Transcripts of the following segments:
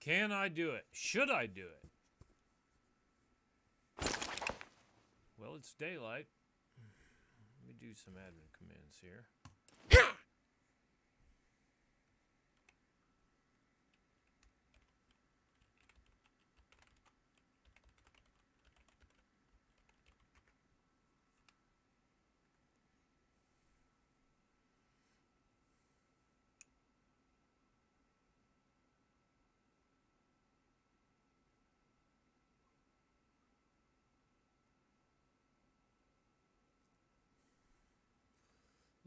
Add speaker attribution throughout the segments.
Speaker 1: Can I do it? Should I do it? Well, it's daylight. Let me do some admin commands here.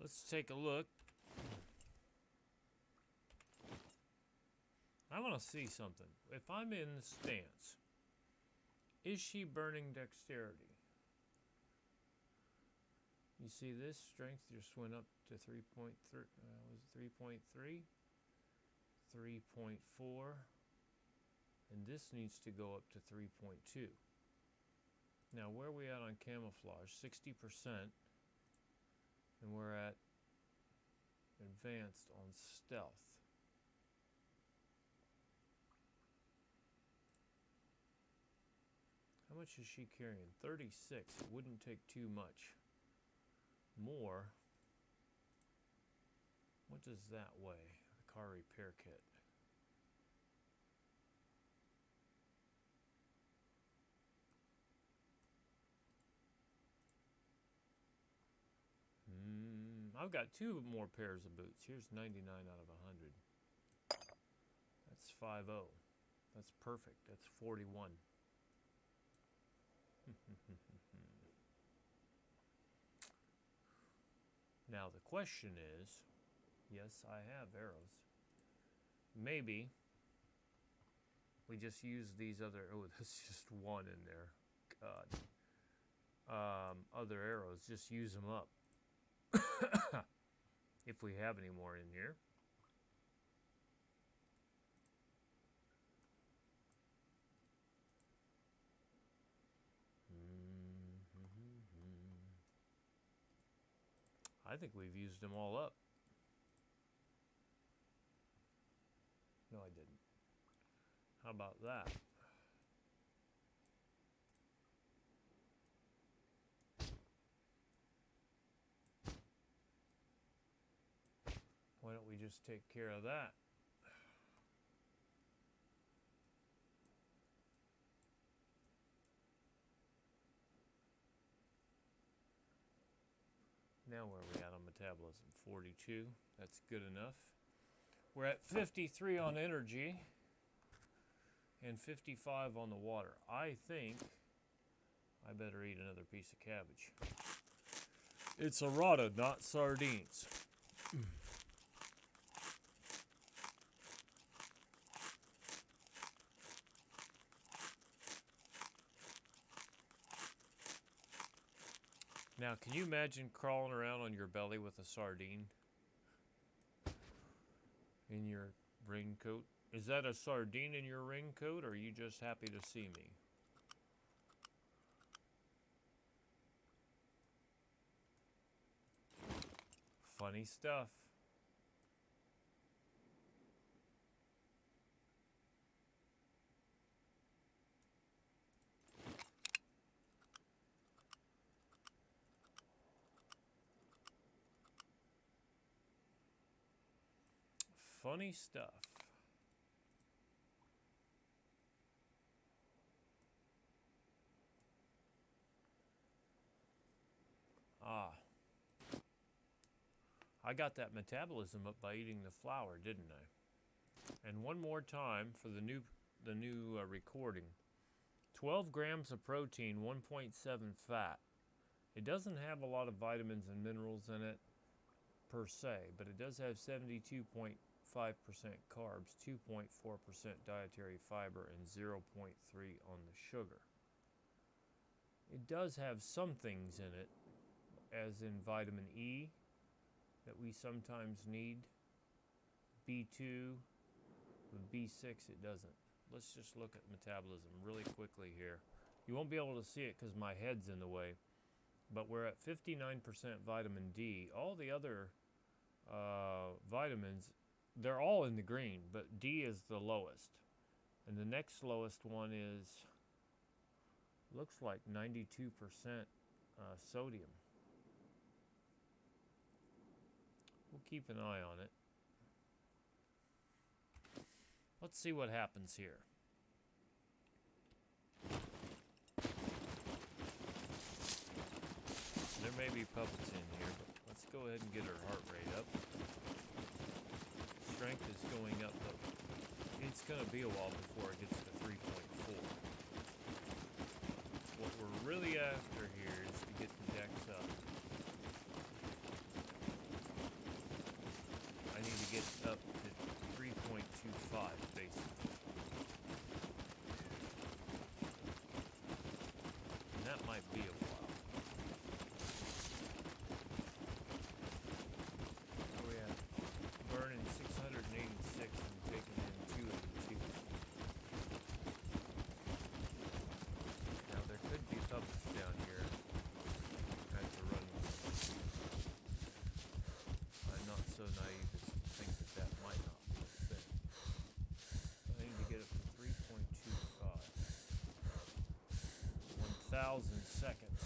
Speaker 1: Let's take a look. I want to see something. If I'm in the stance, is she burning dexterity? You see this strength just went up to 3.3. Was it 3.3? 3.4. And this needs to go up to 3.2. Now, where are we at on camouflage? 60%. And we're at advanced on stealth. How much is she carrying? 36. It wouldn't take too much. More. What does that weigh? The car repair kit. I've got 2 more pairs of boots. Here's 99 out of 100. That's 50. That's perfect. That's 41. Now the question is, yes, I have arrows. Maybe we just use these other, oh, there's just one in there. God. Other arrows, just use them up. If we have any more in here. I think we've used them all up. No, I didn't. How about that? Why don't we just take care of that? Now where are we at on metabolism? 42. That's good enough. We're at 53 on energy and 55 on the water. I think I better eat another piece of cabbage. It's errata, not sardines. Now, can you imagine crawling around on your belly with a sardine in your raincoat? Is that a sardine in your raincoat, or are you just happy to see me? Funny stuff. Funny stuff. Ah. I got that metabolism up by eating the flour, didn't I? And one more time for the new recording. 12 grams of protein, 1.7 fat. It doesn't have a lot of vitamins and minerals in it per se, but it does have 72.5% carbs, 2.4% dietary fiber, and 0.3 on the sugar. It does have some things in it, as in vitamin E, that we sometimes need. B2, with B6 it doesn't. Let's just look at metabolism really quickly here. You won't be able to see it because my head's in the way, but we're at 59% vitamin D. All the other vitamins, they're all in the green, but D is the lowest. And the next lowest one is, looks like 92% sodium. We'll keep an eye on it. Let's see what happens here. There may be puppets in here, but let's go ahead and get her heart rate up. Strength is going up, but it's going to be a while before it gets to 3.4. What we're really after here is to get the decks up. I need to get up to 3.25, basically. And that might be a while. Where we at? Burning 686 and taking in 282. Now there could be puppets down here as we're running. I'm not so naive as to think that that might not be a thing. I need to get up to 3.25. 1,000 seconds.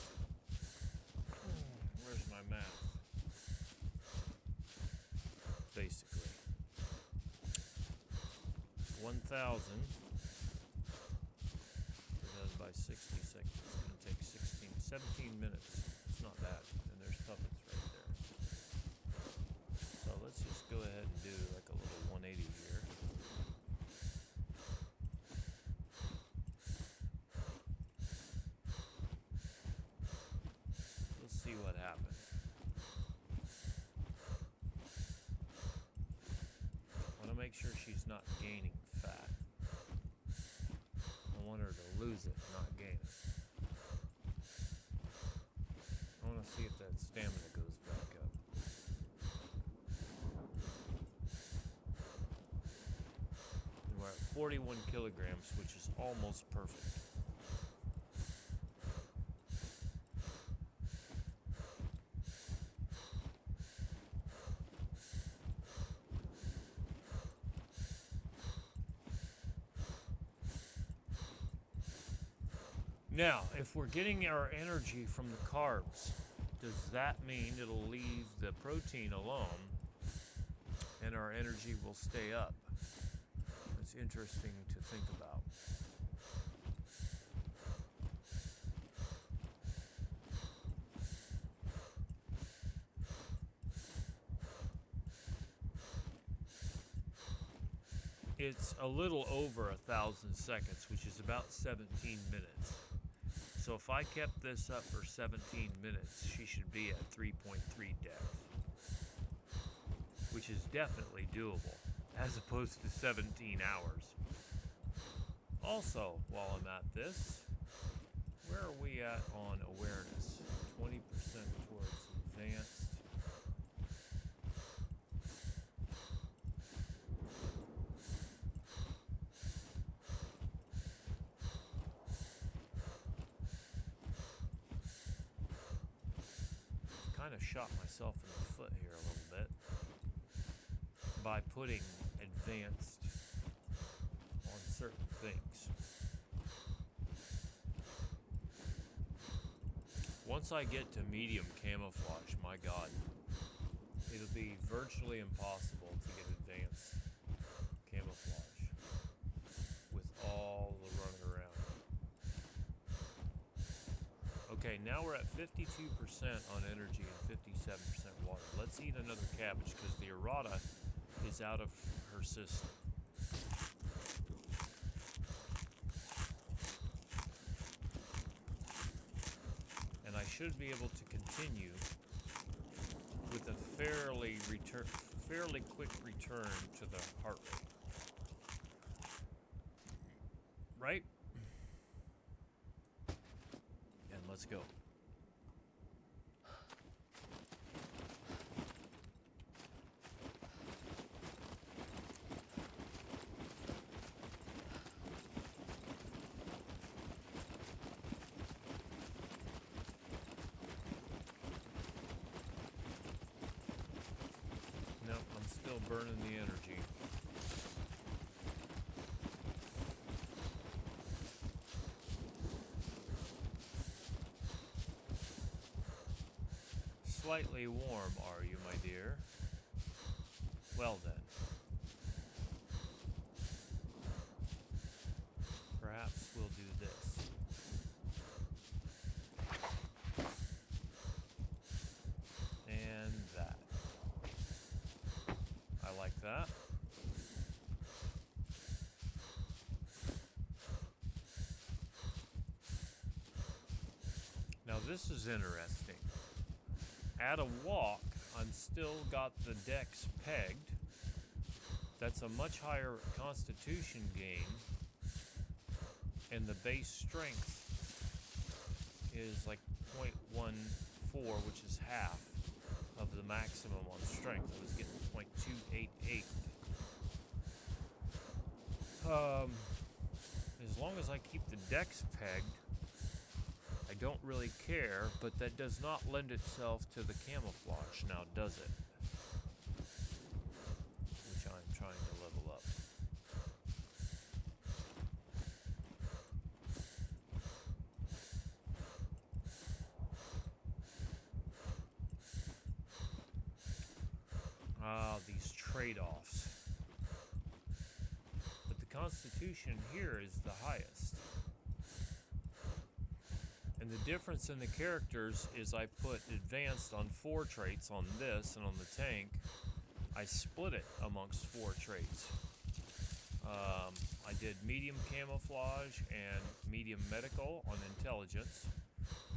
Speaker 1: Where's my math? Basically. 1,000 divided by 60 seconds. It's going to take 17 minutes. It's not bad. And there's puppets right there. So let's just go ahead and do like a little 180 here. We'll see what happens. I want to make sure she's not gaining fat. I want her to lose it, not gain it. I want to see if that stamina goes back up. And we're at 41 kilograms, which is almost perfect. Now, if we're getting our energy from the carbs, does that mean it'll leave the protein alone and our energy will stay up? It's interesting to think about. It's a little over 1,000 seconds, which is about 17 minutes. So if I kept this up for 17 minutes, she should be at 3.3 depth, which is definitely doable, as opposed to 17 hours. Also, while I'm at this, where are we at on awareness? 20% towards advanced. Kind of shot myself in the foot here a little bit by putting advanced on certain things. Once I get to medium camouflage, my God, it'll be virtually impossible to get advanced camouflage with all the running around. Okay, now we're at 52% on energy and 57% water. Let's eat another cabbage because the errata is out of her system. And I should be able to continue with a fairly quick return to the heart rate. Right? And let's go. Nope, I'm still burning the energy. slightly warm, are you, my dear? Well then. Perhaps we'll do this. And that. I like that. Now this is interesting. At a walk, I'm still got the decks pegged. That's a much higher constitution gain. And the base strength is like 0.14, which is half of the maximum on strength. I was getting 0.288. As long as I keep the decks pegged, I don't really care, but that does not lend itself to the camouflage now, does it? Which I'm trying to level up. Ah, these trade-offs. But the Constitution here is the highest. And the difference in the characters is I put advanced on 4 traits on this, and on the tank, I split it amongst 4 traits. I did medium camouflage and medium medical on intelligence.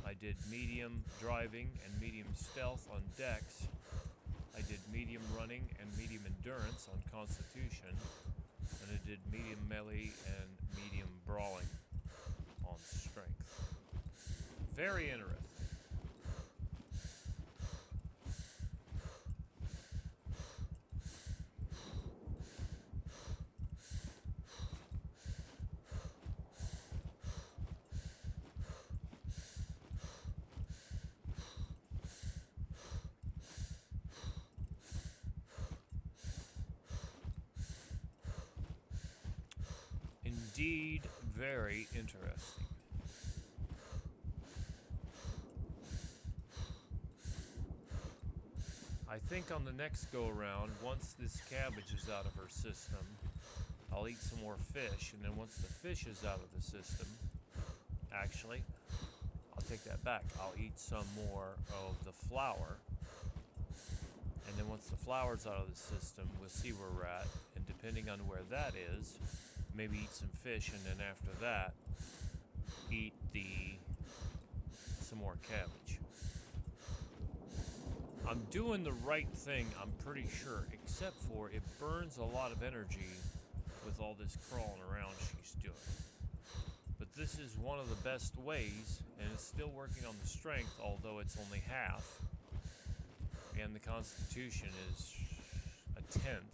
Speaker 1: I did medium driving and medium stealth on dex. I did medium running and medium endurance on constitution. And I did medium melee and medium brawling on strength. Very interesting. Indeed, very interesting. I think on the next go-around, once this cabbage is out of her system, I'll eat some more fish, and then once the fish is out of the system, actually, I'll take that back. I'll eat some more of the flour, and then once the flour's out of the system, we'll see where we're at, and depending on where that is, maybe eat some fish, and then after that, eat some more cabbage. I'm doing the right thing, I'm pretty sure, except for it burns a lot of energy with all this crawling around she's doing. But this is one of the best ways, and it's still working on the strength, although it's only half. And the constitution is a 10th.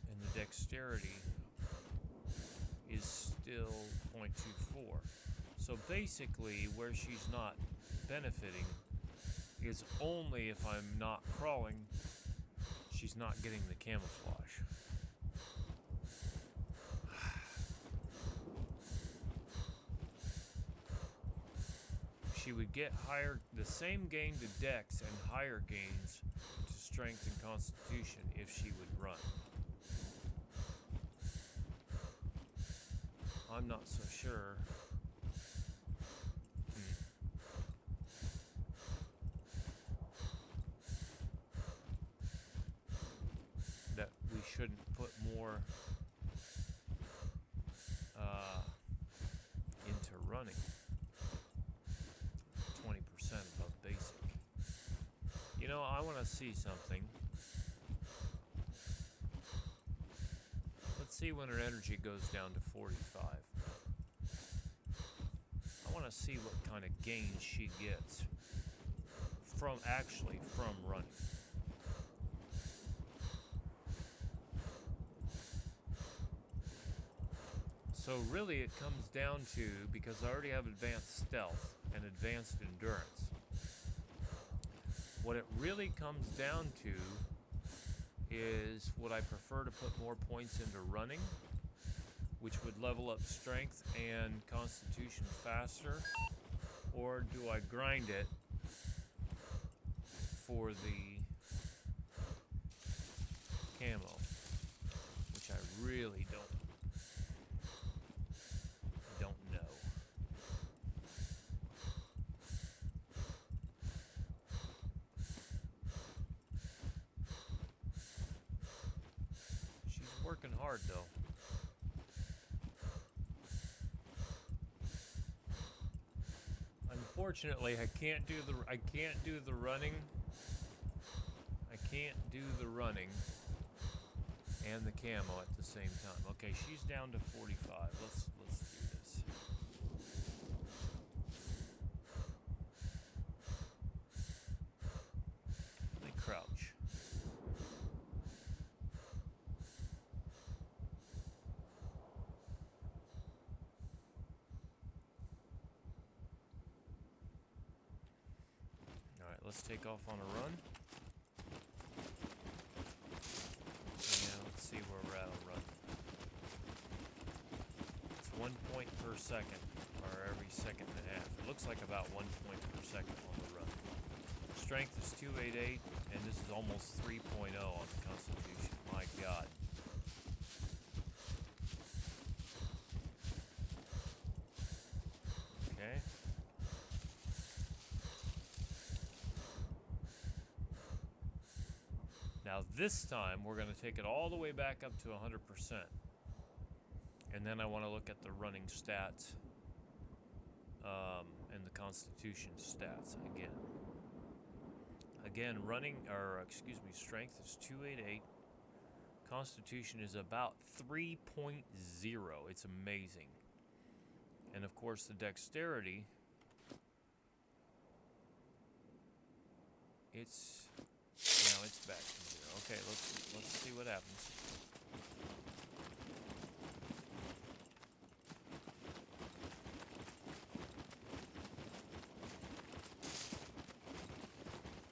Speaker 1: And the dexterity is still 0.24. So basically, where she's not benefiting is only if I'm not crawling, she's not getting the camouflage. She would get the same gain to dex and higher gains to strength and constitution if she would run. I'm not so sure. That we shouldn't put more into running. 20% above basic. You know, I want to see something. Let's see when her energy goes down to 45. I want to see what kind of gain she gets from running. So really it comes down to, because I already have advanced stealth and advanced endurance, what it really comes down to is would I prefer to put more points into running, which would level up strength and constitution faster, or do I grind it for the camo, which I really don't know. She's working hard though. Unfortunately, I can't do the running. I can't do the running and the camo at the same time. Okay, she's down to 45. Let's do this. Let me crouch. All right, let's take off on a run. Yeah, let's see where we're at on run. It's 1 point per second, or every second and a half. It looks like about 1 point per second on the run. Strength is 288, and this is almost 3.0 on the Constitution. My God. Okay. Now this time, we're going to take it all the way back up to 100%. And then I want to look at the running stats and the Constitution stats again. Again, strength is 288. Constitution is about 3.0. It's amazing. And of course, the dexterity, it's back to 0. Okay, let's see what happens.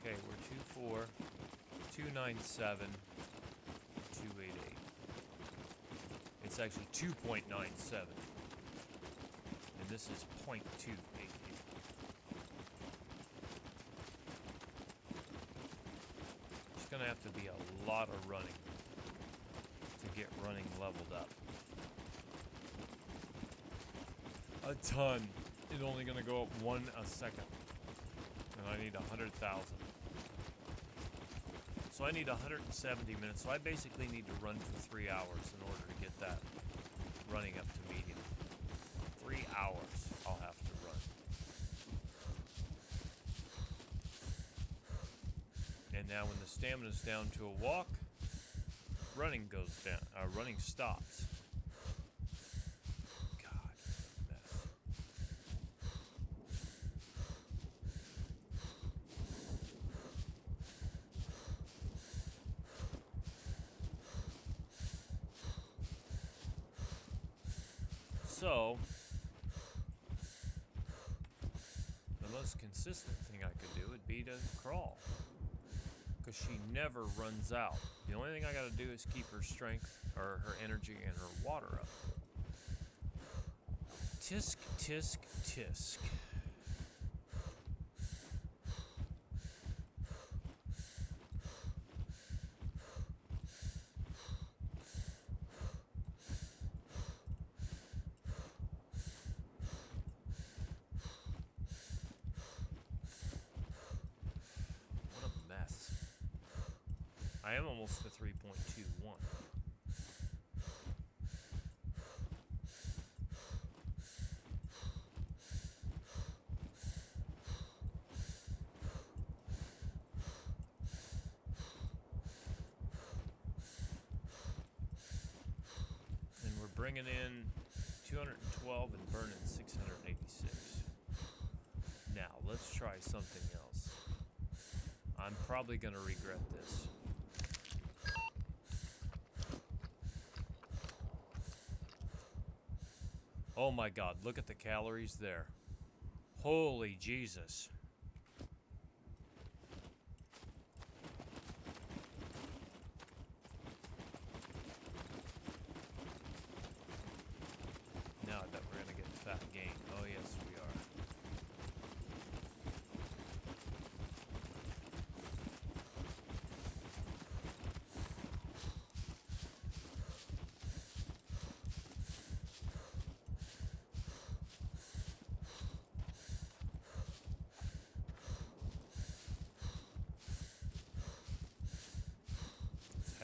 Speaker 1: Okay, we're 2.4, 2.97, 2.88. It's actually 2.97. And this is 0.288. It's going to have to be a lot of running to get running leveled up. A ton. It's only going to go up 1 a second. And I need 100,000. So I need 170 minutes. So I basically need to run for 3 hours in order to get that running up to medium. 3 hours I'll have to run. And now when the stamina's down to a walk, running goes down. Running stops. So, the most consistent thing I could do would be to crawl. Because she never runs out. The only thing I gotta do is keep her strength, or her energy, and her water up. Tisk, tisk, tisk. I am almost to 3.21. And we're bringing in 212 and burning 686. Now, let's try something else. I'm probably going to regret this. Oh my God, look at the calories there. Holy Jesus. Now I bet we're going to get fat gain. Oh yes, we are.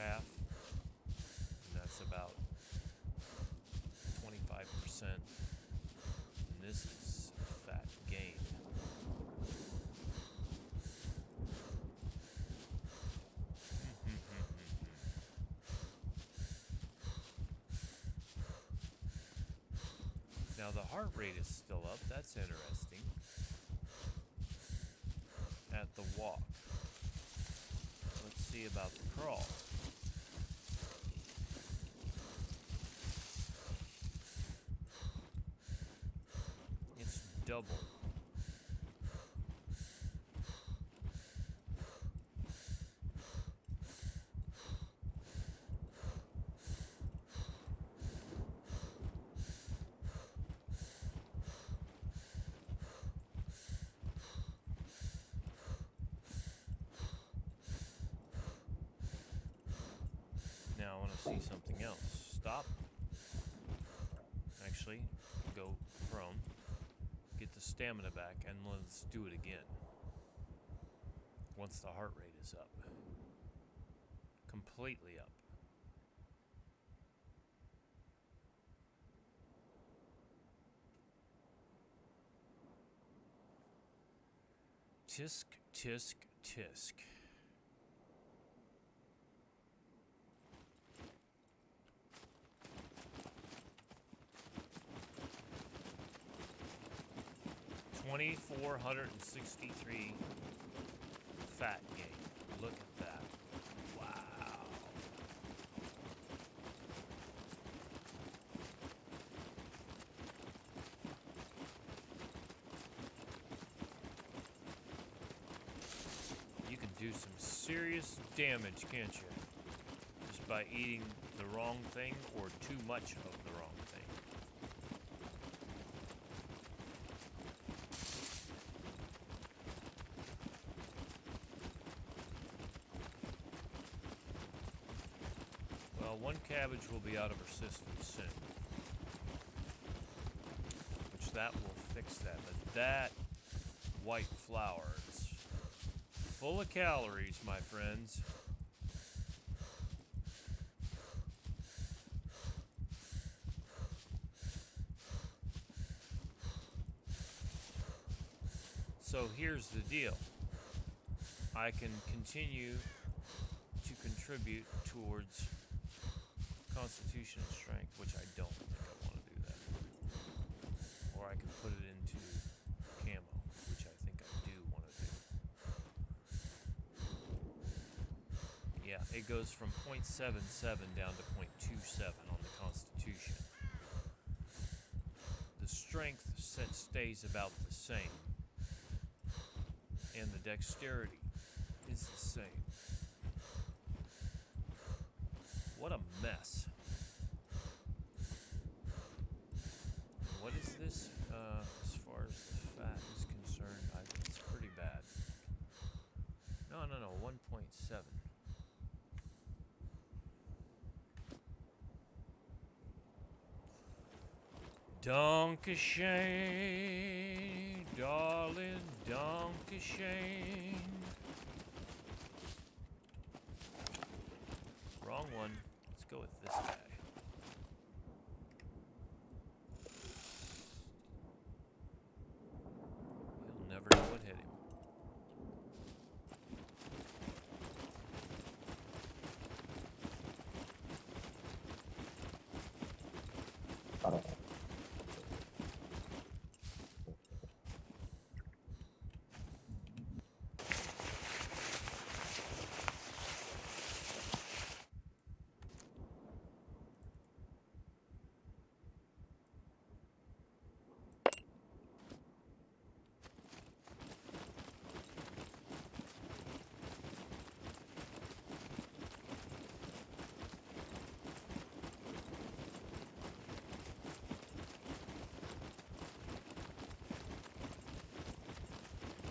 Speaker 1: half, and that's about 25%. And this is fat gain. Now the heart rate is still up. That's interesting. At the walk. Let's see about the crawl. It's double. Now I want to see something else. Stop. Actually, go prone. Get the stamina back, and let's do it again. Once the heart rate is up. Completely up. Tisk, tisk, tisk. $2,463 fat gain. Look at that. Wow. You can do some serious damage, can't you? Just by eating the wrong thing or too much of the wrong thing. Well, one cabbage will be out of her system soon. Which that will fix that. But that white flour is full of calories, my friends. So here's the deal. I can continue to contribute towards constitution and strength, which I don't think I want to do that. Or I can put it into camo, which I think I do want to do. Yeah, it goes from 0.77 down to 0.27 on the constitution. The strength stays about the same. And the dexterity is the same. What a mess. What is this as far as the fat is concerned? I think it's pretty bad. No, 1.7. Dankeschön, darling, Dankeschön. Wrong one. Let's go with this guy. He'll never know what hit him.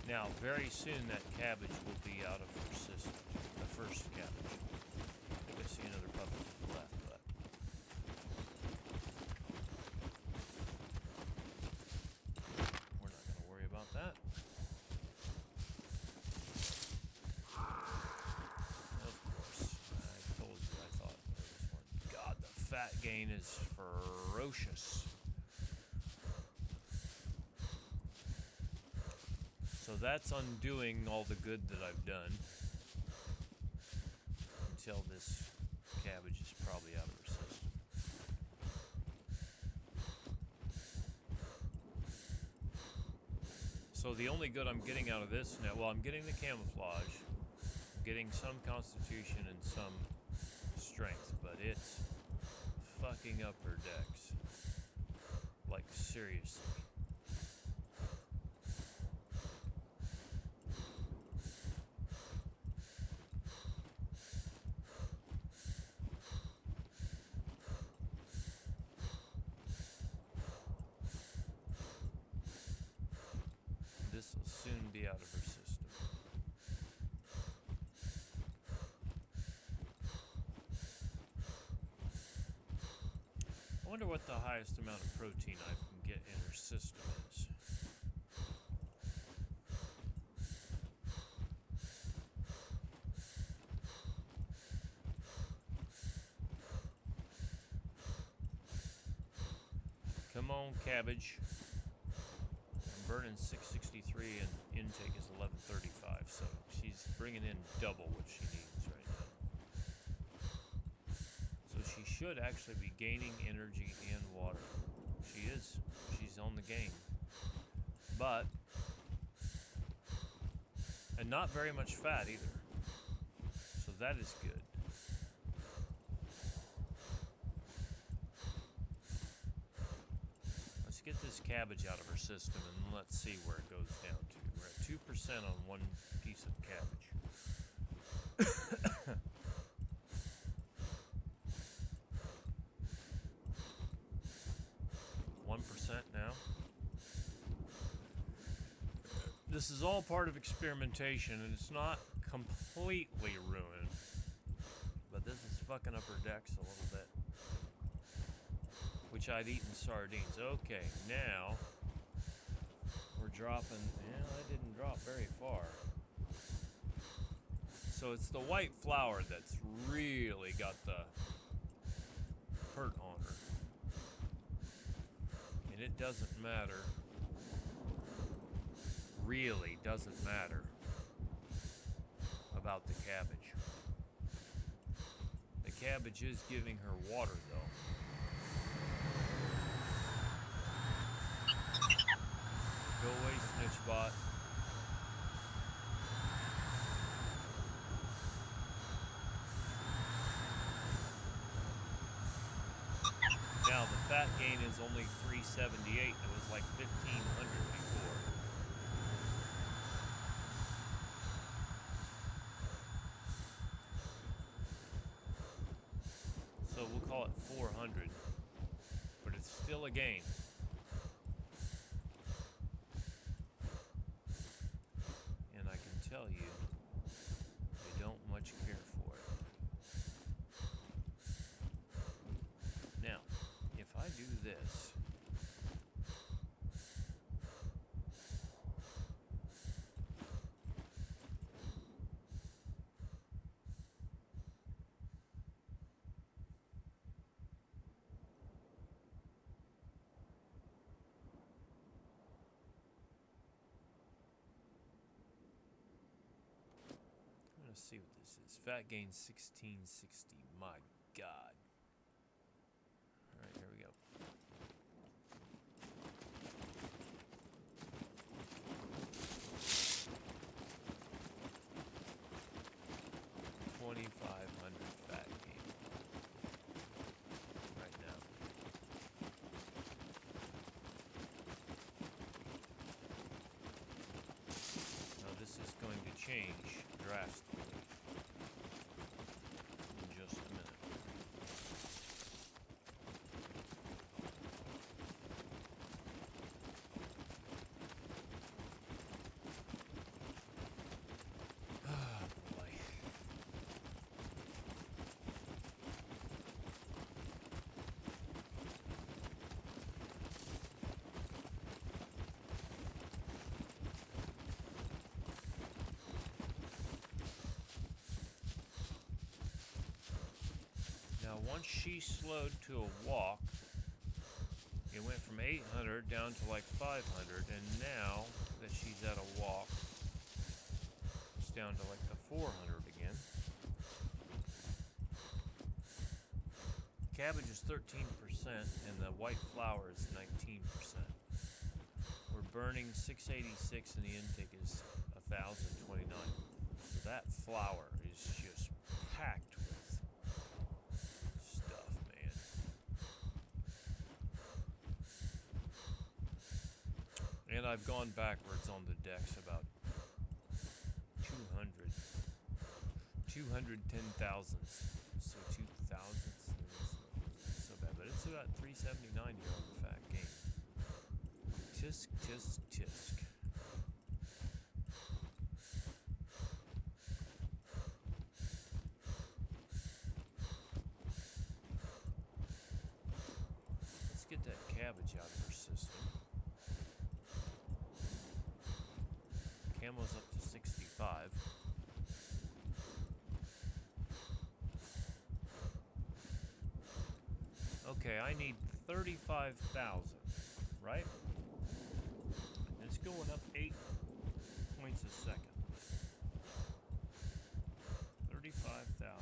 Speaker 1: Now, very soon that cabbage will be out of her system. The first cabbage. I think I see another puppy to the left, but we're not going to worry about that. Of course, I told you. fat gain is ferocious. So that's undoing all the good that I've done. Until this cabbage is probably out of her system. So the only good I'm getting out of this now, well, I'm getting the camouflage, getting some constitution and some strength, but it's fucking up her decks. Like, seriously. This will soon be out of her system. I wonder what the highest amount of protein I can get in her system is. Come on, cabbage. I'm burning 663 and intake is 1135, so she's bringing in double what she needs right now. So she should actually be gaining energy and water. She is. She's on the gain. But, and not very much fat either. So that is good. Let's get this cabbage out of her system and let's see where it goes down to. We're at 2% on one piece of cabbage. 1% now. This is all part of experimentation, and it's not completely ruined. But this is fucking up her decks a little bit. Which I'd eaten sardines. Okay, now we're dropping. Yeah, I didn't drop very far. So it's the white flour that's really got the hurt on her. And it doesn't matter. Really doesn't matter about the cabbage. The cabbage is giving her water though. Go away, Snitchbot. Now the fat gain is only 378. It was like 1,500 before. So we'll call it 400, but it's still a gain. And I can tell you, they don't much care for it. Now, if I do this, let's see what this is. Fat gain 1660. My God. Alright, here we go. $2,500 fat gain. Right now. Now this is going to change drastically in just a minute. once she slowed to a walk, it went from 800 down to like 500, and now that she's at a walk, it's down to like the 400 again. Cabbage is 13% and the white flour is 19%. We're burning 686 and the intake is 1,029. So that flour is just packed with stuff, man. And I've gone backwards on the decks about 210 thousandths. So 2 thousandths is so bad, but it's about 379 here on the fat game. Tisk, tisk, tisk. Let's get that cabbage out of her system. Camo's up to 65. Okay, I need 35,000, right? And it's going up 8 points a second. 35,000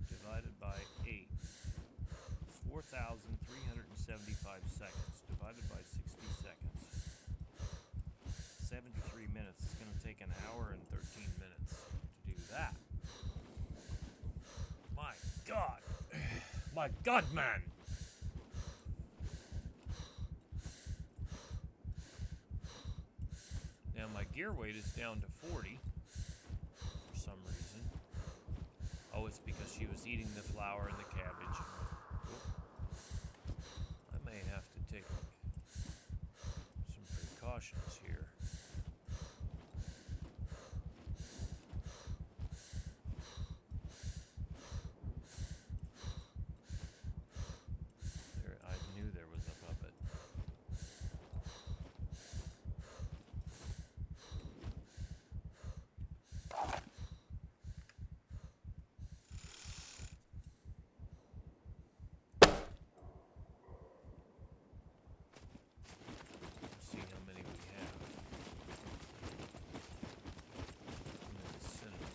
Speaker 1: divided by 8 is 4,375 seconds divided by 60 seconds. 73 minutes. It's going to take an hour and 13 minutes to do that. My God. My God, man. Now my gear weight is down to 40 for some reason. Oh, it's because she was eating the flour and the cabbage. I may have to take some precautions here. I knew there was a puppet. Let's see how many we have. In the vicinity.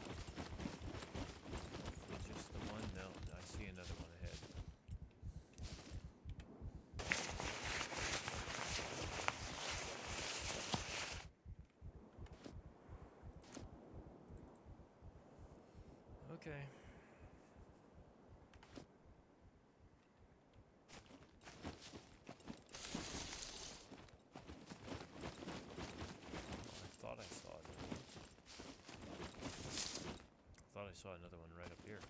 Speaker 1: Hopefully just the one. No, I see another one ahead. Okay. I thought I saw it. I thought I saw another one right up here.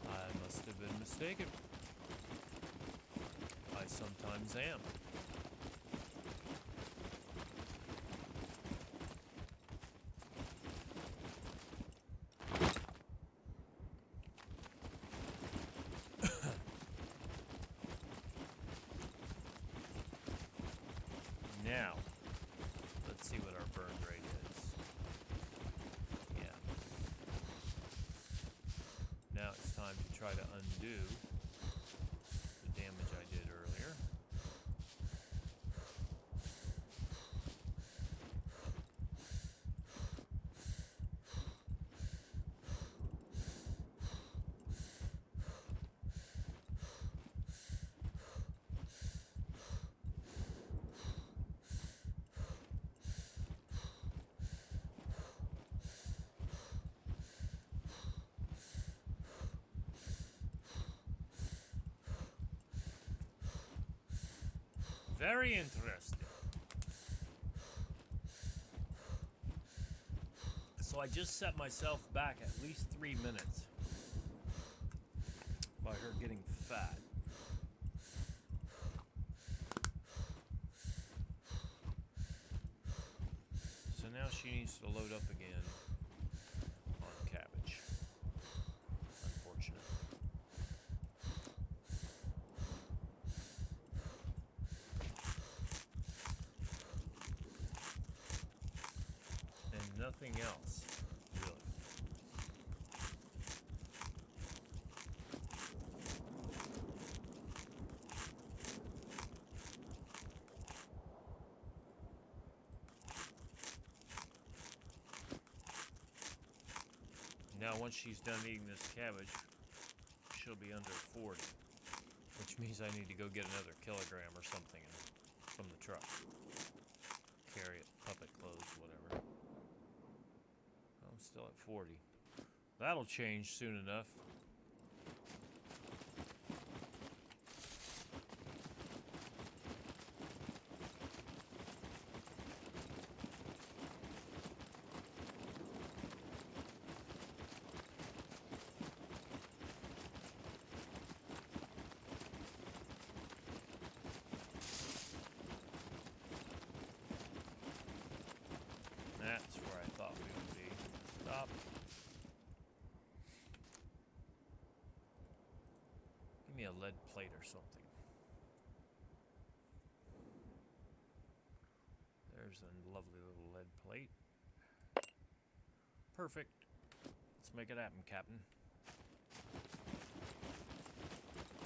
Speaker 1: I must have been mistaken. I sometimes am. Now, let's see what our burn rate is. Yeah. Now it's time to try to undo the damage I did earlier. Very interesting. So I just set myself back at least 3 minutes by her getting fat. So now she needs to load up again on cabbage. Unfortunate. And nothing else, really. Now once she's done eating this cabbage, she'll be under 40. Which means I need to go get another kilogram or something from the truck. Carry it, puppet clothes, whatever. I'm still at 40. That'll change soon enough. That's where I thought we would be. Stop. Give me a lead plate or something. There's a lovely little lead plate. Perfect. Let's make it happen, Captain.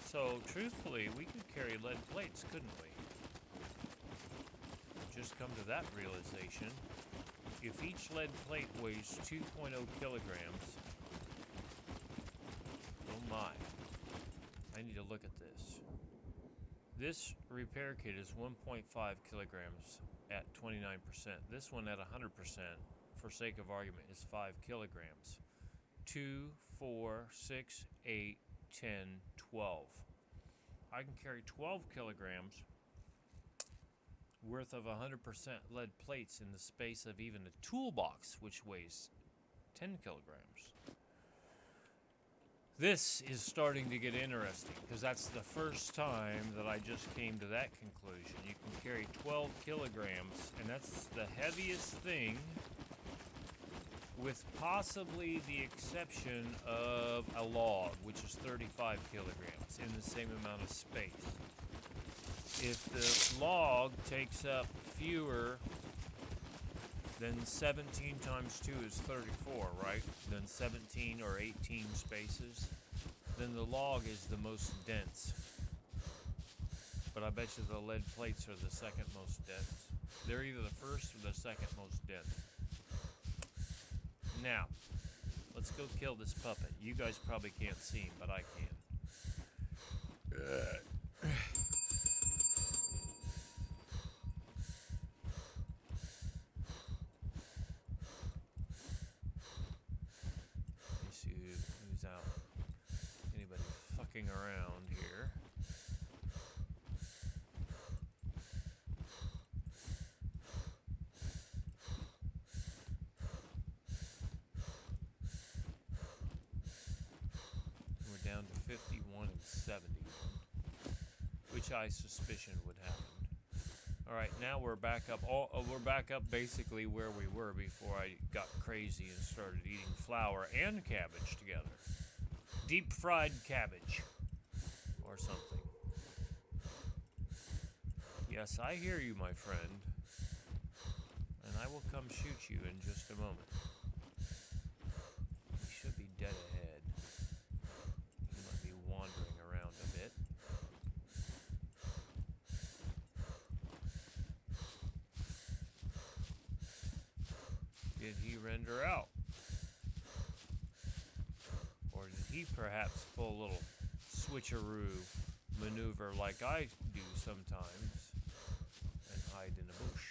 Speaker 1: So, truthfully, we could carry lead plates, couldn't we? Just come to that realization. If each lead plate weighs 2.0 kilograms, oh my, I need to look at this. This repair kit is 1.5 kilograms at 29%. This one at 100%, for sake of argument, is 5 kilograms. 2, 4, 6, 8, 10, 12. I can carry 12 kilograms worth of 100% lead plates in the space of even a toolbox, which weighs 10 kilograms. This is starting to get interesting, because that's the first time that I just came to that conclusion. You can carry 12 kilograms, and that's the heaviest thing, with possibly the exception of a log, which is 35 kilograms, in the same amount of space. If the log takes up fewer than 17 times 2 is 34, right? Then 17 or 18 spaces, then the log is the most dense. But I bet you the lead plates are the second most dense. They're either the first or the second most dense. Now, let's go kill this puppet. You guys probably can't see him, but I can. Who's out? Anybody fucking around here? We're down to 51 and 71, which I suspicion would happen. All right, now we're back up. We're back up basically where we were before I got crazy and started eating flour and cabbage together. Deep fried cabbage or something. Yes, I hear you, my friend. And I will come shoot you in just a moment. You should be dead ahead. You might be wandering around a bit. Did he render out? Or did he perhaps pull a little switcheroo maneuver like I do sometimes and hide in a bush?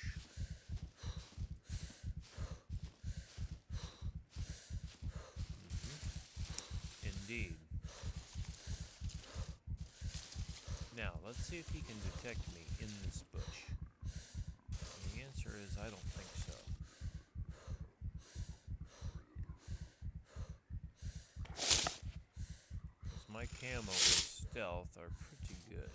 Speaker 1: Indeed. Now, let's see if he can detect me in this bush. And the answer is I don't think so. My camo and stealth are pretty good.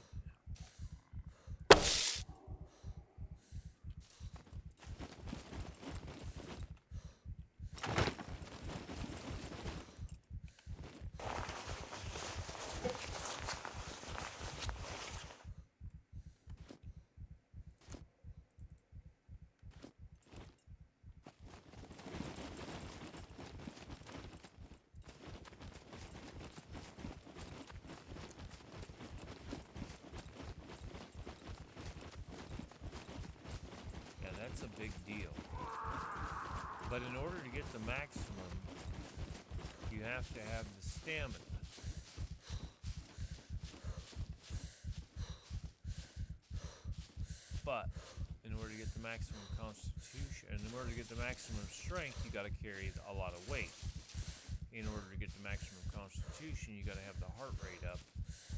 Speaker 1: That's a big deal. But in order to get the maximum have to have the stamina. But in order to get the maximum constitution, and in order to get the maximum strength, you got to carry a lot of weight. In order to get the maximum constitution, you got to have the heart rate up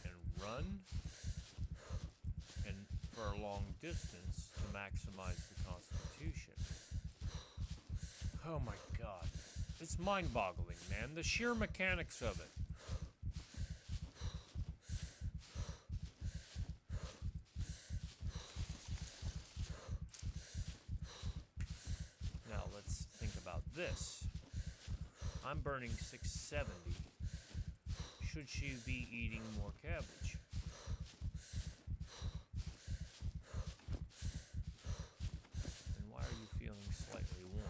Speaker 1: and run, and for a long distance to maximize the constitution. Oh my God, it's mind-boggling, man. The sheer mechanics of it. Now let's think about this. I'm burning 670. Should she be eating more cabbage? And why are you feeling slightly warm?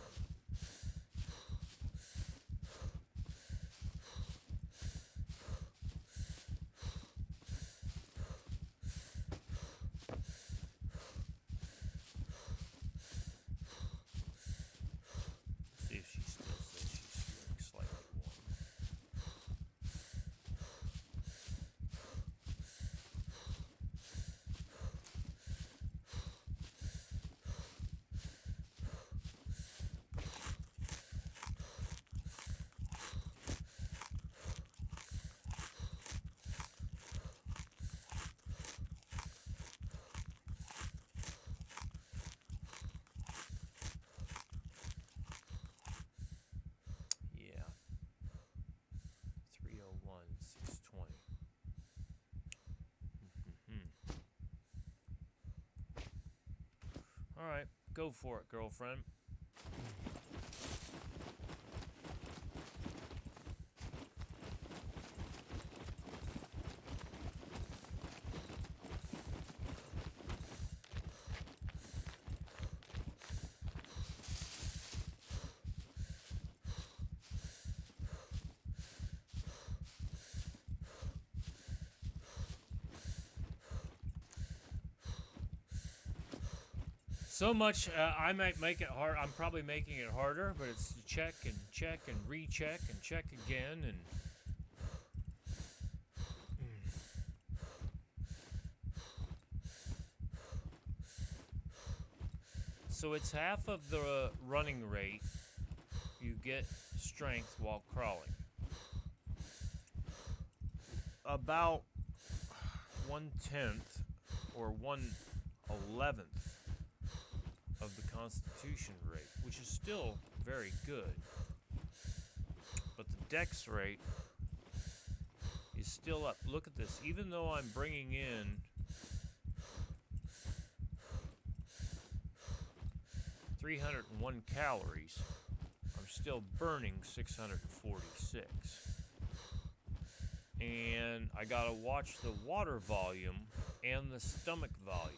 Speaker 1: See if she still says she's feeling slightly warm. Yeah. 301, 620. All right, go for it, girlfriend. So much, I might make it hard. I'm probably making it harder, but it's to check and recheck and check again and. So it's half of the running rate you get strength while crawling. About 1/10 or 1/11 of the constitution rate, which is still very good. But the dex rate is still up. Look at this. Even though I'm bringing in 301 calories, I'm still burning 646. And I gotta watch the water volume and the stomach volume.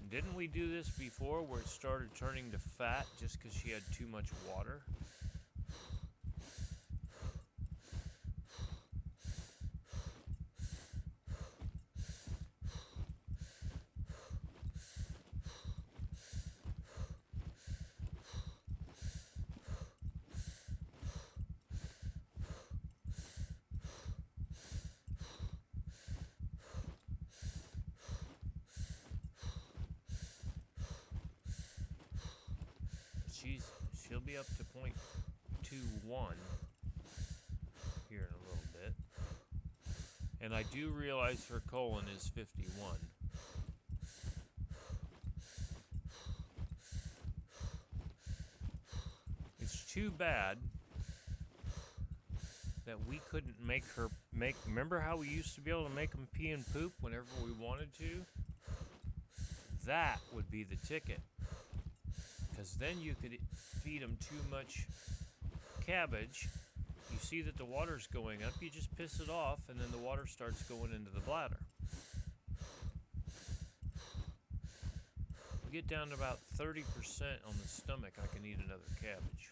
Speaker 1: Didn't we do this before where it started turning to fat just because she had too much water? She'll be up to 0.21 here in a little bit. And I do realize her colon is 51. It's too bad that we couldn't make her remember how we used to be able to make them pee and poop whenever we wanted to? That would be the ticket. Because then you could feed them too much cabbage. You see that the water's going up, you just piss it off, and then the water starts going into the bladder. We get down to about 30% on the stomach, I can eat another cabbage.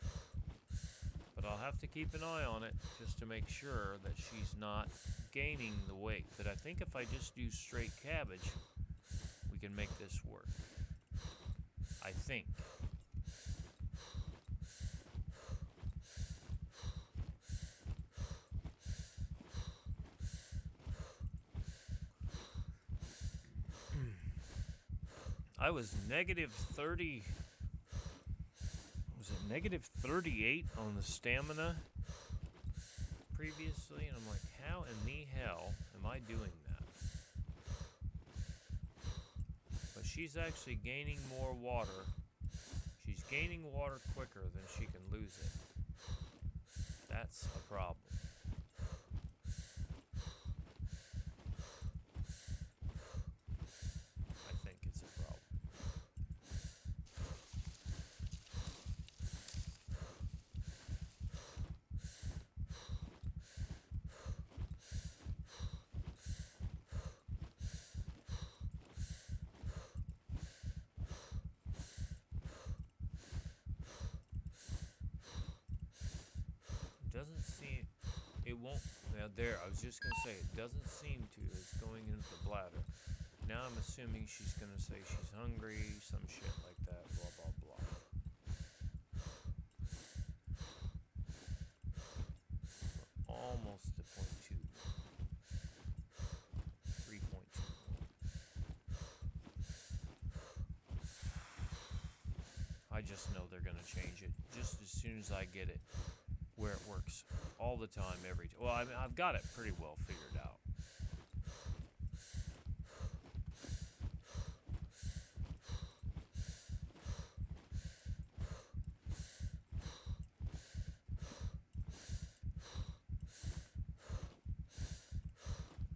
Speaker 1: But I'll have to keep an eye on it just to make sure that she's not gaining the weight. But I think if I just do straight cabbage, we can make this work. I think. I was negative 30. Was it negative 38 on the stamina previously? And I'm like, how in the hell am I doing that? But she's actually gaining more water. She's gaining water quicker than she can lose it. That's a problem. I think it's a problem. Doesn't seem, it won't, now there, I was just going to say, it doesn't seem to, it's going into the bladder. Now I'm assuming she's going to say she's hungry, some shit like that, blah, blah, blah. We're almost to 0.2. 3.2. I just know they're going to change it just as soon as I get it where it works all the time, every time. Well, I mean, I've got it pretty well figured out.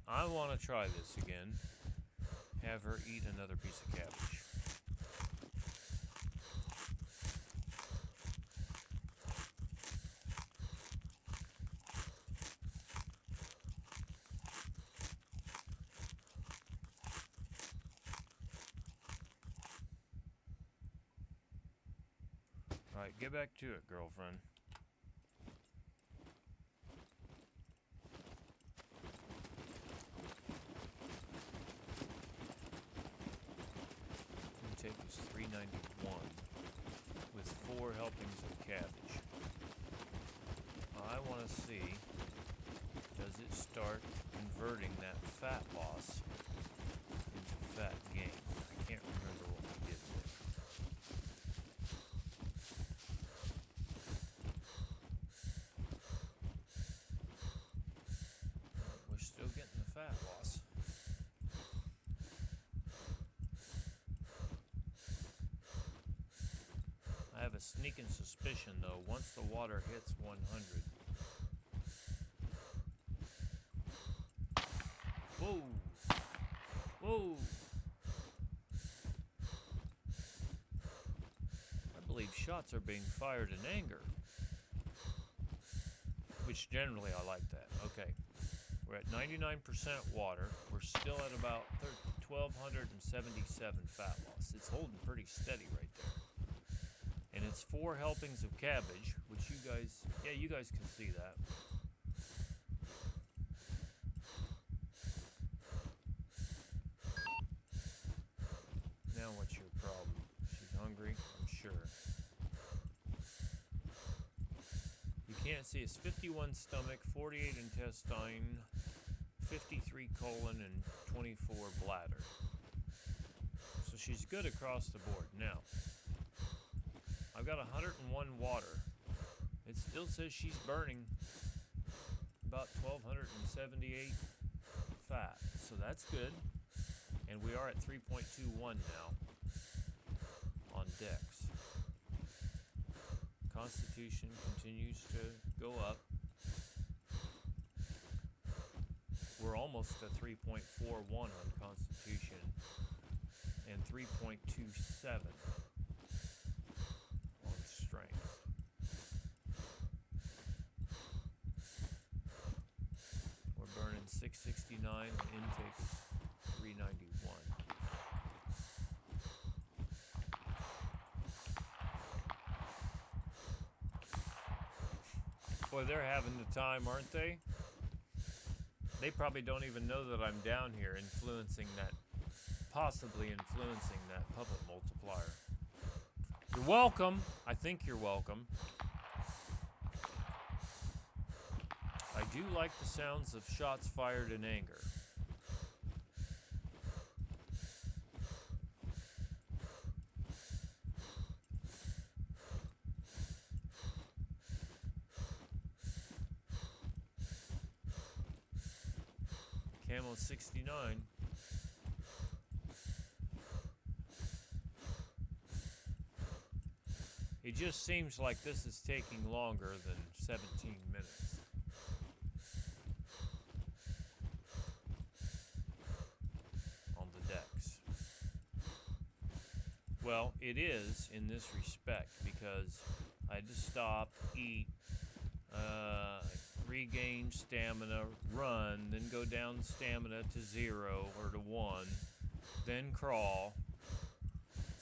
Speaker 1: I want to try this again. Have her eat another piece of cabbage. Alright, get back to it, girlfriend. Intake is 391 with 4 helpings of cabbage. I want to see, does it start converting that fat loss into fat gain? I can't remember what we did there. We're still getting the fat loss. I have a sneaking suspicion, though, once the water hits 100. Whoa! Whoa! I believe shots are being fired in anger. Which generally I like that. Okay. We're at 99% water. We're still at about 1,277 fat loss. It's holding pretty steady right there. And it's 4 helpings of cabbage, which you guys, yeah, you guys can see that. Now what's your problem? She's hungry, I'm sure. You can't see, it's 51 stomach, 48 intestine, 53 colon, and 24 bladder. So she's good across the board. Now, I've got 101 water. It still says she's burning about 1,278 fat, so that's good. And we are at 3.21 now on Dex. Constitution continues to go up. We're almost at 3.41 on Constitution and 3.27 on Strength. We're burning 669 and intake is 391. Boy, they're having the time, aren't they? They probably don't even know that I'm down here influencing that, possibly influencing that puppet multiplier. You're welcome. I think you're welcome. I do like the sounds of shots fired in anger. Camo 69. It just seems like this is taking longer than 17 minutes. On the decks. Well, it is in this respect because I had to stop, eat, regain stamina, run, then go down stamina to 0 or to 1, then crawl.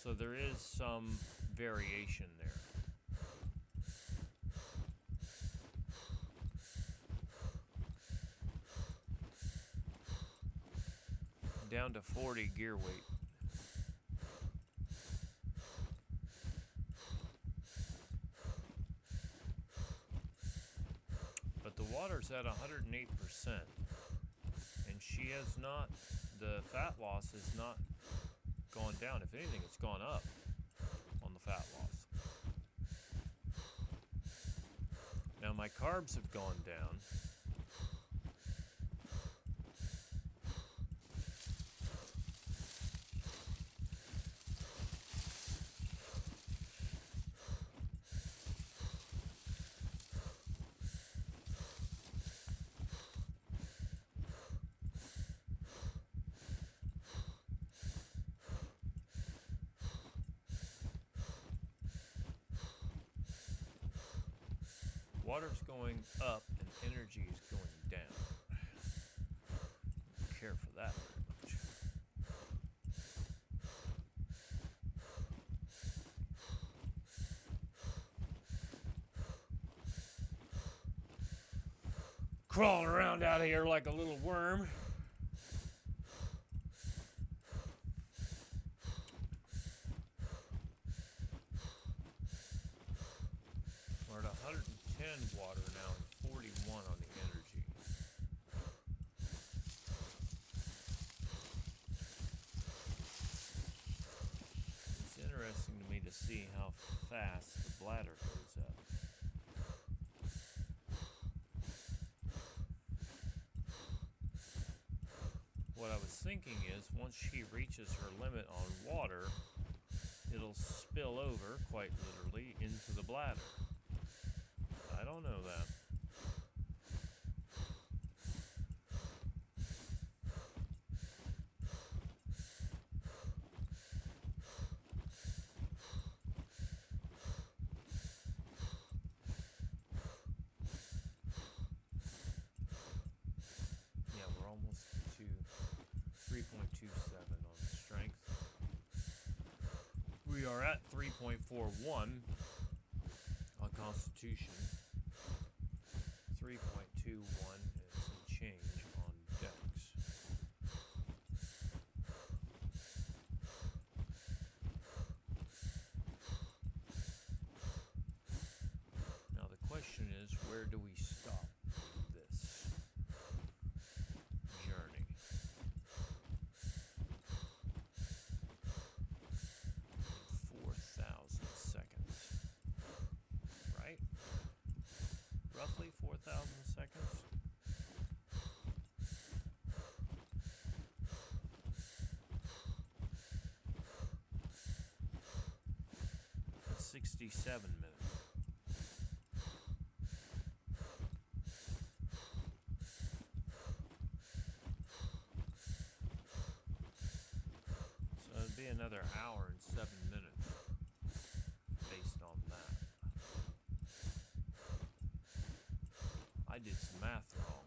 Speaker 1: So there is some variation there. Down to 40 gear weight. But the water's at 108%, and she has not, the fat loss has not gone down. If anything, it's gone up on the fat loss. Now my carbs have gone down. Water's going up and energy is going down. I don't care for that very much. Crawling around out here like a little worm. We're at 110 water now and 41 on the energy. It's interesting to me to see how fast the bladder goes up. What I was thinking is once she reaches her limit on water, it'll spill over, quite literally, into the bladder. I don't know that. Yeah, we're almost to 3.27 on strength. We are at 3.41 on constitution. 3.21 and some change on decks. Now the question is, where do we stop this journey? In 4,000 seconds, right? Roughly 4,000 seconds. That's 67 minutes. So it'd be another hour and 7 minutes based on that. I did some math wrong.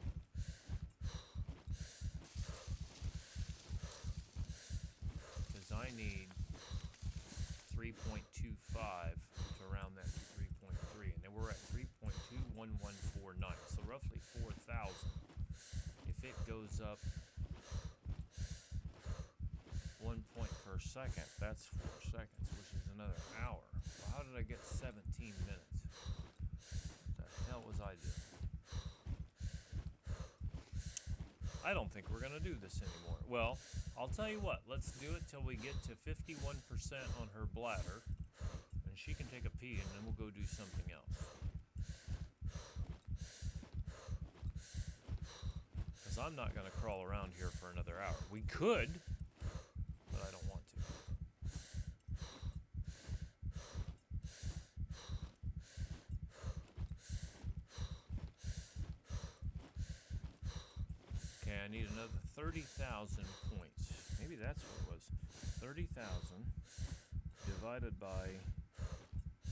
Speaker 1: Because I need 3.25 to round that to 3.3. And then we're at 3.21149. So roughly 4,000. If it goes up 1 point per second. That's 4 seconds, which is another hour. Well, how did I get 17 minutes? What the hell was I doing? I don't think we're going to do this anymore. Well, I'll tell you what. Let's do it till we get to 51% on her bladder. And she can take a pee, and then we'll go do something else. Because I'm not going to crawl around here for another hour. We could, but I don't want to. Okay, I need another 30,000 points. Maybe that's what it was. 30,000 divided by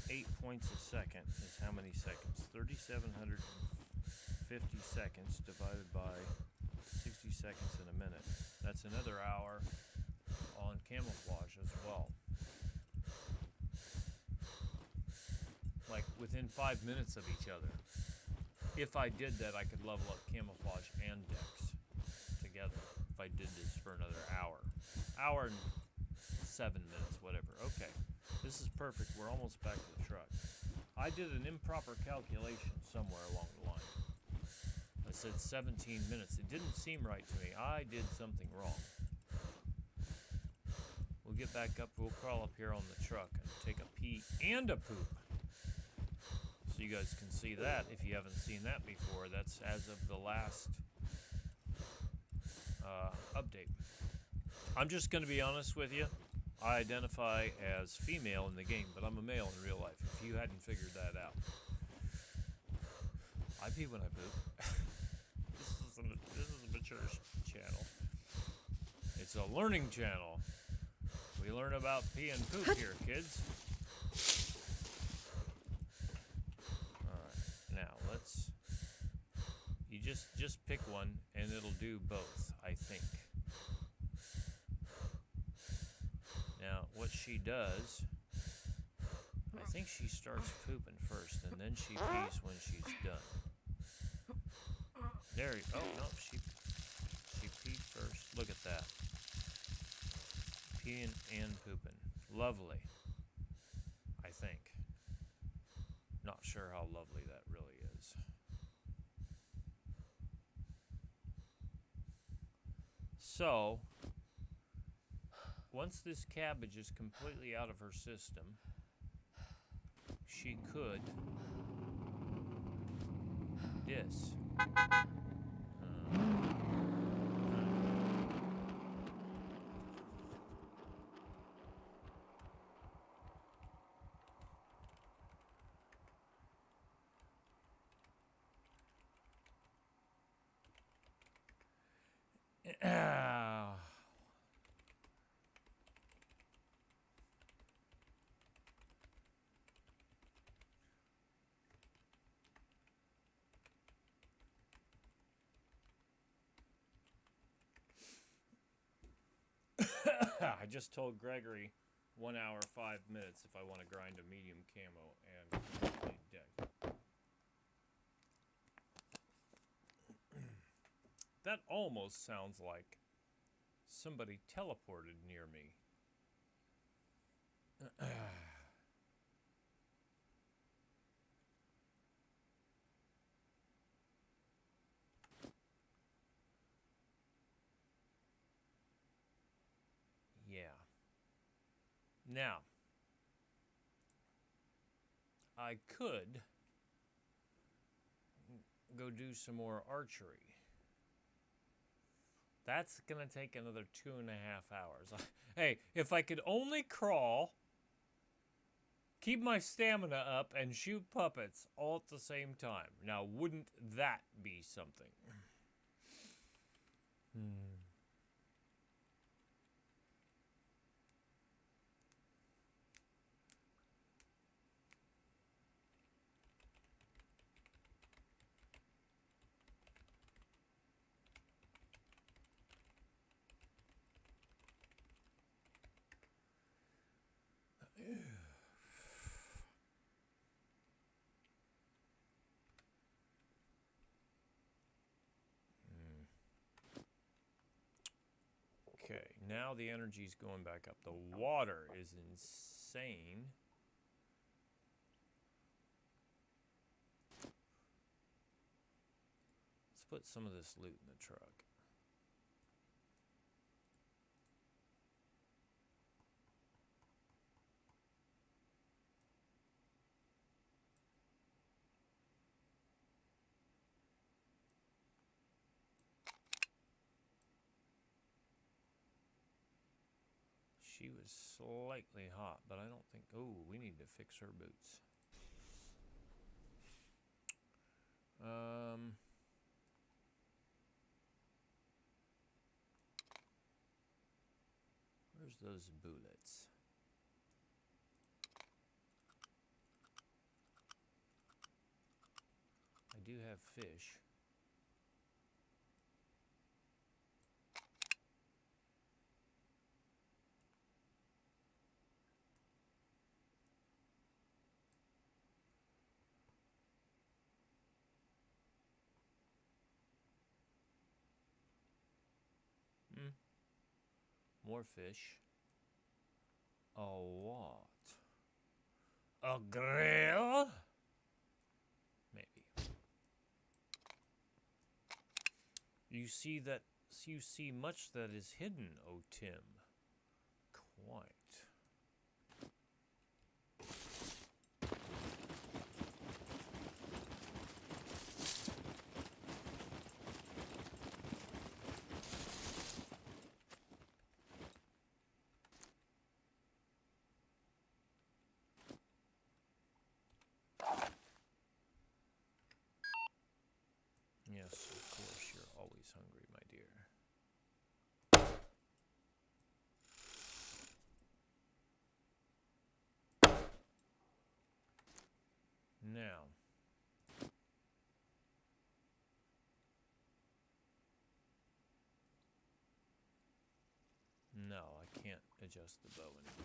Speaker 1: 8 points a second is how many seconds? 3,750 seconds divided by 60 seconds in a minute. That's another hour on camouflage as well. Like within 5 minutes of each other. If I did that, I could level up camouflage and dex together. If I did this for another hour. Hour and 7 minutes, whatever. Okay. This is perfect. We're almost back to the truck. I did an improper calculation somewhere along the line. I said 17 minutes. It didn't seem right to me. I did something wrong. We'll get back up. We'll crawl up here on the truck and take a pee and a poop. So you guys can see that if you haven't seen that before. That's as of the last update. I'm just going to be honest with you. I identify as female in the game, but I'm a male in real life, if you hadn't figured that out. I pee when I poop. This is a mature channel. It's a learning channel. We learn about pee and poop here, kids. Alright, now let's... You just pick one, and it'll do both, I think. Now, what she does, I think she starts pooping first, and then she pees when she's done. There you go. Oh, no, she peed first. Look at that. Peeing and pooping. Lovely. I think. Not sure how lovely that really is. So... Once this cabbage is completely out of her system, she could this. I just told Gregory 1 hour, 5 minutes if I want to grind a medium camo and complete deck. That almost sounds like somebody teleported near me. Yeah. Now, I could go do some more archery. That's going to take another 2.5 hours. Hey, if I could only crawl, keep my stamina up, and shoot puppets all at the same time. Now, wouldn't that be something? Okay, now the energy's going back up. The water is insane. Let's put some of this loot in the truck. She was slightly hot, but I don't think... Oh, we need to fix her boots. Where's those bullets? I do have fish. More fish. A what? A grill? Maybe. You see much that is hidden, O Tim. Quite. Yes, of course, you're always hungry, my dear. Now, no, I can't adjust the bow anymore.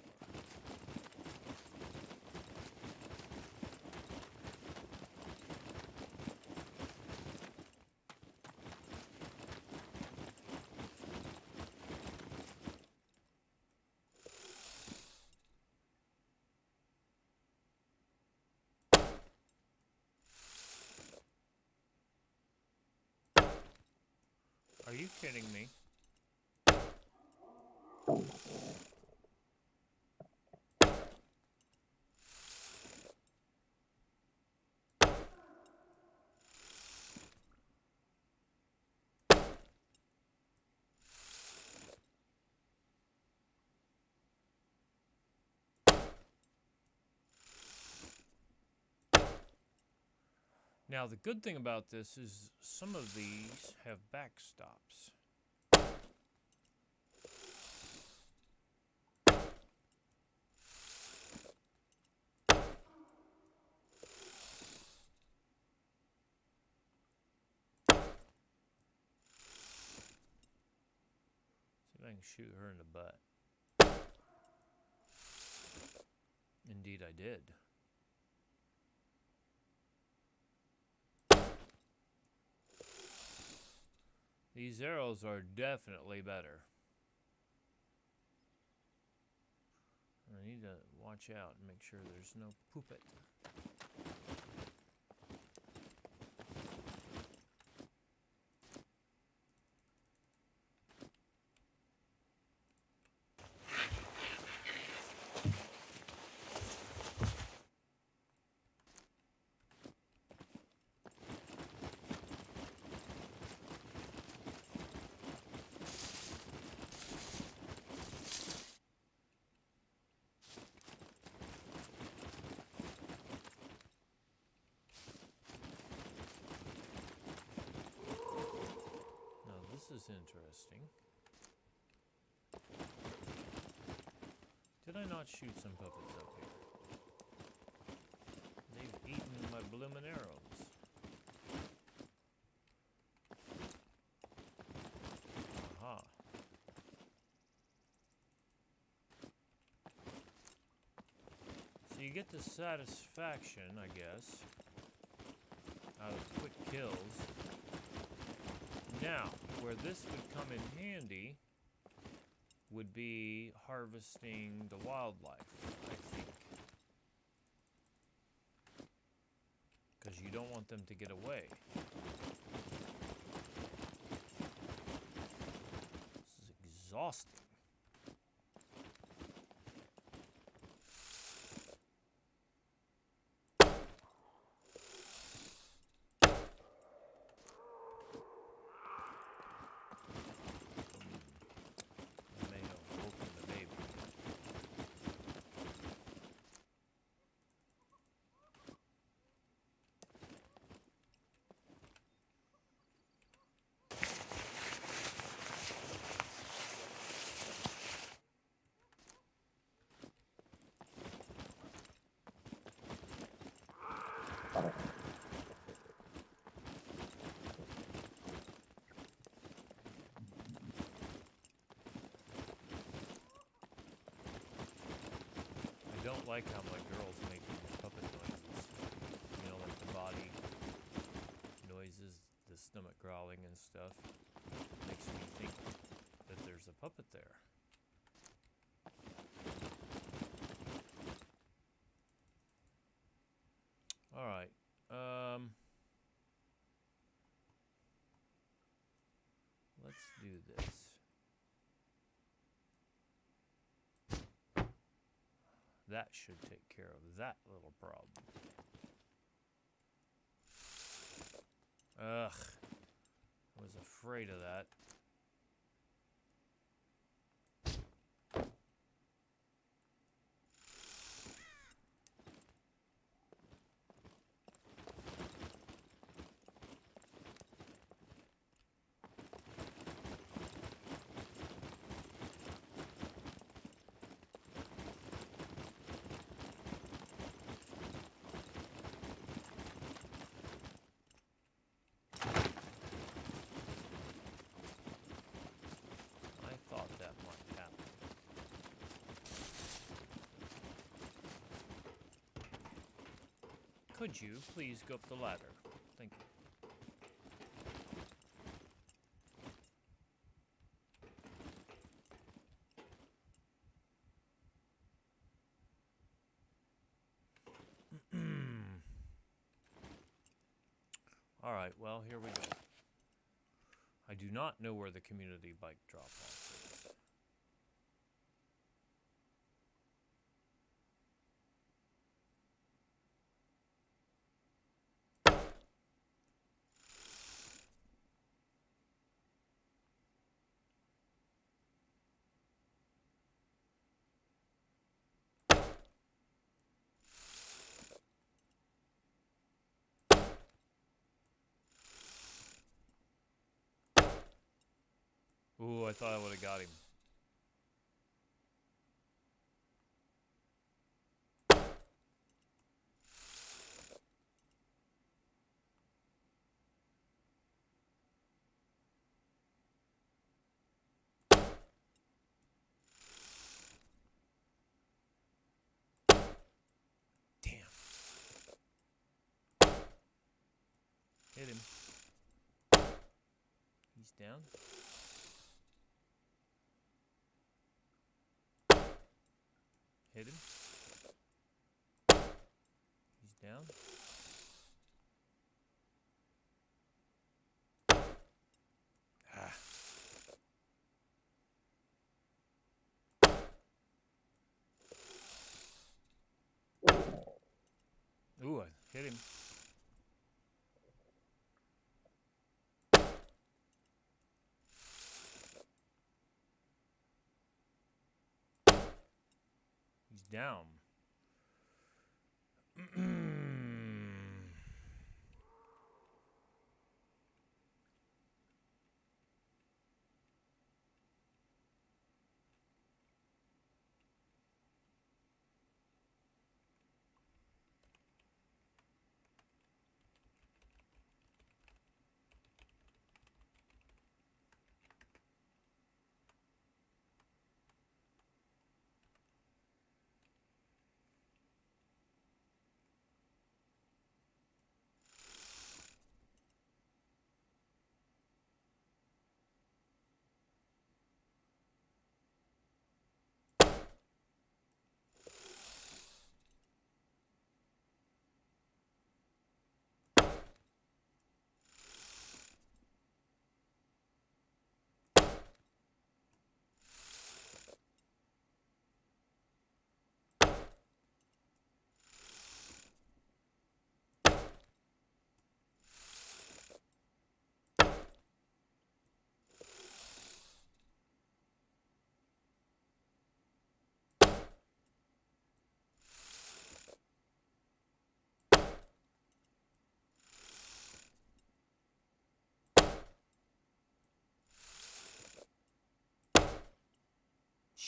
Speaker 1: Are you kidding me? Now, the good thing about this is some of these have backstops. See if I can shoot her in the butt. Indeed, I did. These arrows are definitely better. I need to watch out and make sure there's no poopet. This is interesting. Did I not shoot some puppets up here? They've eaten my bloomin' arrows. Aha. So you get the satisfaction, I guess, out of quick kills. Now, where this would come in handy would be harvesting the wildlife, I think. Because you don't want them to get away. This is exhausting. I don't like how my girl's making puppet noises. You know, like the body noises, the stomach growling and stuff. Makes me think that there's a puppet there. Alright. Let's do this. That should take care of that little problem. Ugh. I was afraid of that. Could you please go up the ladder? Thank you. All right, well, here we go. I do not know where the community bike drop-off is. Ooh, I thought I would have got him. Damn. Hit him. He's down. Hit him. He's down. Ah. Ooh, I hit him. He's down.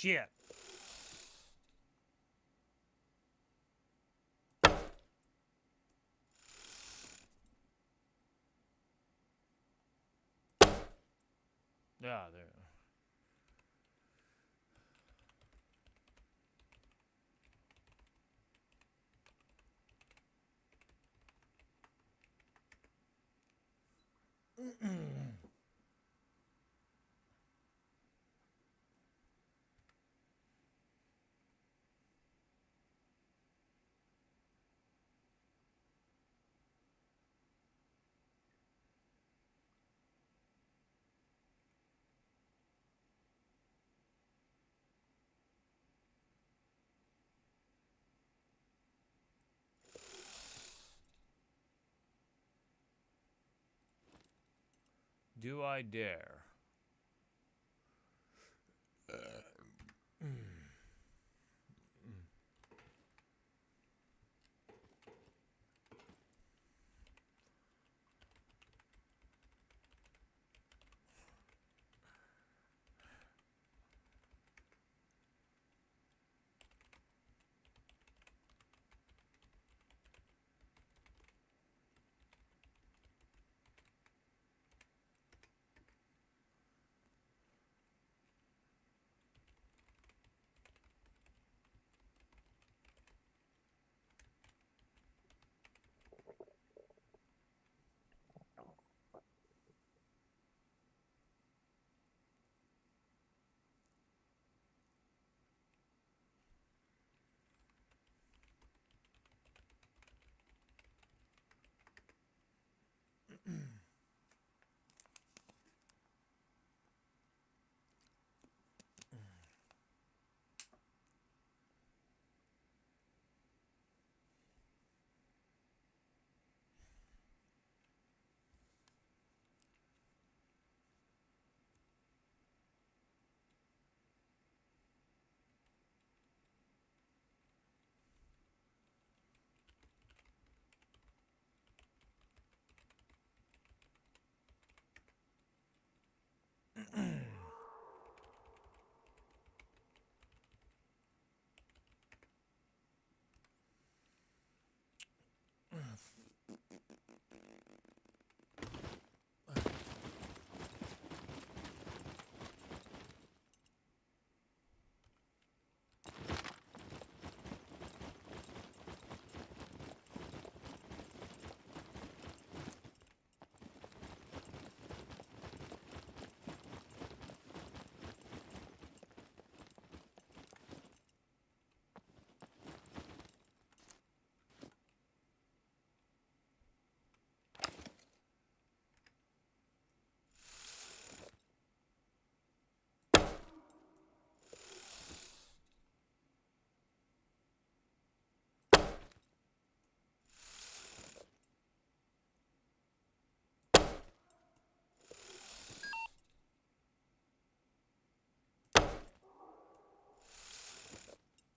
Speaker 1: Shit. Yeah, there. Do I dare?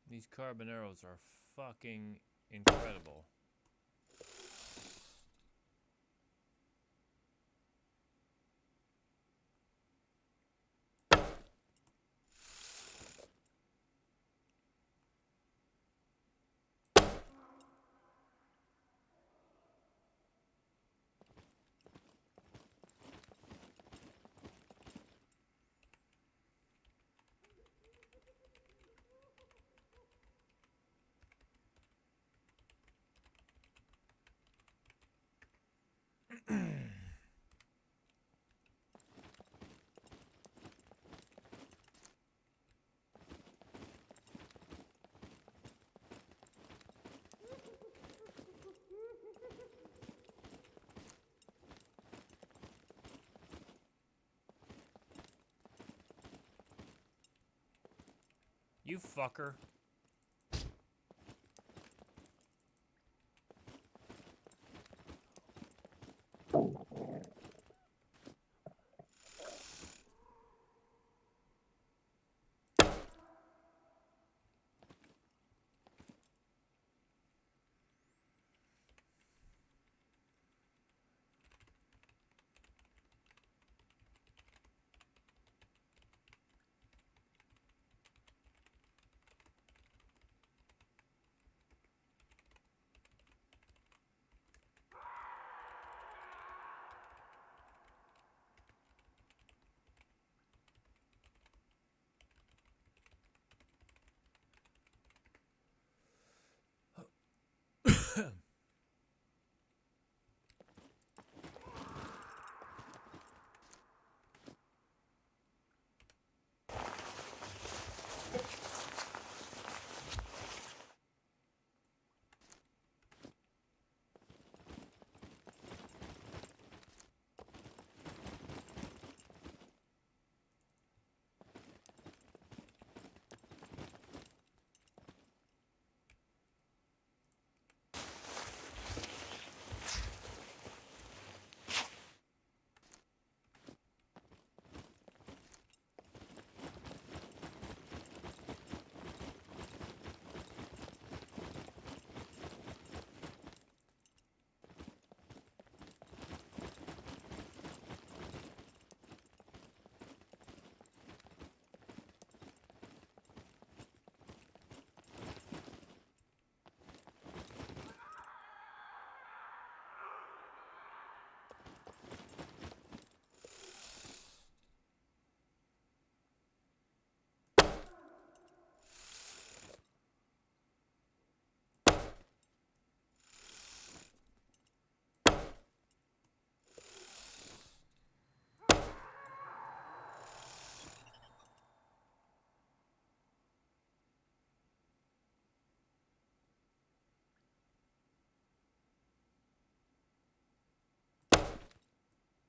Speaker 1: These carbon arrows are fucking incredible. You fucker.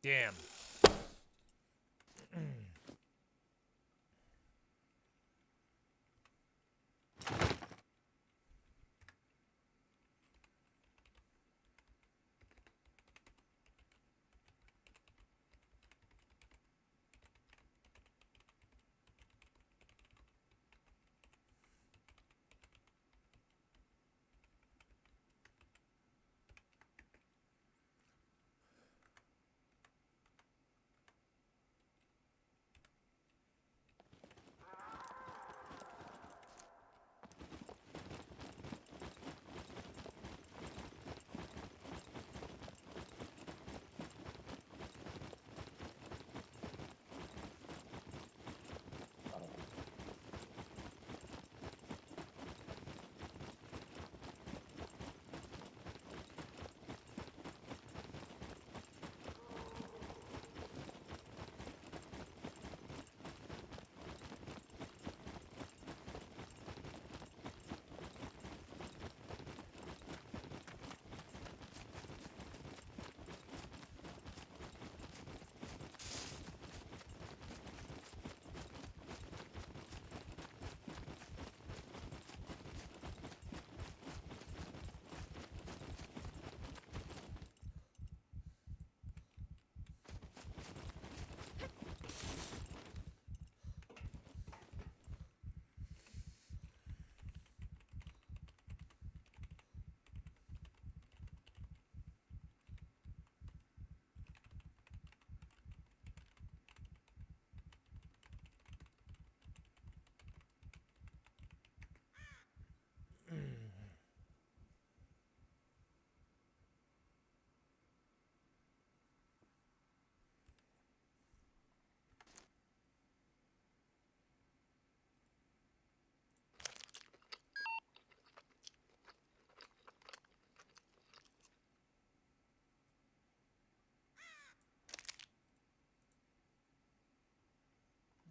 Speaker 1: Damn.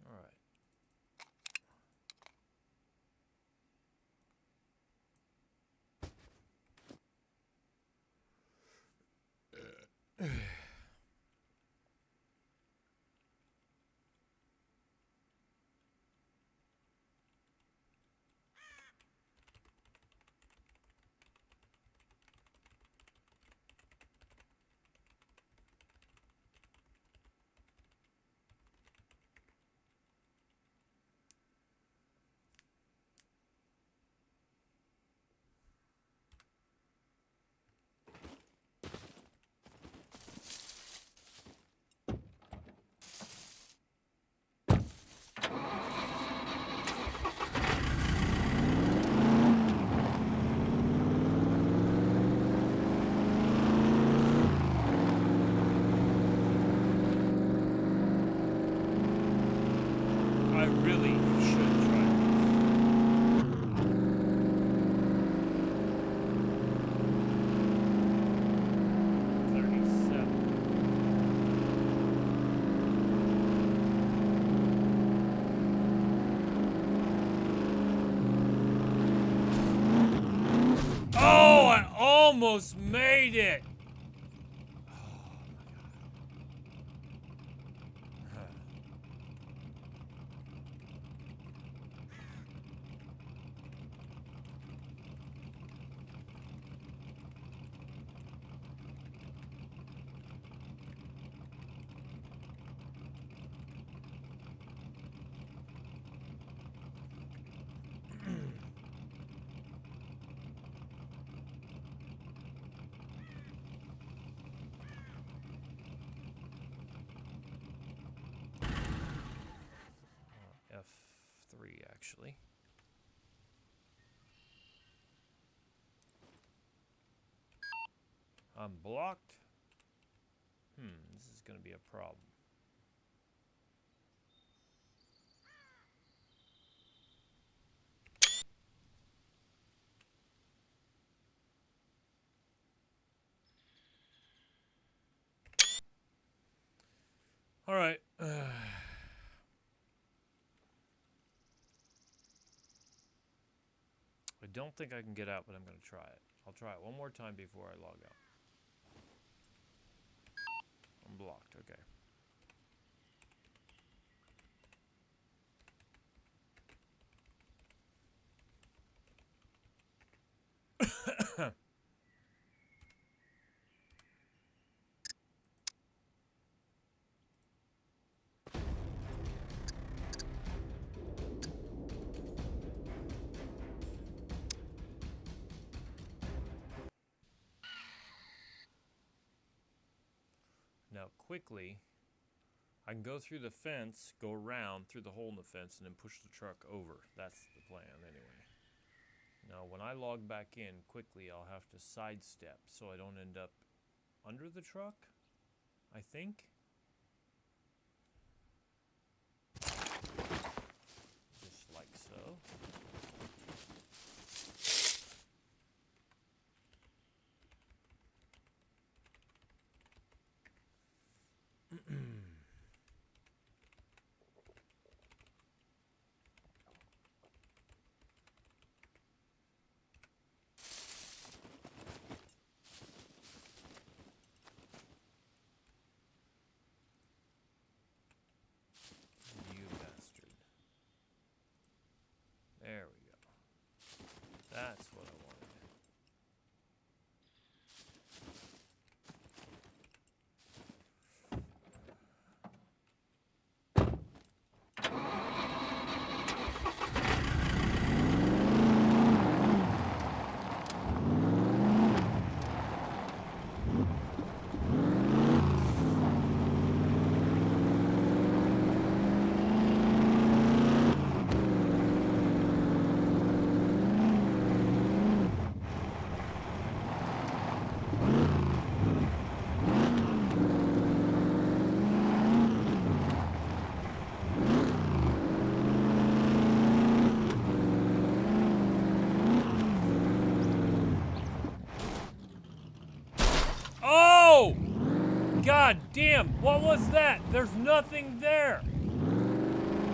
Speaker 1: All right. I really should try this. 37. Oh, I almost made it. F3 actually. I'm blocked. This is going to be a problem. All right. I don't think I can get out, but I'm going to try it. I'll try it one more time before I log out. I'm blocked. Okay. Now, quickly, I can go through the fence, go around through the hole in the fence, and then push the truck over. That's the plan, anyway. Now, when I log back in, quickly, I'll have to sidestep so I don't end up under the truck, I think. Just like so. You bastard. There we go. That's what I wanted. Oh! God damn, what was that? There's nothing there.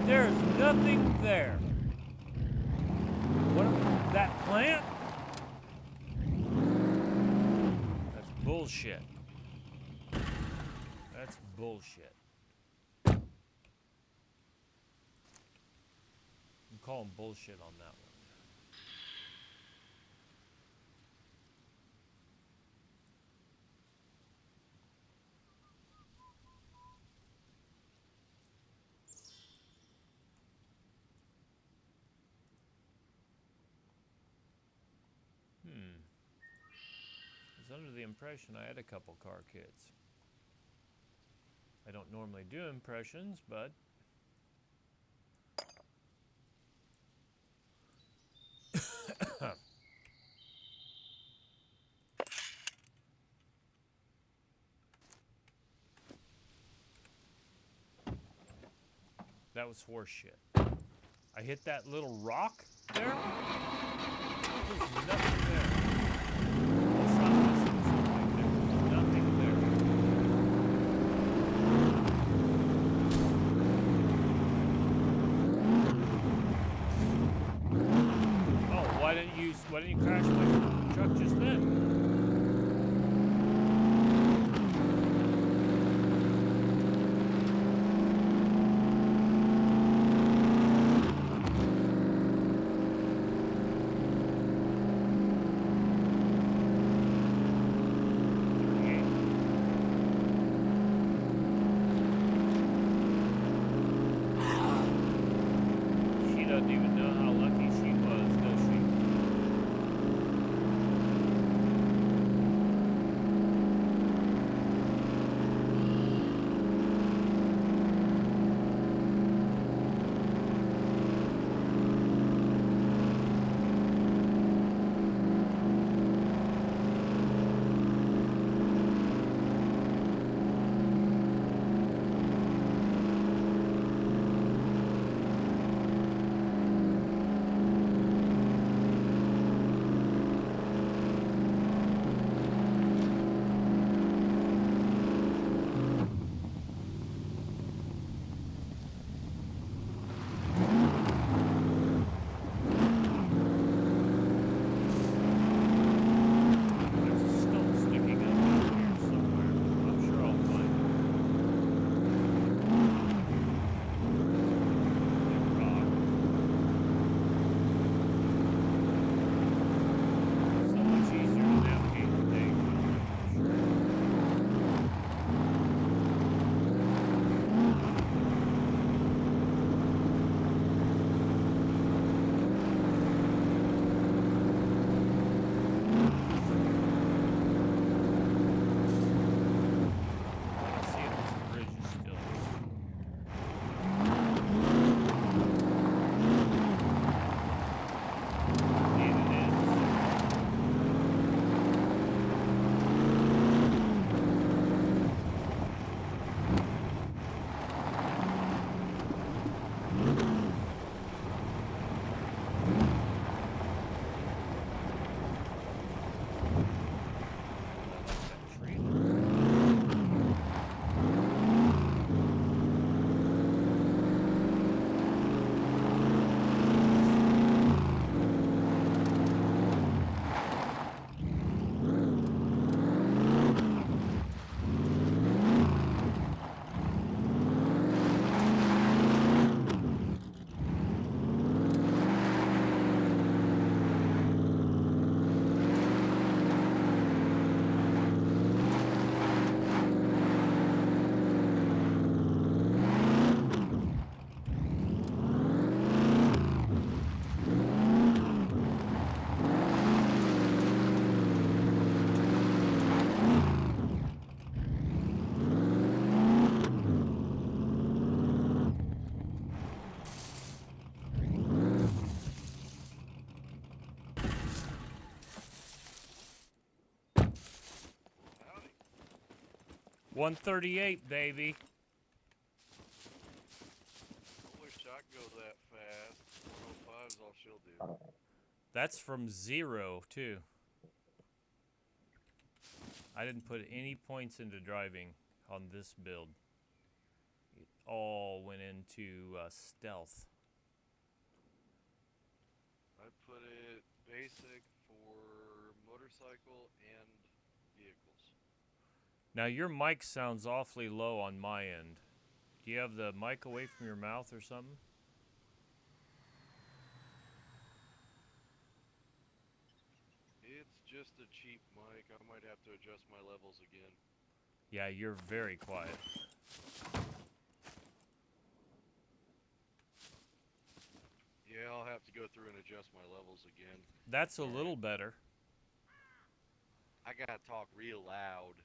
Speaker 1: There's nothing there. What? That plant? That's bullshit. That's bullshit. I'm calling bullshit on that one. I was under the impression I had a couple car kits. I don't normally do impressions, but that was horse shit. I hit that little rock there. There's nothing there. Let's not listen to something. There's nothing there. Oh, why didn't you crash my truck just then? Doesn't even know how lucky she was, does she? 138, baby.
Speaker 2: I wish I could go that fast. 105 is all she'll do.
Speaker 1: That's from 0, too. I didn't put any points into driving on this build. It all went into stealth.
Speaker 2: I put it basic for motorcycle and vehicles.
Speaker 1: Now, your mic sounds awfully low on my end. Do you have the mic away from your mouth or something?
Speaker 2: It's just a cheap mic. I might have to adjust my levels again.
Speaker 1: Yeah, you're very quiet.
Speaker 2: Yeah, I'll have to go through and adjust my levels again.
Speaker 1: That's a
Speaker 2: All
Speaker 1: little
Speaker 2: right.
Speaker 1: better.
Speaker 2: I gotta talk real loud.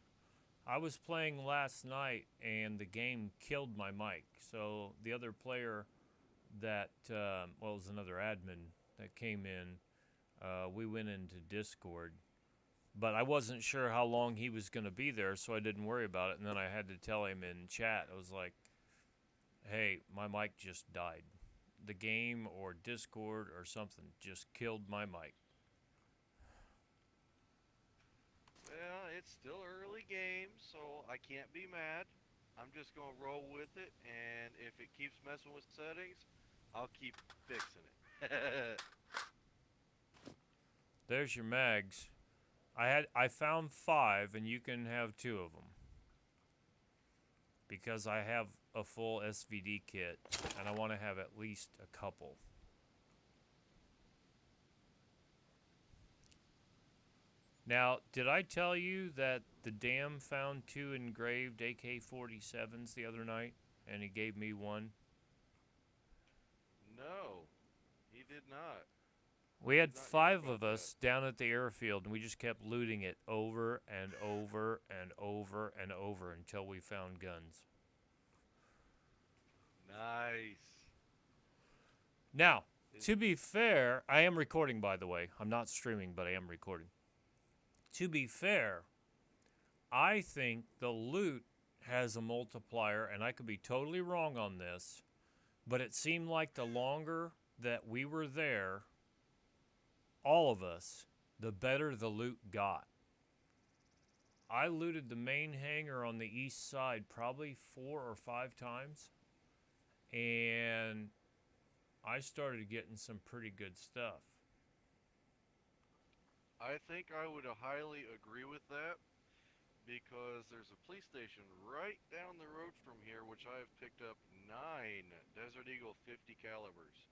Speaker 1: I was playing last night and the game killed my mic. So the other player that, well, it was another admin that came in, we went into Discord. But I wasn't sure how long he was going to be there, so I didn't worry about it. And then I had to tell him in chat, I was like, hey, my mic just died. The game or Discord or something just killed my mic.
Speaker 2: Well, it's still early game, so I can't be mad. I'm just gonna roll with it, and if it keeps messing with settings, I'll keep fixing it.
Speaker 1: There's your mags. I found 5, and you can have 2 of them. Because I have a full SVD kit, and I want to have at least a couple. Now, did I tell you that the dam found 2 engraved AK-47s the other night, and he gave me 1?
Speaker 2: No, he did not.
Speaker 1: We
Speaker 2: I
Speaker 1: had
Speaker 2: did not hear
Speaker 1: 5
Speaker 2: about
Speaker 1: of us down at the airfield, and we just kept looting it over and over and over and over until we found guns.
Speaker 2: that. Nice.
Speaker 1: Now, to be fair, I am recording, by the way. I'm not streaming, but I am recording. To be fair, I think the loot has a multiplier, and I could be totally wrong on this, but it seemed like the longer that we were there, all of us, the better the loot got. I looted the main hangar on the east side probably 4 or 5 times, and I started getting some pretty good stuff.
Speaker 2: I think I would highly agree with that because there's a police station right down the road from here, which I have picked up 9 Desert Eagle 50 calibers,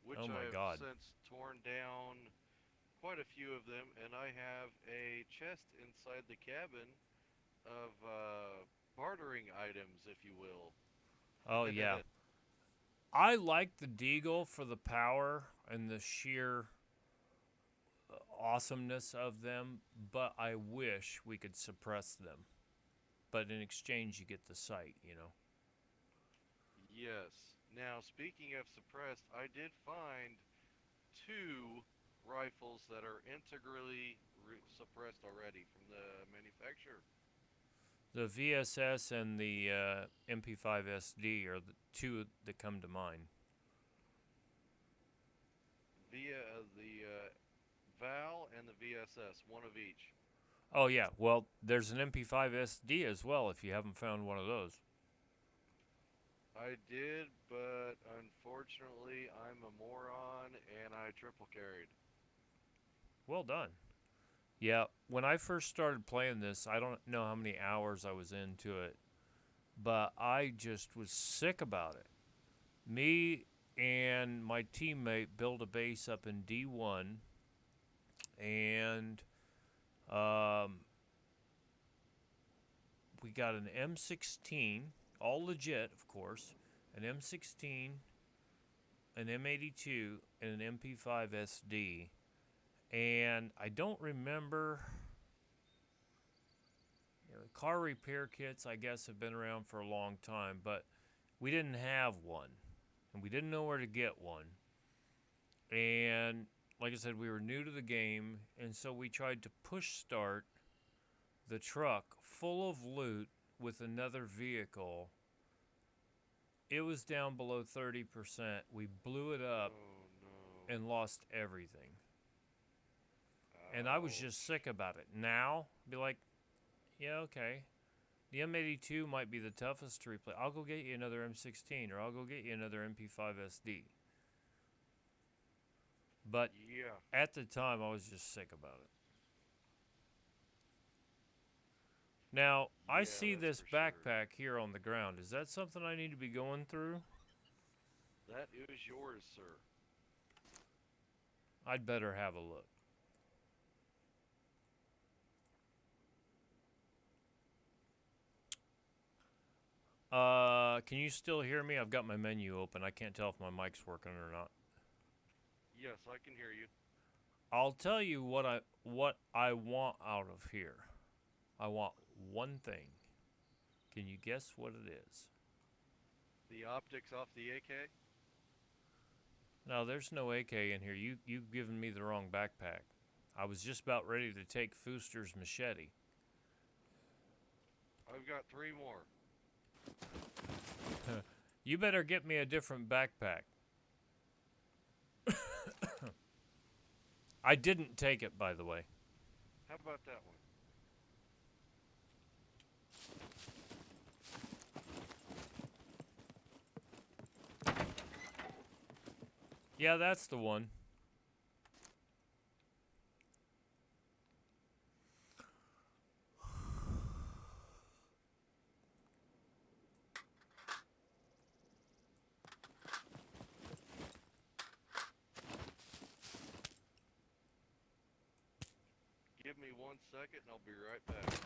Speaker 2: which
Speaker 1: Oh my
Speaker 2: I have
Speaker 1: God.
Speaker 2: since torn down quite a few of them, and I have a chest inside the cabin of bartering items, if you will.
Speaker 1: Oh yeah. I like the Deagle for the power and the sheer awesomeness of them, but I wish we could suppress them. But in exchange, you get the sight, you know.
Speaker 2: Yes. Now, speaking of suppressed, I did find 2 rifles that are integrally suppressed already from the manufacturer.
Speaker 1: The VSS and the MP5SD are the 2 that come to mind.
Speaker 2: Via the Val and the VSS, one of each.
Speaker 1: Oh yeah, well, there's an MP5SD as well if you haven't found one of those.
Speaker 2: I did, but unfortunately, I'm a moron and I triple carried.
Speaker 1: Well done. Yeah, when I first started playing this, I don't know how many hours I was into it, but I just was sick about it. Me and my teammate built a base up in D1, and we got an M16, all legit, of course, an M16, an M82, and an MP5 SD. And I don't remember. You know, car repair kits, I guess, have been around for a long time, but we didn't have one, and we didn't know where to get one. And like I said, we were new to the game, and so we tried to push start the truck full of loot with another vehicle. It was down below 30%. We blew it up
Speaker 2: Oh no.
Speaker 1: and lost everything. And I was just sick about it. Now, be like, yeah, okay. The M82 might be the toughest to replace. I'll go get you another M16, or I'll go get you another MP5 SD. But
Speaker 2: Yeah.
Speaker 1: at the time, I was just sick about it. Now, I see
Speaker 2: that's
Speaker 1: this
Speaker 2: for sure.
Speaker 1: backpack here on the ground. Is that something I need to be going through?
Speaker 2: That is yours, sir.
Speaker 1: I'd better have a look. Can you still hear me? I've got my menu open. I can't tell if my mic's working or not.
Speaker 2: Yes, I can hear you.
Speaker 1: I'll tell you what I want out of here. I want one thing. Can you guess what it is?
Speaker 2: The optics off the AK?
Speaker 1: No, there's no AK in here. You've given me the wrong backpack. I was just about ready to take Fooster's machete.
Speaker 2: I've got 3 more.
Speaker 1: You better get me a different backpack. I didn't take it, by the way.
Speaker 2: How about that one?
Speaker 1: Yeah, that's the one.
Speaker 2: Give me 1 second and I'll be right back.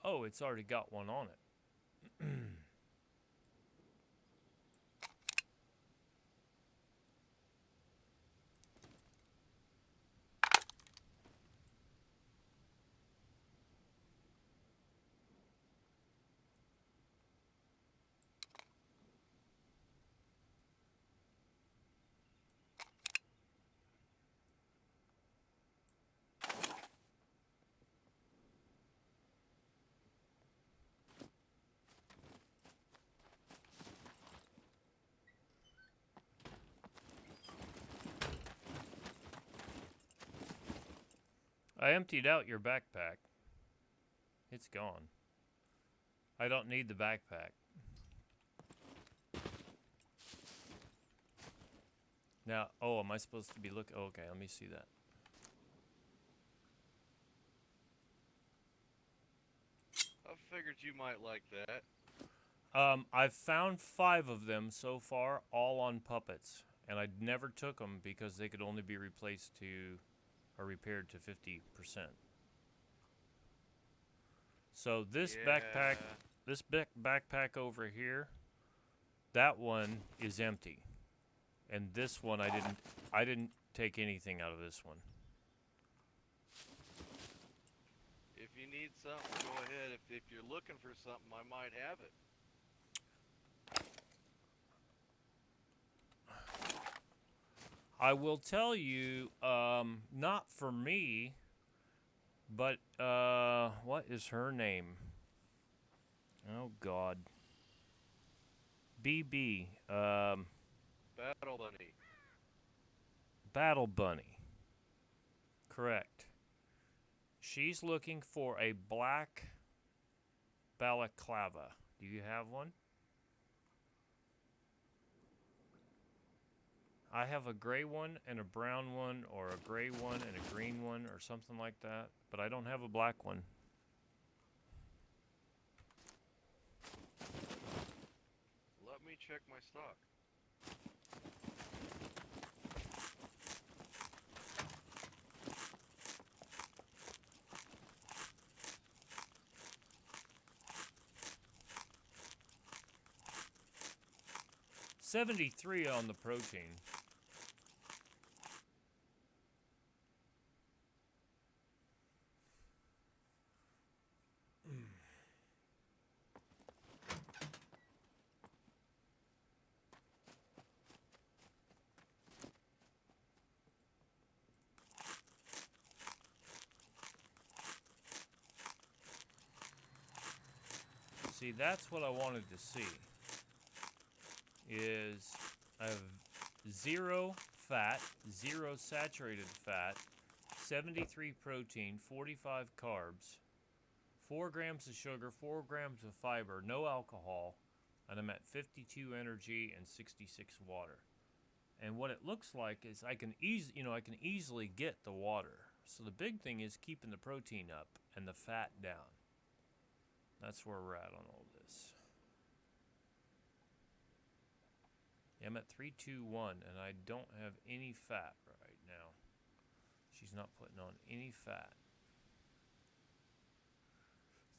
Speaker 1: Oh, it's already got one on it. I emptied out your backpack. It's gone. I don't need the backpack. Now, oh, am I supposed to be looking? Oh, okay, let me see that.
Speaker 2: I figured you might like that.
Speaker 1: I've found 5 of them so far, all on puppets. And I never took them because they could only be replaced to, or repaired to 50%. So this backpack over here, that one is empty. And this one I didn't take anything out of this one.
Speaker 2: If you need something, go ahead. If you're looking for something, I might have it.
Speaker 1: I will tell you, not for me, but what is her name? Oh God. BB.
Speaker 2: Battle Bunny.
Speaker 1: Battle Bunny. Correct. She's looking for a black balaclava. Do you have one? I have a gray one and a brown one, or a gray one and a green one, or something like that, but I don't have a black one.
Speaker 2: Let me check my stock.
Speaker 1: $73 on the protein. See, that's what I wanted to see. Is I have 0 fat, 0 saturated fat, 73 protein, 45 carbs, 4 grams of sugar, 4 grams of fiber, no alcohol, and I'm at 52 energy and 66 water. And what it looks like is I can easily get the water. So the big thing is keeping the protein up and the fat down. That's where we're at on all this. Yeah, I'm at 321 and I don't have any fat right now. She's not putting on any fat.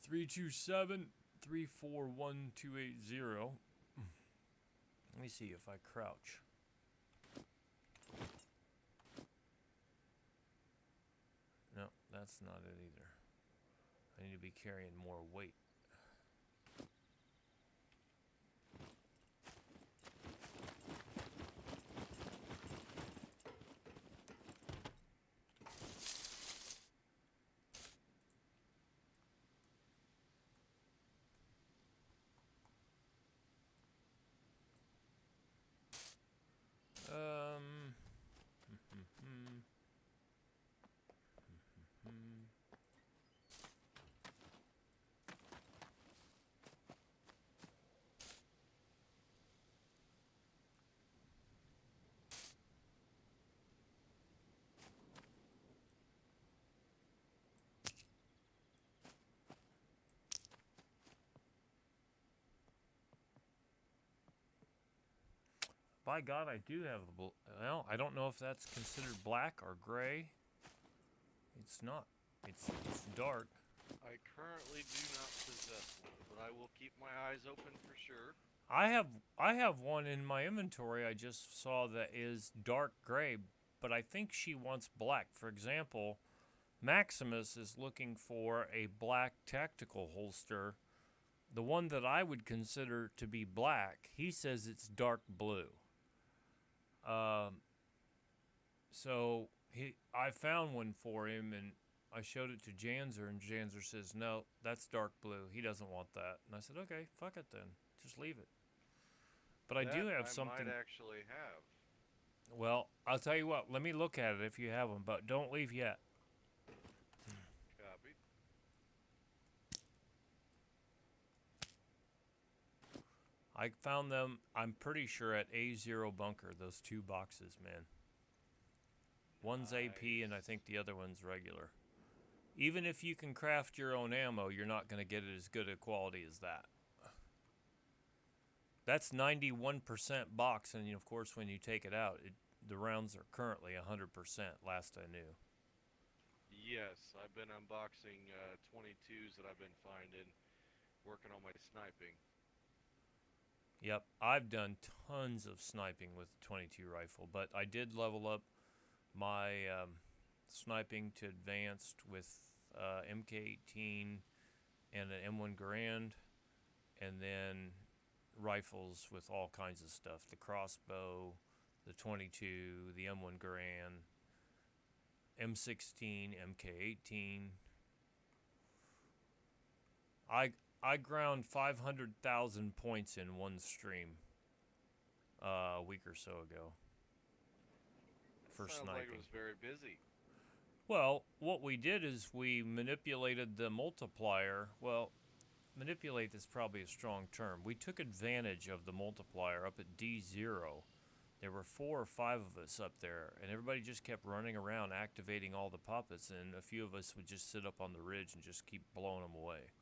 Speaker 1: 327 341280. Let me see if I crouch. No, that's not it either. I need to be carrying more weight. By God, I do have a well, I don't know if that's considered black or gray. It's not. It's dark.
Speaker 2: I currently do not possess one, but I will keep my eyes open for sure.
Speaker 1: I have one in my inventory I just saw that is dark gray, but I think she wants black. For example, Maximus is looking for a black tactical holster. The one that I would consider to be black, he says it's dark blue. So I found one for him and I showed it to Janzer, and Janzer says, no, that's dark blue. He doesn't want that. And I said, okay, fuck it then. Just leave it. But I do have something.
Speaker 2: I might actually have.
Speaker 1: Well, I'll tell you what. Let me look at it if you have them, but don't leave yet.
Speaker 2: Copy.
Speaker 1: I found them, I'm pretty sure, at A0 Bunker, those 2 boxes, man. One's AP and I think the other one's regular. Even if you can craft your own ammo, you're not going to get it as good a quality as that. That's 91% box, and of course when you take it out, the rounds are currently 100%, last I knew.
Speaker 2: Yes, I've been unboxing 22s that I've been finding, working on my sniping.
Speaker 1: Yep, I've done tons of sniping with the 22 rifle, but I did level up my sniping to advanced with MK18 and an M1 Garand, and then rifles with all kinds of stuff. The crossbow, the 22, the M1 Garand, M16, MK18. I ground 500,000 points in one stream a week or so ago for
Speaker 2: Sounds
Speaker 1: sniping.
Speaker 2: like it was very busy.
Speaker 1: Well, what we did is we manipulated the multiplier. Well, manipulate is probably a strong term. We took advantage of the multiplier up at D0. There were 4 or 5 of us up there, and everybody just kept running around activating all the puppets, and a few of us would just sit up on the ridge and just keep blowing them away.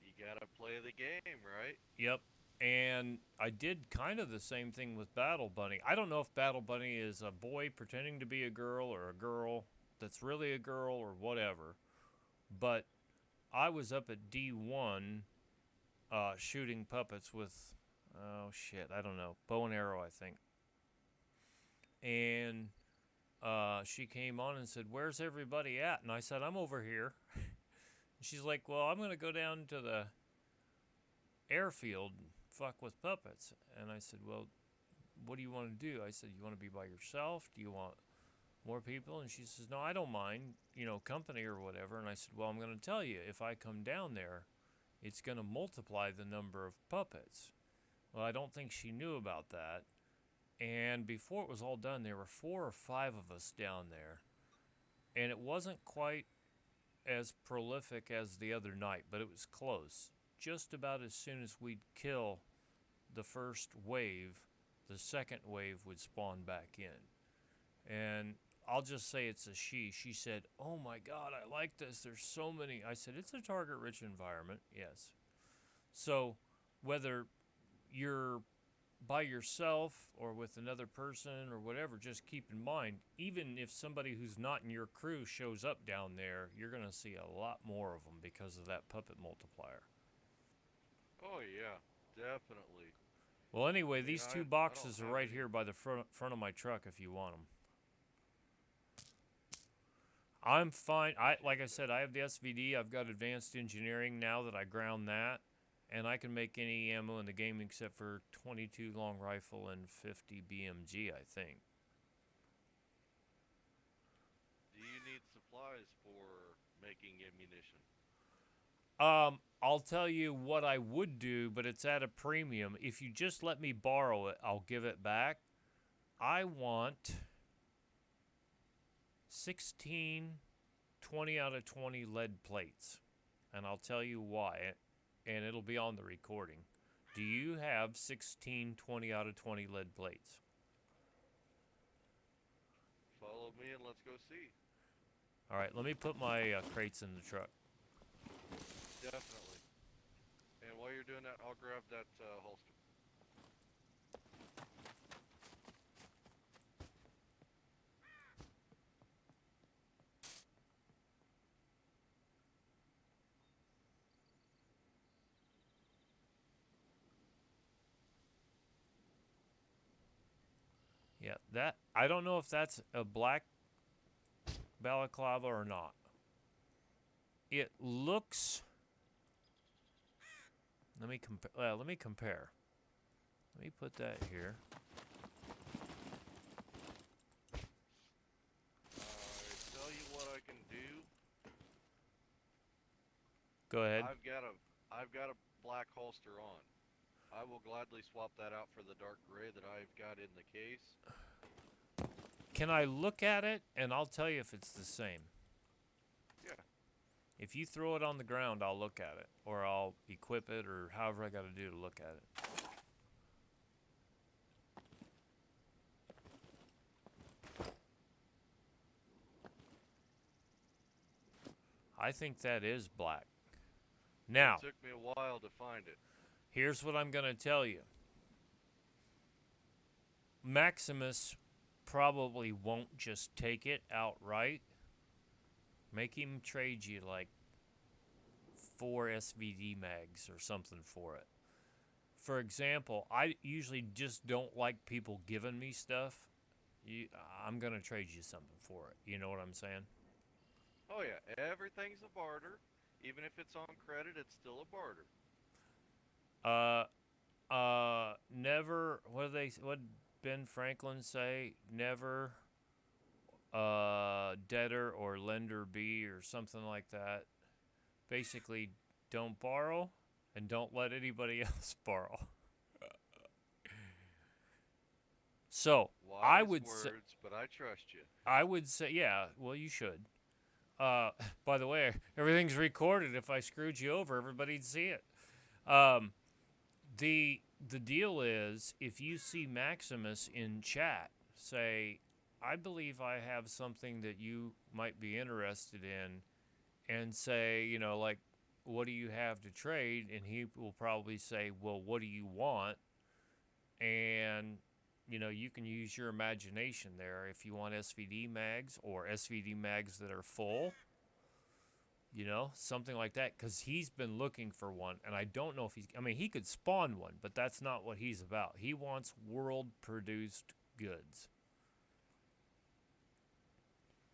Speaker 2: You gotta play the game, right?
Speaker 1: Yep. And I did kind of the same thing with Battle Bunny. I don't know if Battle Bunny is a boy pretending to be a girl or a girl that's really a girl or whatever. But I was up at D1 shooting puppets with, oh shit, I don't know, bow and arrow, I think. And she came on and said, where's everybody at? And I said, I'm over here. And she's like, well, I'm going to go down to the airfield and fuck with puppets. And I said, well, what do you want to do? I said, you want to be by yourself? Do you want More people? And she says, no, I don't mind, company or whatever. And I said, well, I'm going to tell you, if I come down there, it's going to multiply the number of puppets. Well, I don't think she knew about that. And before it was all done, there were 4 or 5 of us down there. And it wasn't quite as prolific as the other night, but it was close. Just about as soon as we'd kill the first wave, the second wave would spawn back in. And I'll just say it's a she. She said, oh my God, I like this. There's so many. I said, it's a target-rich environment, yes. So whether you're by yourself or with another person or whatever, just keep in mind, even if somebody who's not in your crew shows up down there, you're going to see a lot more of them because of that puppet multiplier.
Speaker 2: Oh yeah, definitely.
Speaker 1: Well, anyway,
Speaker 2: I mean,
Speaker 1: these 2
Speaker 2: I don't
Speaker 1: boxes are
Speaker 2: have
Speaker 1: right
Speaker 2: any.
Speaker 1: here by the front of my truck if you want them. I'm fine. Like I said, I have the SVD. I've got advanced engineering now that I ground that. And I can make any ammo in the game except for 22 long rifle and 50 BMG, I think.
Speaker 2: Do you need supplies for making ammunition?
Speaker 1: I'll tell you what I would do, but it's at a premium. If you just let me borrow it, I'll give it back. I want 16 20 out of 20 lead plates. And I'll tell you why. And it'll be on the recording. Do you have 16 20 out of 20 lead plates?
Speaker 2: Follow me and let's go see.
Speaker 1: All right, let me put my crates in the truck.
Speaker 2: Definitely. And while you're doing that, I'll grab that holster.
Speaker 1: Yeah, that I don't know if that's a black balaclava or not. It looks. Let me compare. Let me compare. Let me put that here.
Speaker 2: I tell you what I can do.
Speaker 1: Go ahead.
Speaker 2: I've got a black holster on. I will gladly swap that out for the dark gray that I've got in the case.
Speaker 1: Can I look at it and I'll tell you if it's the same?
Speaker 2: Yeah.
Speaker 1: If you throw it on the ground, I'll look at it, or I'll equip it, or however I got to do to look at it. I think that is black. Now,
Speaker 2: It took me a while to find it.
Speaker 1: here's what I'm going to tell you. Maximus probably won't just take it outright. Make him trade you like 4 SVD mags or something for it. For example, I usually just don't like people giving me stuff. I'm going to trade you something for it. You know what I'm saying?
Speaker 2: Oh yeah, everything's a barter. Even if it's on credit, it's still a barter.
Speaker 1: Never, what Ben Franklin say? Never debtor or lender be, or something like that. Basically, don't borrow and don't let anybody else borrow. So, I
Speaker 2: Wise
Speaker 1: would
Speaker 2: words,
Speaker 1: say,
Speaker 2: but I trust you.
Speaker 1: yeah, well, you should. By the way, everything's recorded. If I screwed you over, everybody'd see it. The deal is, if you see Maximus in chat, say, I believe I have something that you might be interested in, and say, like, what do you have to trade? And he will probably say, well, what do you want? And, you can use your imagination there. If you want SVD mags or SVD mags that are full, something like that, because he's been looking for one, and I don't know if he could spawn one, but that's not what he's about. He wants world-produced goods.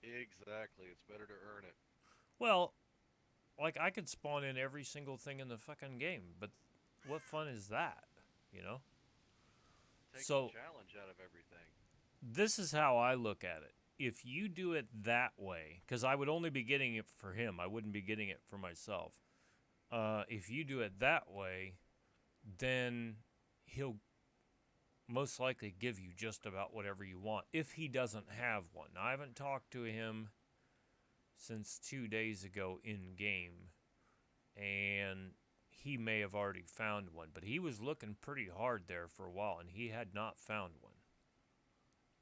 Speaker 2: Exactly. It's better to earn it.
Speaker 1: Well, like, I could spawn in every single thing in the fucking game, but what fun is that,
Speaker 2: Take
Speaker 1: So,
Speaker 2: the challenge out of everything.
Speaker 1: this is how I look at it. if you do it that way, because I would only be getting it for him, I wouldn't be getting it for myself. If you do it that way, then he'll most likely give you just about whatever you want if he doesn't have one. Now, I haven't talked to him since 2 days ago in game, and he may have already found one, but he was looking pretty hard there for a while, and he had not found one.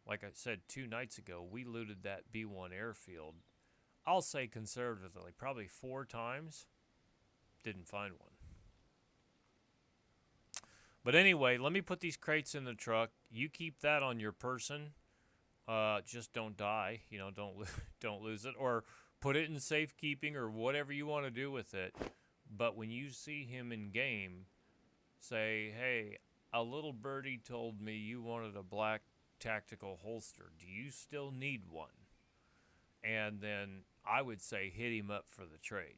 Speaker 1: Like I said, 2 nights ago, we looted that B1 airfield, I'll say conservatively, probably 4 times. Didn't find one. But anyway, let me put these crates in the truck. You keep that on your person. Just don't die. You know, don't lose it. Or put it in safekeeping or whatever you want to do with it. But when you see him in game, say, hey, a little birdie told me you wanted a black tactical holster. Do you still need one? And then I would say hit him up for the trade.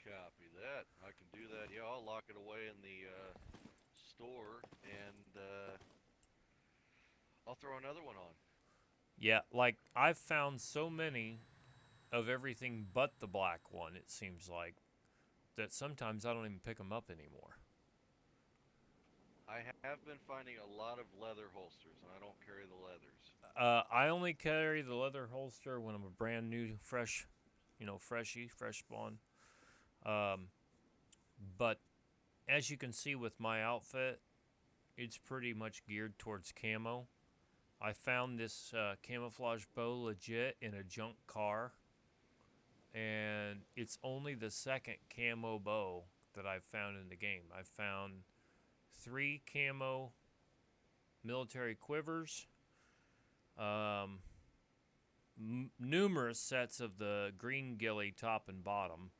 Speaker 2: Copy that. I can do that. Yeah, I'll lock it away in the store, and I'll throw another one on.
Speaker 1: Yeah, like I've found so many of everything but the black one, it seems like, that sometimes I don't even pick them up anymore.
Speaker 2: I have been finding a lot of leather holsters, and I don't carry the leathers.
Speaker 1: I only carry the leather holster when I'm a brand new, fresh, fresh spawn. But as you can see with my outfit, it's pretty much geared towards camo. I found this camouflage bow legit in a junk car, and it's only the second camo bow that I've found in the game. I've found 3 camo military quivers, numerous sets of the green ghillie top and bottom,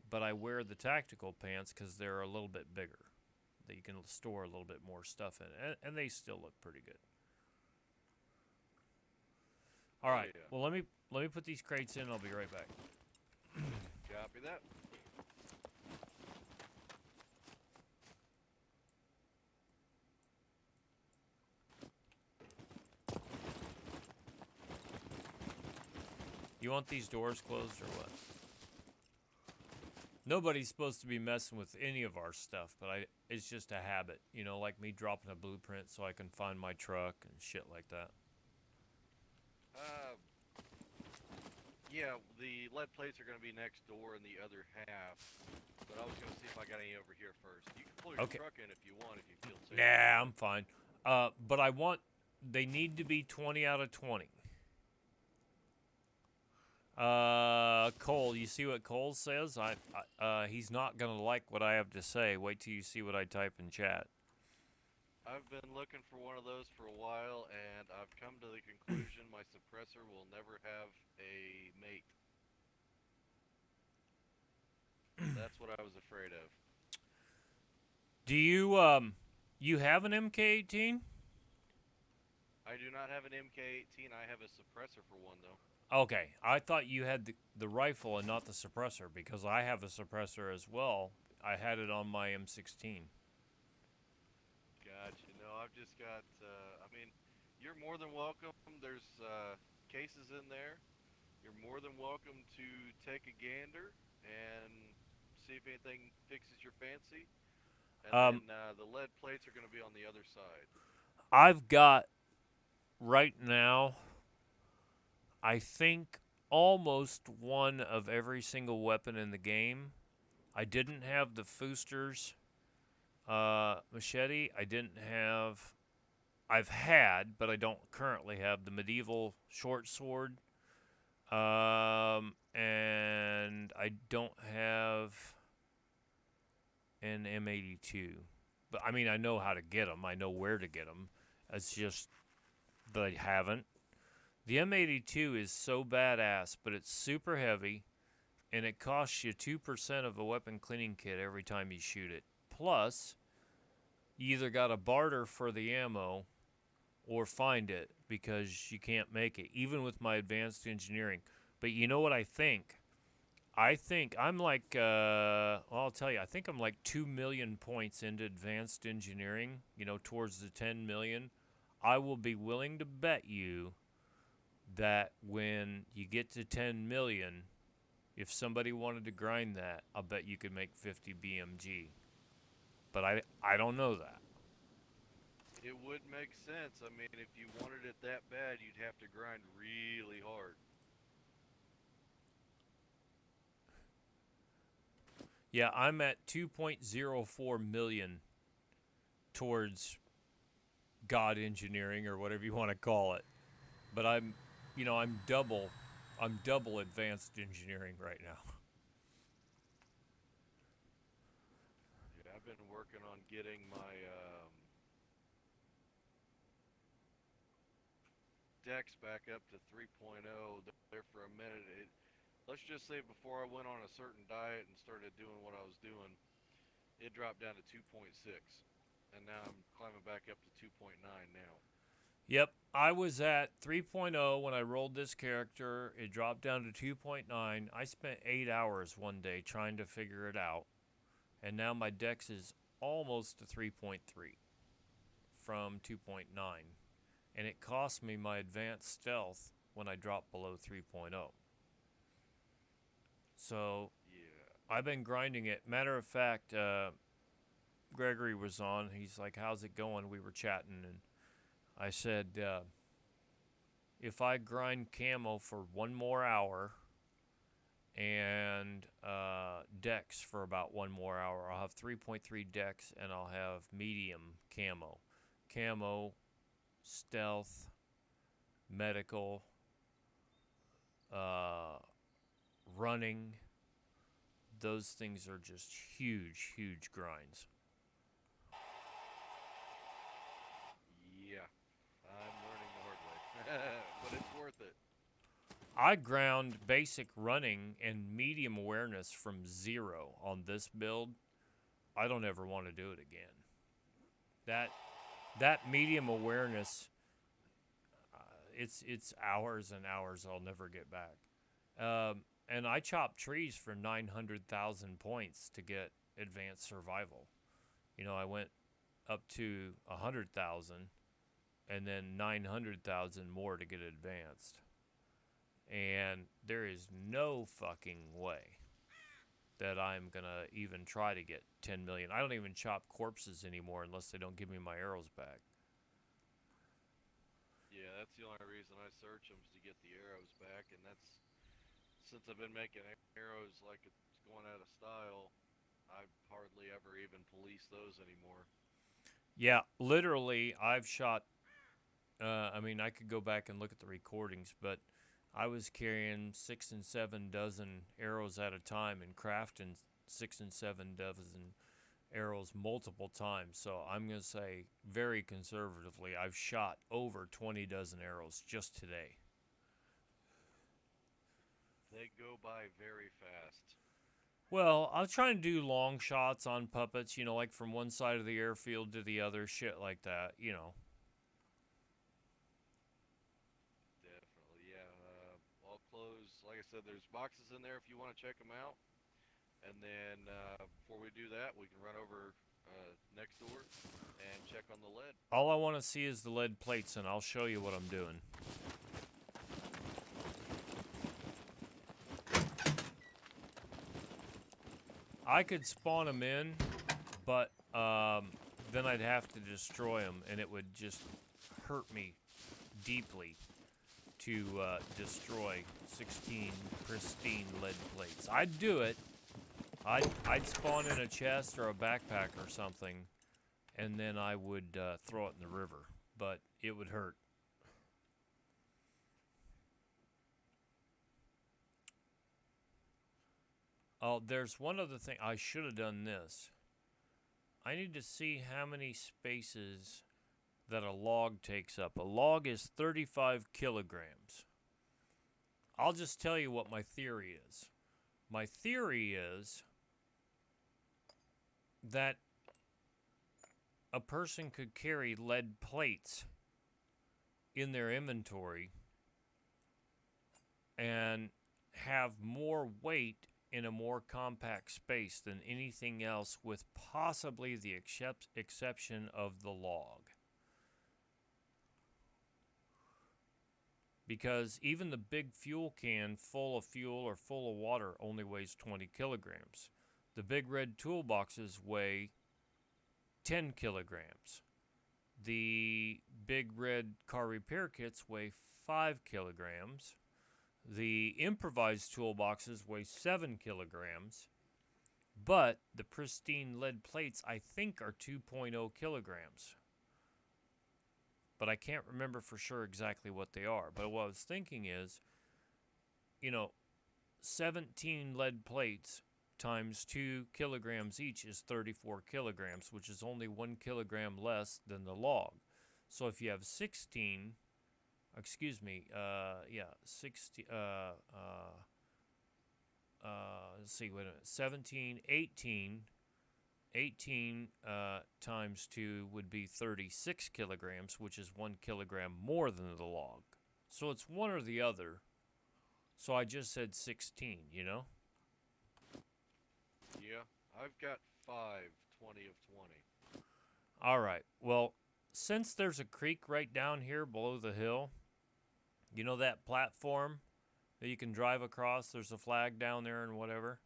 Speaker 1: but I wear the tactical pants because they're a little bit bigger, that you can store a little bit more stuff in, and they still look pretty good. All right,
Speaker 2: yeah.
Speaker 1: well, let me put these crates in. I'll be right back.
Speaker 2: Copy that.
Speaker 1: You want these doors closed or what? Nobody's supposed to be messing with any of our stuff, but it's just a habit, like me dropping a blueprint so I can find my truck and shit like that.
Speaker 2: Yeah, the lead plates are going to be next door in the other half, but I was going to see if I got any over here first. You can pull your truck in if you want, if you feel safe.
Speaker 1: Nah, I'm fine. But they need to be 20 out of 20. Cole, you see what Cole says? He's not going to like what I have to say. Wait till you see what I type in chat.
Speaker 2: I've been looking for one of those for a while, and I've come to the conclusion my suppressor will never have a mate. That's what I was afraid of.
Speaker 1: Do you, you have an MK18?
Speaker 2: I do not have an MK18. I have a suppressor for one, though.
Speaker 1: Okay, I thought you had the rifle and not the suppressor, because I have a suppressor as well. I had it on my M16.
Speaker 2: Gotcha. No, I've just got, you're more than welcome. There's cases in there. You're more than welcome to take a gander and see if anything fixes your fancy. And then the lead plates are going to be on the other side.
Speaker 1: I've got, right now, I think almost one of every single weapon in the game. I didn't have the Fooster's machete. I've had, but I don't currently have the medieval short sword. And I don't have an M82. But I mean, I know how to get them. I know where to get them. It's just that I haven't. The M82 is so badass, but it's super heavy, and it costs you 2% of a weapon cleaning kit every time you shoot it. Plus, you either got to barter for the ammo or find it because you can't make it, even with my advanced engineering. But you know what I think? I think I'm like, I'll tell you, I think I'm like 2 million points into advanced engineering, towards the 10 million. I will be willing to bet you that when you get to 10 million, if somebody wanted to grind that, I'll bet you could make 50 BMG. But I don't know that.
Speaker 2: It would make sense. I mean, if you wanted it that bad, you'd have to grind really hard.
Speaker 1: Yeah, I'm at 2.04 million towards God engineering or whatever you want to call it. But I'm double advanced engineering right now.
Speaker 2: Yeah, I've been working on getting my decks back up to 3.0 there for a minute. Let's just say before I went on a certain diet and started doing what I was doing, it dropped down to 2.6. And now I'm climbing back up to 2.9 now.
Speaker 1: Yep, I was at 3.0 when I rolled this character. It dropped down to 2.9. I spent 8 hours one day trying to figure it out. And now my dex is almost to 3.3 from 2.9. And it cost me my advanced stealth when I dropped below 3.0. So
Speaker 2: Yeah.
Speaker 1: I've been grinding it. Matter of fact, Gregory was on. He's like, how's it going? We were chatting, and I said, if I grind camo for 1 more hour and dex for about 1 more hour, I'll have 3.3 dex and I'll have medium camo. Camo, stealth, medical, running. Those things are just huge, huge grinds.
Speaker 2: Yeah. I'm learning the hard way. But it's worth it.
Speaker 1: I ground basic running and medium awareness from 0 on this build. I don't ever want to do it again. That medium awareness, it's hours and hours I'll never get back. And I chopped trees for 900,000 points to get advanced survival. You know, I went up to 100,000 and then 900,000 more to get advanced. And there is no fucking way that I'm going to even try to get 10 million. I don't even chop corpses anymore unless they don't give me my arrows back.
Speaker 2: Yeah, that's the only reason I search them is to get the arrows back, and that's since I've been making arrows like it's going out of style, I hardly ever even police those anymore.
Speaker 1: Yeah, literally, I've shot. I mean, I could go back and look at the recordings, but I was carrying 6 and 7 dozen arrows at a time and crafting 6 and 7 dozen arrows multiple times. So I'm going to say, very conservatively, I've shot over 20 dozen arrows just today.
Speaker 2: They go by very fast.
Speaker 1: Well, I was trying to do long shots on puppets, you know, like from one side of the airfield to the other, shit like that, you know.
Speaker 2: Definitely, yeah. I'll close. Like I said, there's boxes in there if you want to check them out. And then before we do that, we can run over next door and check on the lead.
Speaker 1: All I want to see is the lead plates, and I'll show you what I'm doing. I could spawn them in, but then I'd have to destroy them, and it would just hurt me deeply to destroy 16 pristine lead plates. I'd do it. I'd spawn in a chest or a backpack or something, and then I would throw it in the river, but it would hurt. Oh, there's one other thing. I should have done this. I need to see how many spaces that a log takes up. A log is 35 kilograms. I'll just tell you what my theory is. My theory is that a person could carry lead plates in their inventory and have more weight in a more compact space than anything else, with possibly the exception of the log. because even the big fuel can full of fuel or full of water only weighs 20 kilograms. The big red toolboxes weigh 10 kilograms. The big red car repair kits weigh 5 kilograms. The improvised toolboxes weigh 7 kilograms. But the pristine lead plates, I think, are 2.0 kilograms. But I can't remember for sure exactly what they are. But what I was thinking is, 17 lead plates times 2 kilograms each is 34 kilograms, which is only 1 kilogram less than the log. So if you have 16, 60, let's see, wait a minute, 17, 18 times 2 would be 36 kilograms, which is 1 kilogram more than the log. So it's one or the other. So I just said 16,
Speaker 2: Yeah, I've got 5, 20 of 20.
Speaker 1: All right. Well, since there's a creek right down here below the hill, you know that platform that you can drive across? There's a flag down there and whatever.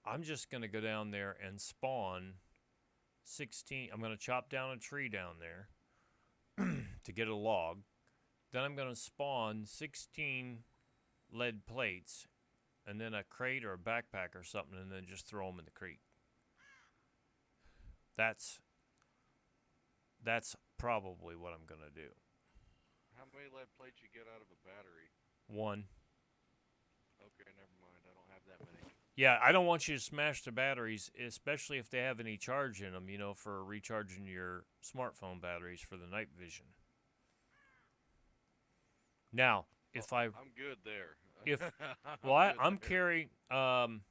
Speaker 1: I'm just going to go down there and spawn 16. I'm going to chop down a tree down there to get a log. Then I'm going to spawn 16 lead plates and then a crate or a backpack or something, and then just throw them in the creek. That's probably what I'm going to do.
Speaker 2: How many lead plates you get out of a battery?
Speaker 1: 1.
Speaker 2: Okay, never mind. I don't have that many.
Speaker 1: Yeah, I don't want you to smash the batteries, especially if they have any charge in them, for recharging your smartphone batteries for the night vision. Now,
Speaker 2: I'm good there.
Speaker 1: I'm carrying on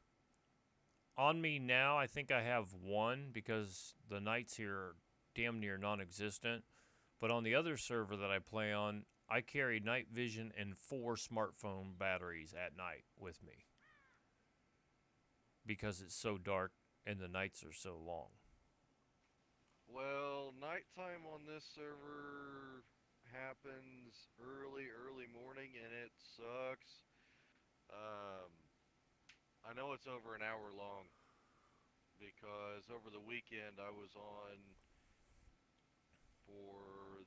Speaker 1: me now. I think I have 1 because the nights here are damn near non-existent. But on the other server that I play on, I carry night vision and 4 smartphone batteries at night with me because it's so dark and the nights are so long.
Speaker 2: Well, nighttime on this server happens early morning, and it sucks. I know it's over an hour long because over the weekend I was on for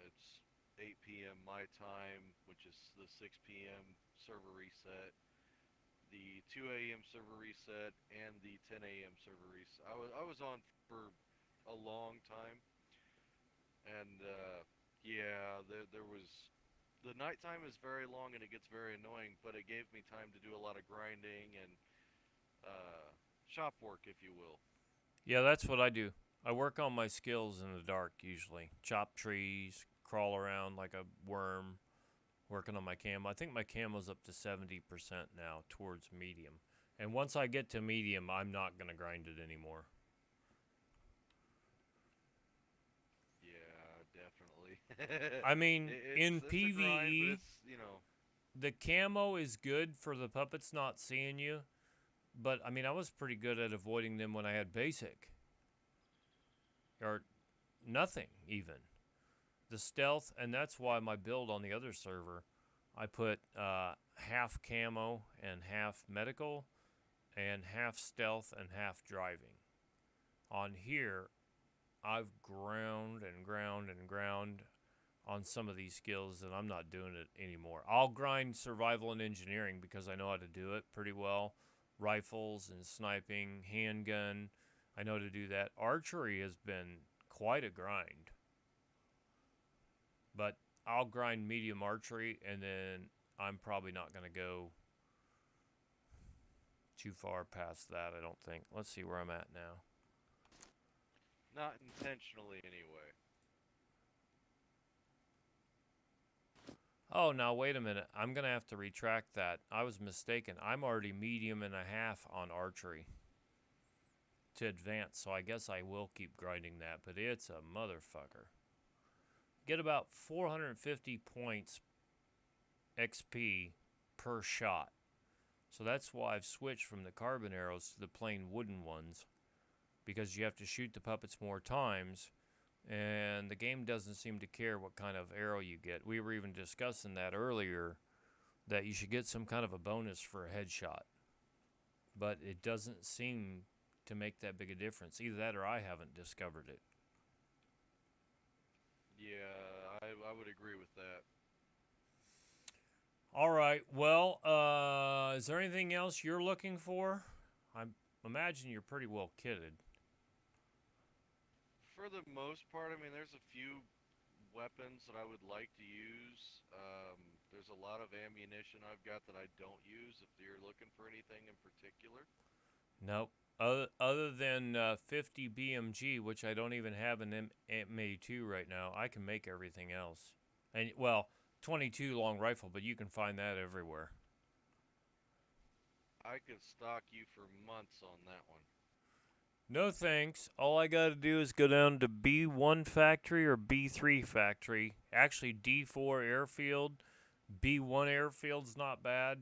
Speaker 2: it's 8 p.m. my time, which is the 6 p.m. server reset, the 2 a.m. server reset, and the 10 a.m. server reset. I was on for a long time, and yeah, there was the nighttime is very long and it gets very annoying, but it gave me time to do a lot of grinding and shop work, if you will.
Speaker 1: Yeah, that's what I do. I work on my skills in the dark usually. Chop trees, crawl around like a worm, working on my camo. I think my camo's up to 70% now towards medium. And once I get to medium, I'm not going to grind it anymore.
Speaker 2: Yeah, definitely.
Speaker 1: I mean, in
Speaker 2: it's
Speaker 1: PvE,
Speaker 2: a grind, but
Speaker 1: the camo is good for the puppets not seeing you. But, I mean, I was pretty good at avoiding them when I had basic. Or nothing, even. The stealth, and that's why my build on the other server, I put half camo and half medical, and half stealth and half driving. On here, I've ground on some of these skills, and I'm not doing it anymore. I'll grind survival and engineering because I know how to do it pretty well. Rifles and sniping, handgun, I know how to do that. Archery has been quite a grind. But I'll grind medium archery, and then I'm probably not going to go too far past that, I don't think. Let's see where I'm at now.
Speaker 2: not intentionally anyway.
Speaker 1: Oh, now wait a minute. I'm going to have to retract that. I was mistaken. I'm already medium and a half on archery to advance, so I guess I will keep grinding that, but it's a motherfucker. Get about 450 points XP per shot. So that's why I've switched from the carbon arrows to the plain wooden ones, because you have to shoot the puppets more times and the game doesn't seem to care what kind of arrow you get. We were even discussing that earlier, that you should get some kind of a bonus for a headshot, but it doesn't seem to make that big a difference. Either that or I haven't discovered it.
Speaker 2: Yeah, I would agree with that.
Speaker 1: All right. Well, is there anything else you're looking for? I imagine you're pretty well kitted.
Speaker 2: For the most part, I mean, there's a few weapons that I would like to use. There's a lot of ammunition I've got that I don't use. If you're looking for anything in particular.
Speaker 1: Nope. Other than 50 BMG, which I don't even have an M82 right now, I can make everything else. And well, 22 long rifle, but you can find that everywhere.
Speaker 2: I could stock you for months on that one.
Speaker 1: No thanks. All I gotta do is go down to B1 factory or B3 factory. Actually, D4 airfield. B1 airfield's not bad.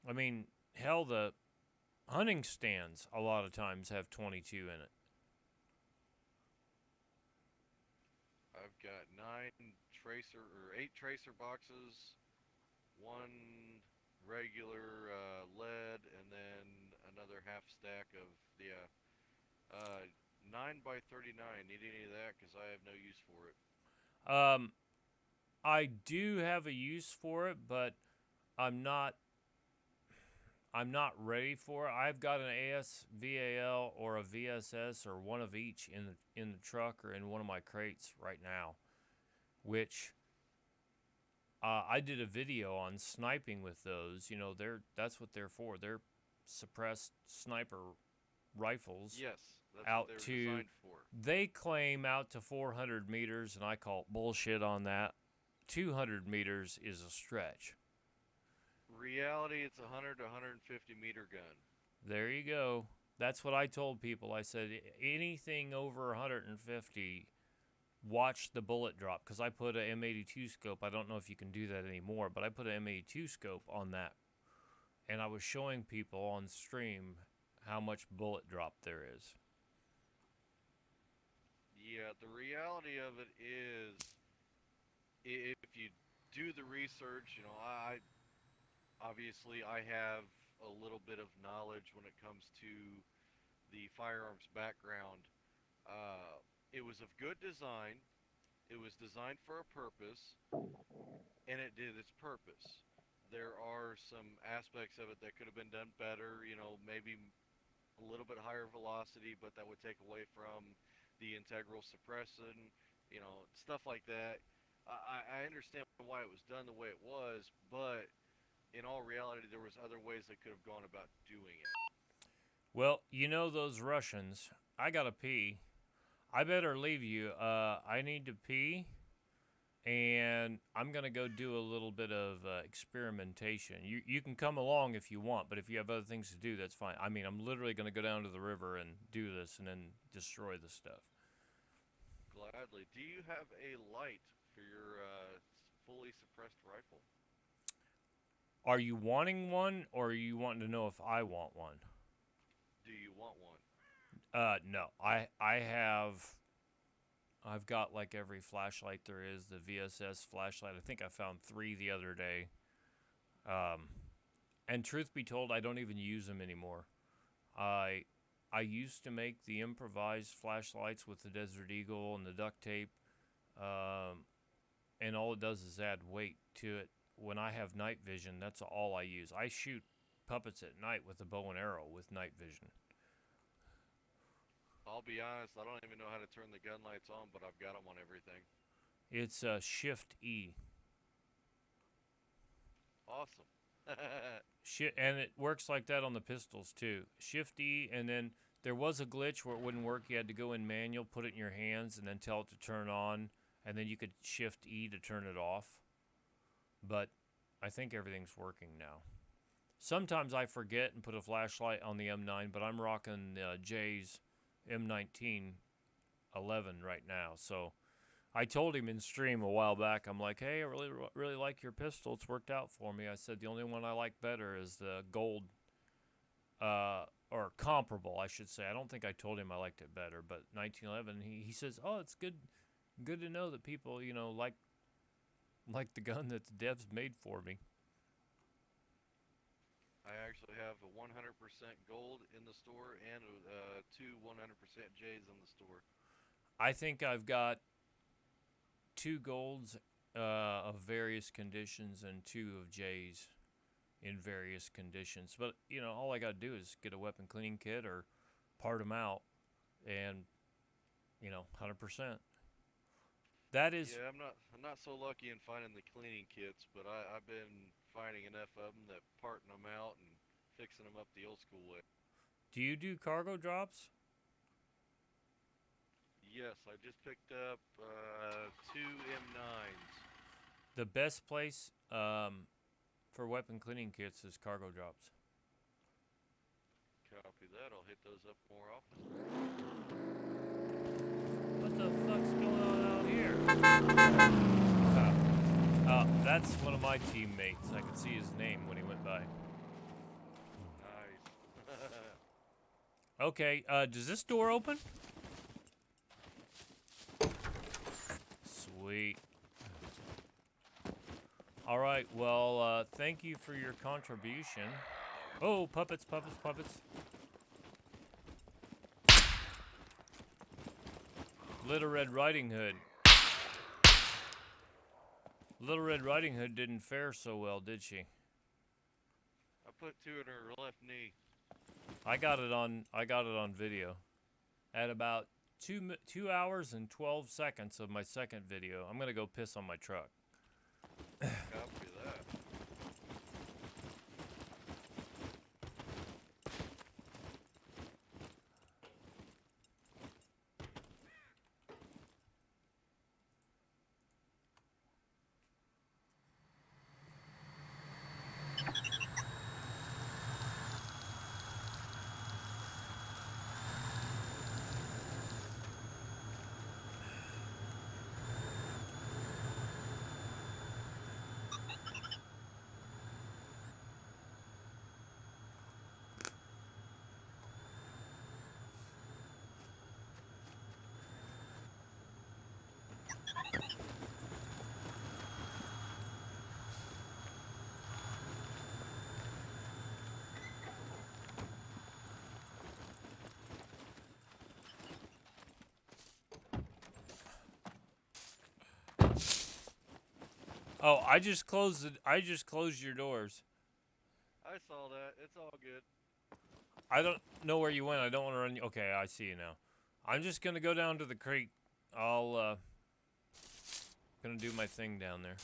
Speaker 1: I mean, hell, the hunting stands a lot of times have 22 in it.
Speaker 2: I've got 8 tracer boxes, 1 regular lead, and then another half stack of the 9 by 39. Need any of that? Because I have no use for it.
Speaker 1: I do have a use for it, but I'm not ready for it. I've got an ASVAL or a VSS or one of each in the truck or in one of my crates right now, which I did a video on sniping with those. You know, that's what they're for. They're suppressed sniper rifles.
Speaker 2: Yes, that's
Speaker 1: out
Speaker 2: what they're
Speaker 1: to
Speaker 2: designed for.
Speaker 1: They claim out to 400 meters, and I call bullshit on that. 200 meters is a stretch.
Speaker 2: Reality, it's 100 to 150 meter gun.
Speaker 1: There you go. That's what I told people. I said anything over 150, watch the bullet drop, because I put a M82 scope. I don't know if you can do that anymore, but I put an M82 scope on that, and I was showing people on stream how much bullet drop there is.
Speaker 2: Yeah, the reality of it is, if you do the research, you know, obviously I have a little bit of knowledge when it comes to the firearms background. It was of good design. It was designed for a purpose, and it did its purpose. There are some aspects of it that could have been done better, you know, maybe a little bit higher velocity, but that would take away from the integral suppression, you know, stuff like that. I understand why it was done the way it was, but in all reality, there was other ways they could have gone about doing it.
Speaker 1: Well, you know those Russians. I gotta pee. I better leave you. I need to pee, and I'm gonna go do a little bit of experimentation. You can come along if you want, but if you have other things to do, that's fine. I mean, I'm literally gonna go down to the river and do this, and then destroy the stuff.
Speaker 2: Gladly. Do you have a light for your fully suppressed rifle?
Speaker 1: Are you wanting one, or are you wanting to know if I want one?
Speaker 2: Do you want one?
Speaker 1: No. I've got like every flashlight there is, the VSS flashlight. I think I found 3 the other day. And truth be told, I don't even use them anymore. I used to make the improvised flashlights with the Desert Eagle and the duct tape, and all it does is add weight to it. When I have night vision, that's all I use. I shoot puppets at night with a bow and arrow with night vision.
Speaker 2: I'll be honest, I don't even know how to turn the gun lights on, but I've got them on everything.
Speaker 1: It's Shift E.
Speaker 2: Awesome.
Speaker 1: And it works like that on the pistols too. Shift E, and then there was a glitch where it wouldn't work. You had to go in manual, put it in your hands, and then tell it to turn on, and then you could Shift E to turn it off. But I think everything's working now. Sometimes I forget and put a flashlight on the M9, but I'm rocking Jay's M19 11 right now. So I told him in stream a while back, I'm like, hey, I really like your pistol. It's worked out for me. I said the only one I like better is the gold or comparable, I should say. I don't think I told him I liked it better, but 1911. He says, "Oh, it's good to know that people, like the gun that the devs made for me."
Speaker 2: I actually have a 100% gold in the store and two 100% J's in the store.
Speaker 1: I think I've got 2 golds of various conditions and 2 of J's in various conditions. But all I got to do is get a weapon cleaning kit or part them out, and 100%. That is.
Speaker 2: Yeah, I'm not so lucky in finding the cleaning kits, but I've been finding enough of them that parting them out and fixing them up the old school way.
Speaker 1: Do you do cargo drops?
Speaker 2: Yes, I just picked up 2 M9s.
Speaker 1: The best place for weapon cleaning kits is cargo drops.
Speaker 2: Copy that. I'll hit those up more often.
Speaker 1: What the fuck's going on out here? That's one of my teammates. I could see his name when he went by.
Speaker 2: Nice.
Speaker 1: Okay, does this door open? Sweet. Alright, well, thank you for your contribution. Oh, puppets, puppets, puppets. Little Red Riding Hood. Little Red Riding Hood didn't fare so well, did she?
Speaker 2: I put 2 in her left knee.
Speaker 1: I got it on video. At about 2 hours and 12 seconds of my second video, I'm gonna go piss on my truck.
Speaker 2: Copy that.
Speaker 1: Oh, I just closed your doors.
Speaker 2: I saw that. It's all good.
Speaker 1: I don't know where you went. I don't want to run you. Okay, I see you now. I'm just gonna go down to the creek. I'll gonna do my thing down there.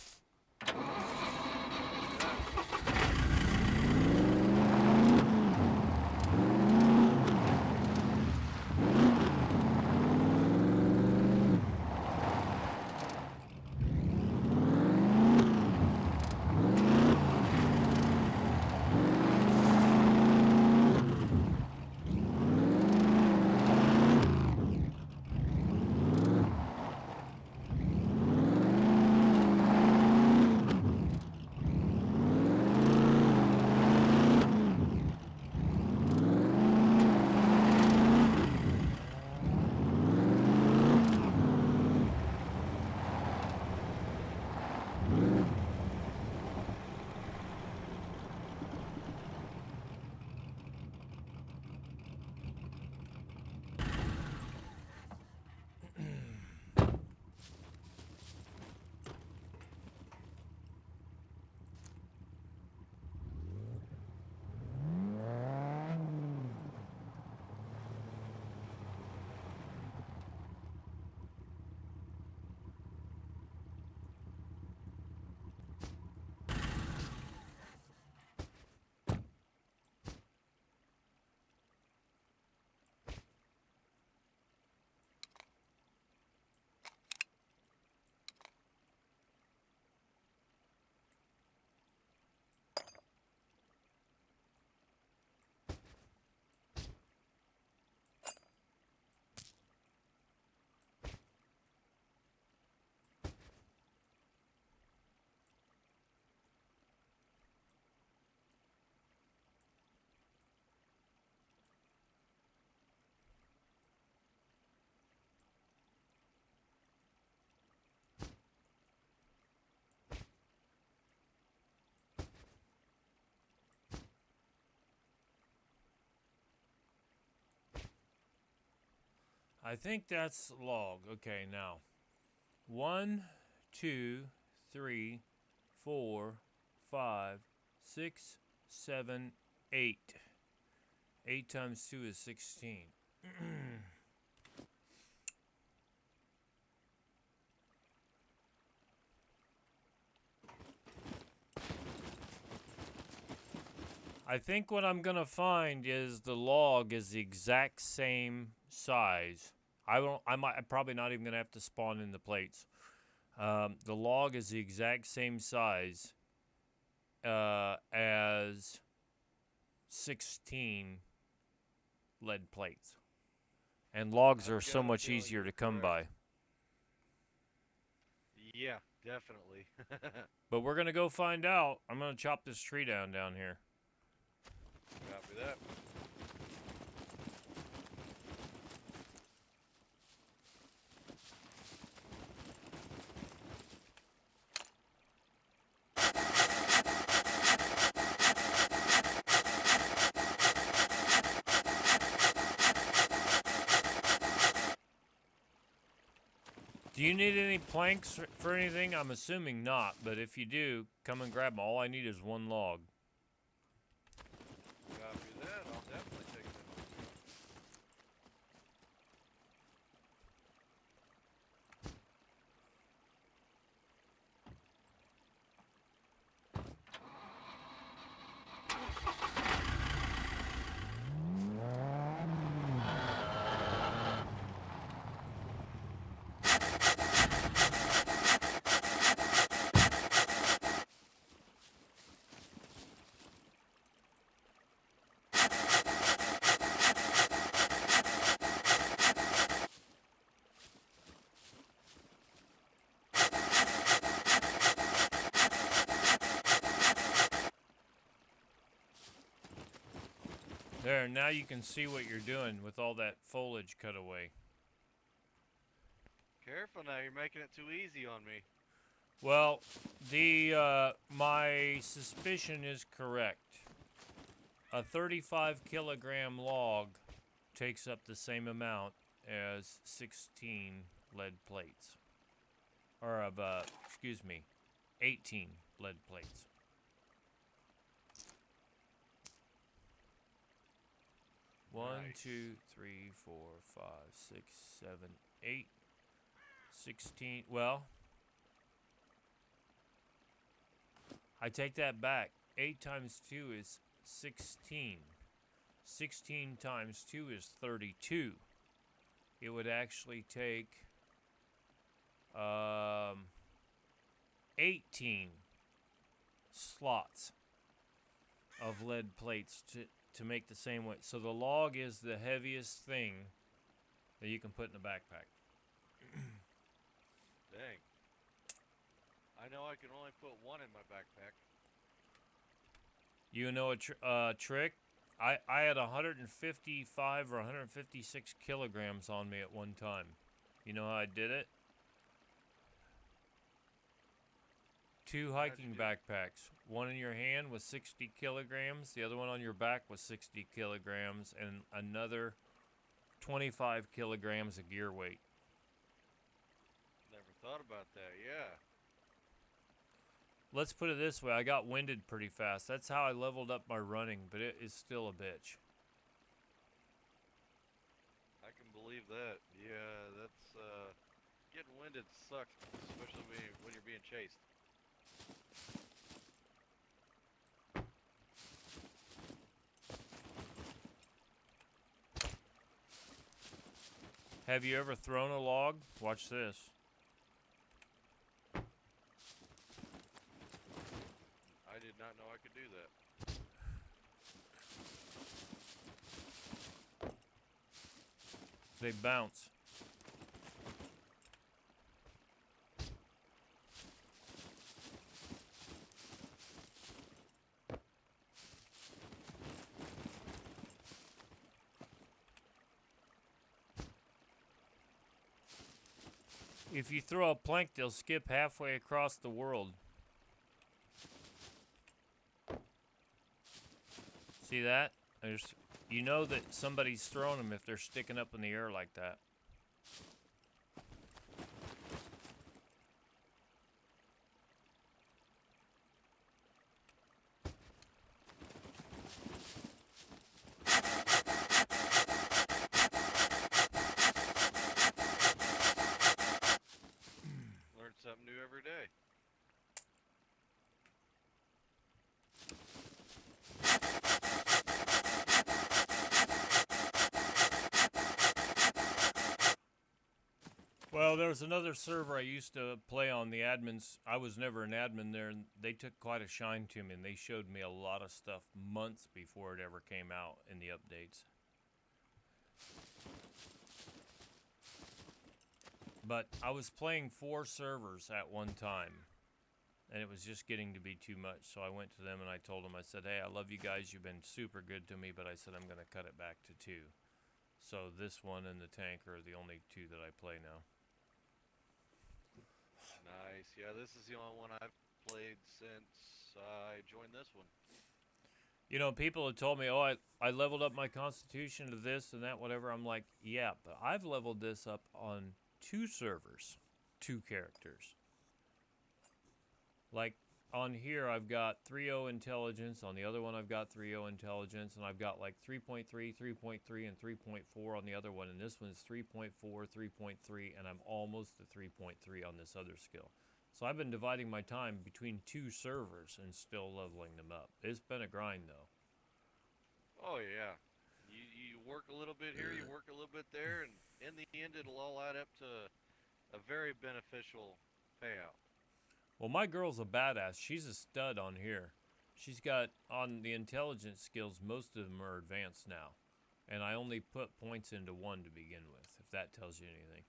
Speaker 1: I think that's log. Okay, now. 1, 2, 3, 4, 5, 6, 7, 8. 8 times 2 is 16. I think what I'm gonna find is the log is the exact same size. I'm probably not even gonna have to spawn in the plates. The log is the exact same size as 16 lead plates, and logs are
Speaker 2: I've
Speaker 1: so
Speaker 2: got a
Speaker 1: much
Speaker 2: feeling
Speaker 1: easier
Speaker 2: you're
Speaker 1: to come
Speaker 2: correct.
Speaker 1: by.
Speaker 2: Yeah, definitely.
Speaker 1: But we're gonna go find out. I'm gonna chop this tree down here.
Speaker 2: Copy that.
Speaker 1: Do you need any planks for anything? I'm assuming not, but if you do, come and grab them. All I need is one log.
Speaker 2: Copy that. I'll definitely take that.
Speaker 1: There, now you can see what you're doing with all that foliage cut away.
Speaker 2: Careful now, you're making it too easy on me.
Speaker 1: Well, my suspicion is correct. A 35 kilogram log takes up the same amount as 16 lead plates. Or excuse me, 18 lead plates. One,
Speaker 2: Nice.
Speaker 1: 2, 3, 4, 5, 6, 7, 8, 16. Well, I take that back. 8 times 2 is 16. 16 times 2 is 32. It would actually take 18 slots of lead plates to make the same weight. So the log is the heaviest thing that you can put in a backpack.
Speaker 2: Dang. I know I can only put one in my backpack.
Speaker 1: You know a trick? I had 155 or 156 kilograms on me at one time. You know how I did it? 2 hiking backpacks. One in your hand was 60 kilograms. The other one on your back was 60 kilograms. And another 25 kilograms of gear weight.
Speaker 2: Never thought about that, yeah.
Speaker 1: Let's put it this way. I got winded pretty fast. That's how I leveled up my running. But it is still a bitch.
Speaker 2: I can believe that. Yeah, that's, getting winded sucks, especially when you're being chased.
Speaker 1: Have you ever thrown a log? Watch this.
Speaker 2: I did not know I could do that.
Speaker 1: They bounce. If you throw a plank, they'll skip halfway across the world. See that? You know that somebody's throwing them if they're sticking up in the air like that.
Speaker 2: Learn something new every day.
Speaker 1: Well, there was another server I used to play on. The admins, I was never an admin there, and they took quite a shine to me, and they showed me a lot of stuff months before it ever came out in the updates. But I was playing 4 servers at one time, and it was just getting to be too much. So I went to them and I told them, I said, hey, I love you guys. You've been super good to me, but I said I'm going to cut it back to 2. So this one and the tanker are the only 2 that I play now.
Speaker 2: Nice. Yeah, this is the only one I've played since I joined this one.
Speaker 1: You know, people have told me, oh, I leveled up my constitution to this and that, whatever. I'm like, yeah, but I've leveled this up on 2 servers, 2 characters. Like, on here, I've got 3.0 intelligence. On the other one, I've got 3.0 intelligence. And I've got like 3.3, 3.3, and 3.4 on the other one. And this one's 3.4, 3.3, and I'm almost to 3.3 on this other skill. So I've been dividing my time between 2 servers and still leveling them up. It's been a grind, though.
Speaker 2: Oh, yeah. You work a little bit here, you work a little bit there, and in the end, it'll all add up to a very beneficial payout.
Speaker 1: Well, my girl's a badass. She's a stud on here. She's got, on the intelligence skills, most of them are advanced now. And I only put points into 1 to begin with, if that tells you anything.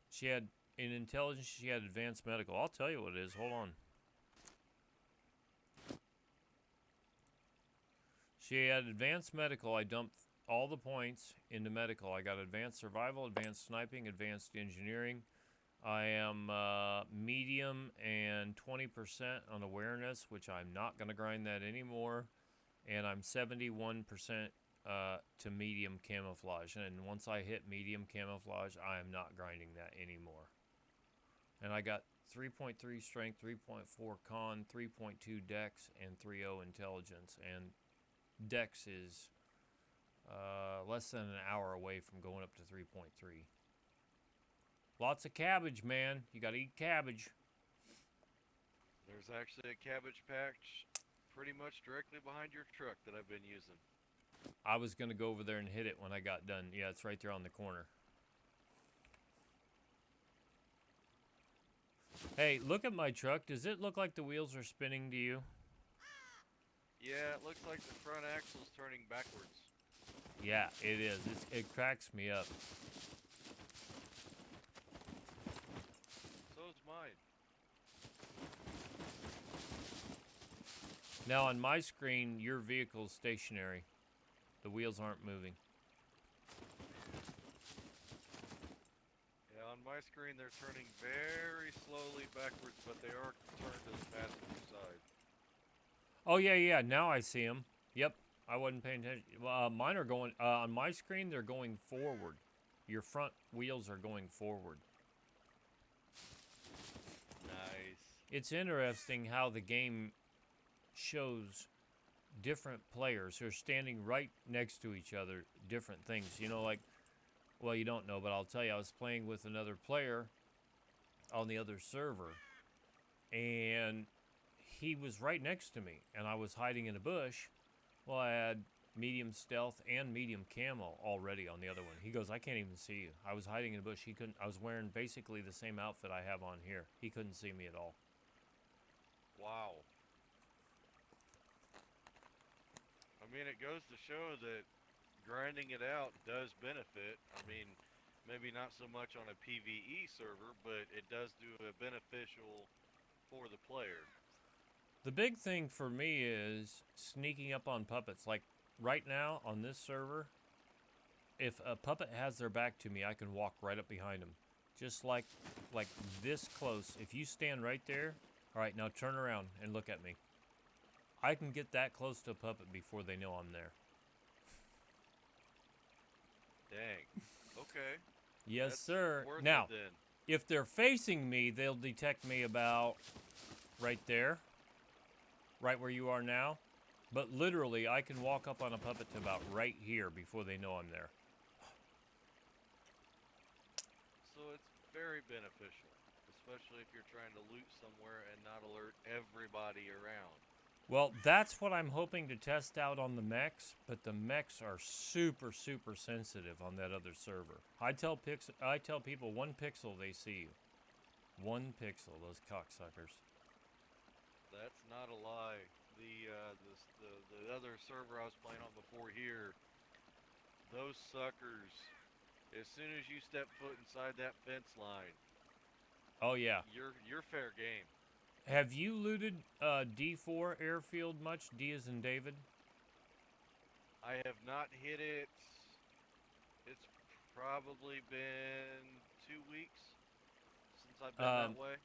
Speaker 1: She had, in intelligence, she had advanced medical. I'll tell you what it is. Hold on. She had advanced medical. I dumped all the points into medical. I got advanced survival, advanced sniping, advanced engineering. I am medium and 20% on awareness, which I'm not going to grind that anymore. And I'm 71% to medium camouflage. And once I hit medium camouflage, I am not grinding that anymore. And I got 3.3 strength, 3.4 con, 3.2 dex, and 3.0 intelligence. And dex is less than an hour away from going up to 3.3. Lots of cabbage, man. You gotta eat cabbage.
Speaker 2: There's actually a cabbage patch pretty much directly behind your truck that I've been using.
Speaker 1: I was gonna go over there and hit it when I got done. Yeah, it's right there on the corner. Hey, look at my truck. Does it look like the wheels are spinning to you?
Speaker 2: Yeah, it looks like the front axle's turning backwards.
Speaker 1: Yeah, it is. It cracks me up.
Speaker 2: So is mine.
Speaker 1: Now on my screen, your vehicle's stationary. The wheels aren't moving.
Speaker 2: Yeah, on my screen they're turning very slowly backwards, but they are turned to the passenger side.
Speaker 1: Oh, yeah. Now I see them. Yep. I wasn't paying attention. Mine are going... on my screen, they're going forward. Your front wheels are going forward.
Speaker 2: Nice.
Speaker 1: It's interesting how the game shows different players who are standing right next to each other, different things. You know, like... Well, you don't know, but I'll tell you, I was playing with another player on the other server, and he was right next to me, and I was hiding in a bush. Well, I had medium stealth and medium camo already on the other one. He goes, I can't even see you. I was hiding in a bush. He couldn't. I was wearing basically the same outfit I have on here. He couldn't see me at all.
Speaker 2: Wow. I mean, it goes to show that grinding it out does benefit. I mean, maybe not so much on a PvE server, but it does do a beneficial for the player.
Speaker 1: The big thing for me is sneaking up on puppets. Like right now on this server, if a puppet has their back to me, I can walk right up behind them. Just like this close. If you stand right there, all right, now turn around and look at me. I can get that close to a puppet before they know I'm there.
Speaker 2: Dang. Okay.
Speaker 1: Yes,
Speaker 2: That's
Speaker 1: sir.
Speaker 2: worth
Speaker 1: Now,
Speaker 2: it then.
Speaker 1: if they're facing me, they'll detect me about right there, right where you are now. But literally, I can walk up on a puppet to about right here before they know I'm there.
Speaker 2: So it's very beneficial, especially if you're trying to loot somewhere and not alert everybody around.
Speaker 1: Well, that's what I'm hoping to test out on the mechs, but the mechs are super, super sensitive on that other server. I tell people 1 pixel they see you. 1 pixel, those cocksuckers.
Speaker 2: That's not a lie. The other server I was playing on before here, those suckers, as soon as you step foot inside that fence line,
Speaker 1: Oh yeah.
Speaker 2: you're fair game.
Speaker 1: Have you looted D4 airfield much? D as in David?
Speaker 2: I have not hit it. It's probably been 2 weeks since I've been that way.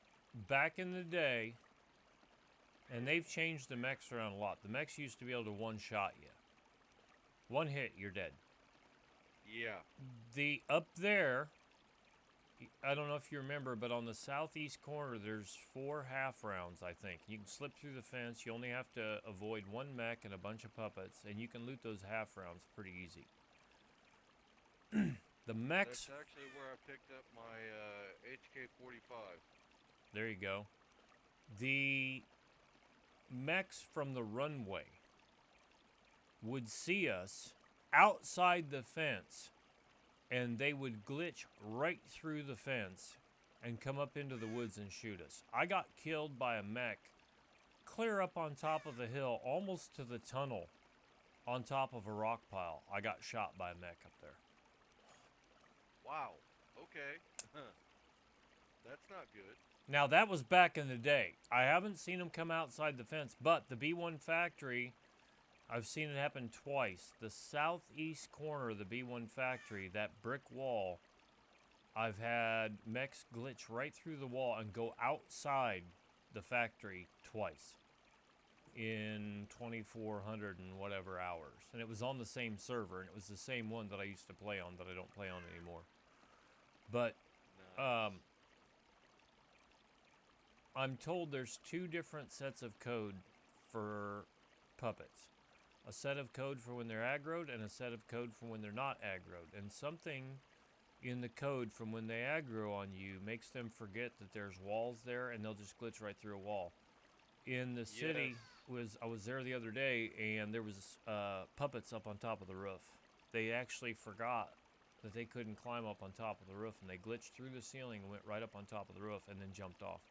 Speaker 1: Back in the day, and they've changed the mechs around a lot. The mechs used to be able to one-shot you. One hit, you're dead.
Speaker 2: Yeah.
Speaker 1: The up there, I don't know if you remember, but on the southeast corner, there's 4 half rounds, I think. You can slip through the fence. You only have to avoid 1 mech and a bunch of puppets, and you can loot those half rounds pretty easy. The mechs...
Speaker 2: That's actually where I picked up my HK-45.
Speaker 1: There you go. The mechs from the runway would see us outside the fence, and they would glitch right through the fence and come up into the woods and shoot us. I got killed by a mech clear up on top of the hill, almost to the tunnel, on top of a rock pile. I got shot by a mech up there.
Speaker 2: Wow. Okay. That's not good.
Speaker 1: Now, that was back in the day. I haven't seen them come outside the fence, but the B1 factory, I've seen it happen twice. The southeast corner of the B1 factory, that brick wall, I've had mechs glitch right through the wall and go outside the factory twice in 2,400 and whatever hours. And it was on the same server, and it was the same one that I used to play on that I don't play on anymore. But
Speaker 2: Nice.
Speaker 1: I'm told there's 2 different sets of code for puppets. A set of code for when they're aggroed and a set of code for when they're not aggroed. And something in the code from when they aggro on you makes them forget that there's walls there, and they'll just glitch right through a wall. In the city, I was there the other day, and there was puppets up on top of the roof. They actually forgot that they couldn't climb up on top of the roof, and they glitched through the ceiling and went right up on top of the roof and then jumped off.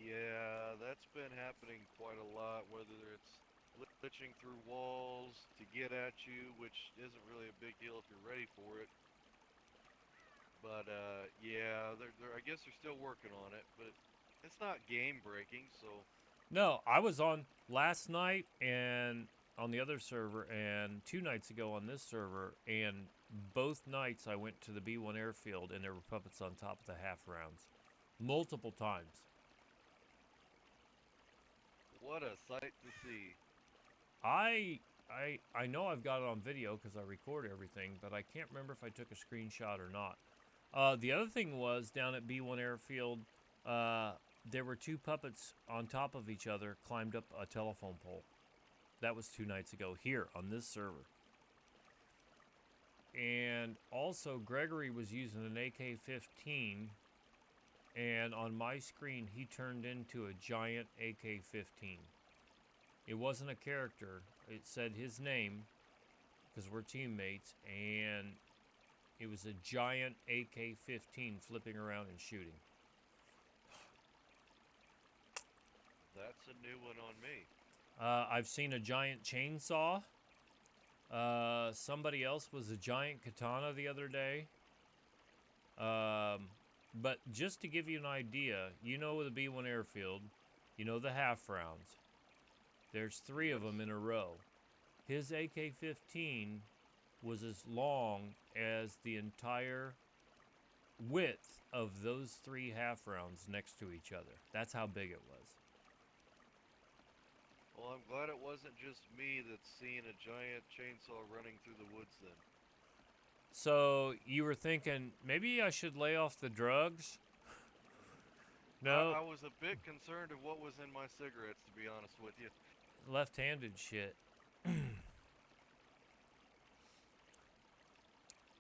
Speaker 2: Yeah, that's been happening quite a lot, whether it's glitching through walls to get at you, which isn't really a big deal if you're ready for it. But, yeah, I guess they're still working on it, but it's not game breaking, so...
Speaker 1: No, I was on last night and on the other server, and 2 nights ago on this server, and both nights I went to the B1 airfield, and there were puppets on top of the half rounds. Multiple times.
Speaker 2: What a sight to see.
Speaker 1: I know I've got it on video because I record everything, but I can't remember if I took a screenshot or not. The other thing was, down at B1 Airfield, there were 2 puppets on top of each other, climbed up a telephone pole. That was 2 nights ago here on this server. And also, Gregory was using an AK-15, and on my screen, he turned into a giant AK-15. It wasn't a character. It said his name, because we're teammates, and it was a giant AK-15 flipping around and shooting.
Speaker 2: That's a new one on me.
Speaker 1: I've seen a giant chainsaw. Somebody else was a giant katana the other day. But just to give you an idea, you know the B1 airfield, you know the half rounds. There's 3 of them in a row. His AK-15 was as long as the entire width of those 3 half rounds next to each other. That's how big it was.
Speaker 2: Well, I'm glad it wasn't just me that's seeing a giant chainsaw running through the woods then.
Speaker 1: So you were thinking maybe I should lay off the drugs? No,
Speaker 2: I was a bit concerned of what was in my cigarettes, to be honest with you.
Speaker 1: left-handed shit.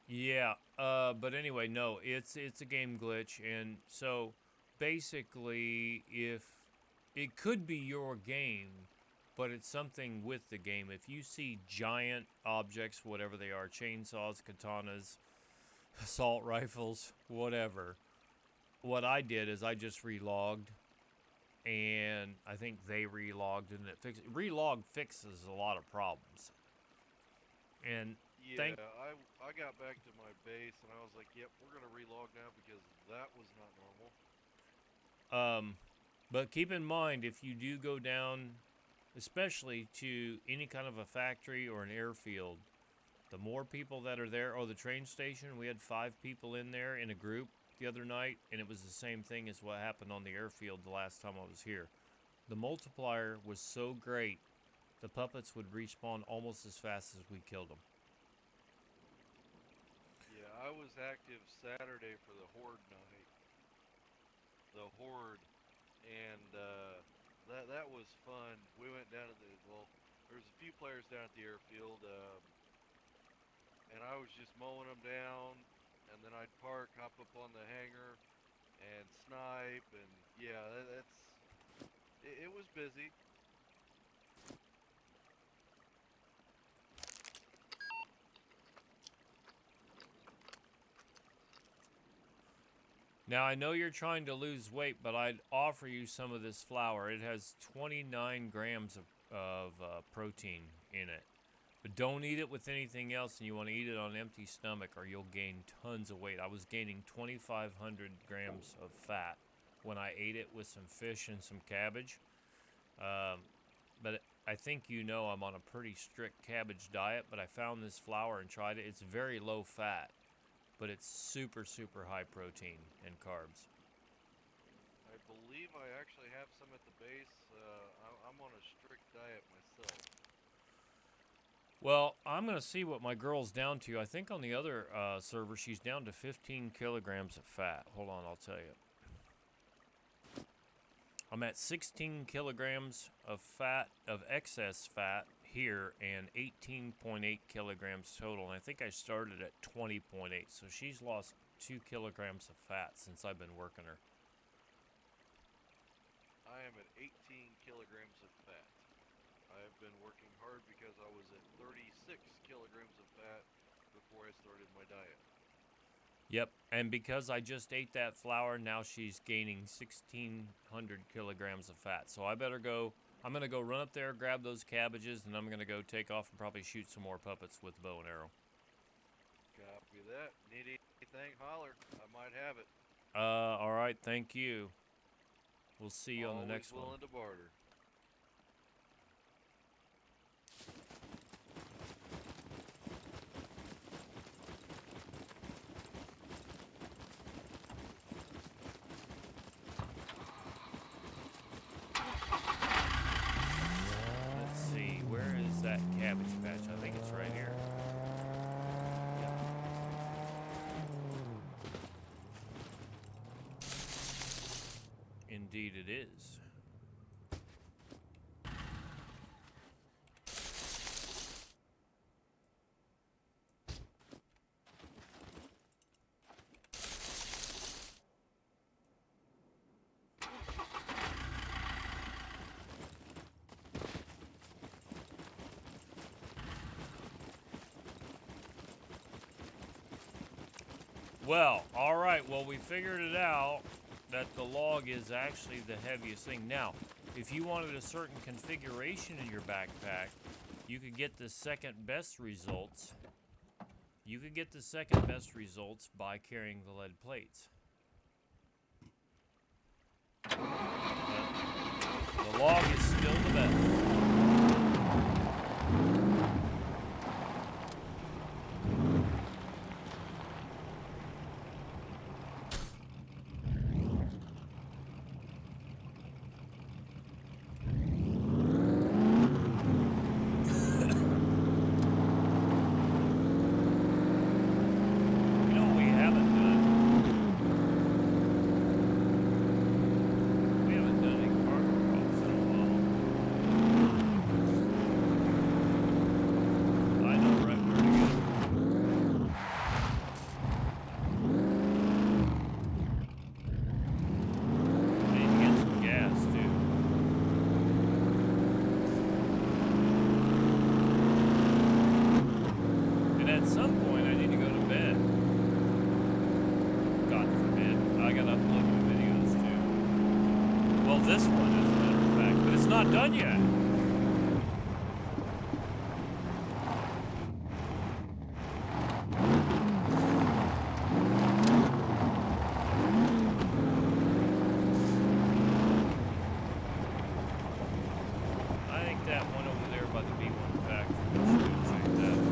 Speaker 1: Yeah, but anyway, no, it's a game glitch, and so basically, if it could be your game, but it's something with the game. If you see giant objects, whatever they are, chainsaws, katanas, assault rifles, whatever, what I did is I just relogged, and I think they relogged, and relog fixes a lot of problems. And
Speaker 2: Yeah, I got back to my base and I was like, yep, we're gonna relog now because that was not normal.
Speaker 1: But keep in mind, if you do go down, especially to any kind of a factory or an airfield, the more people that are there, or the train station, we had 5 people in there in a group the other night, and it was the same thing as what happened on the airfield the last time I was here. The multiplier was so great, the puppets would respawn almost as fast as we killed them.
Speaker 2: Yeah, I was active Saturday for the Horde night. The Horde. And that was fun. We went down to there was a few players down at the airfield, and I was just mowing them down, and then I'd park, hop up on the hangar, and snipe, and yeah, it was busy.
Speaker 1: Now, I know you're trying to lose weight, but I'd offer you some of this flour. It has 29 grams of protein in it. But don't eat it with anything else, and you want to eat it on an empty stomach, or you'll gain tons of weight. I was gaining 2,500 grams of fat when I ate it with some fish and some cabbage. But I think you know I'm on a pretty strict cabbage diet, but I found this flour and tried it. It's very low fat, but it's super, super high protein and carbs.
Speaker 2: I believe I actually have some at the base. I'm on a strict diet myself.
Speaker 1: Well, I'm going to see what my girl's down to. I think on the other server, she's down to 15 kilograms of fat. Hold on, I'll tell you. I'm at 16 kilograms of fat, of excess fat here, and 18.8 kilograms total. And I think I started at 20.8, so she's lost 2 kilograms of fat since I've been working her.
Speaker 2: I am at 18 kilograms of fat. I have been working hard because I was at 36 kilograms of fat before I started my diet.
Speaker 1: Yep, and because I just ate that flour, now she's gaining 1,600 kilograms of fat. So I better go. I'm going to go run up there, grab those cabbages, and I'm going to go take off and probably shoot some more puppets with bow and arrow.
Speaker 2: Copy that. Need anything, holler. I might have it.
Speaker 1: All right, thank you. We'll see you on the next one.
Speaker 2: Always willing to barter.
Speaker 1: Let's see, where is that cabbage patch? I think it's right here. Indeed it is. Well, all right. Well, we figured it out that the log is actually the heaviest thing. Now, if you wanted a certain configuration in your backpack, you could get the second best results. You could get the second best results by carrying the lead plates. But the log is still the best. at some point, I need to go to bed. God forbid. I gotta upload my videos too. Well, this one, as a matter of fact, but it's not done yet. I think that one over there by the B1 factory. We should go check that out.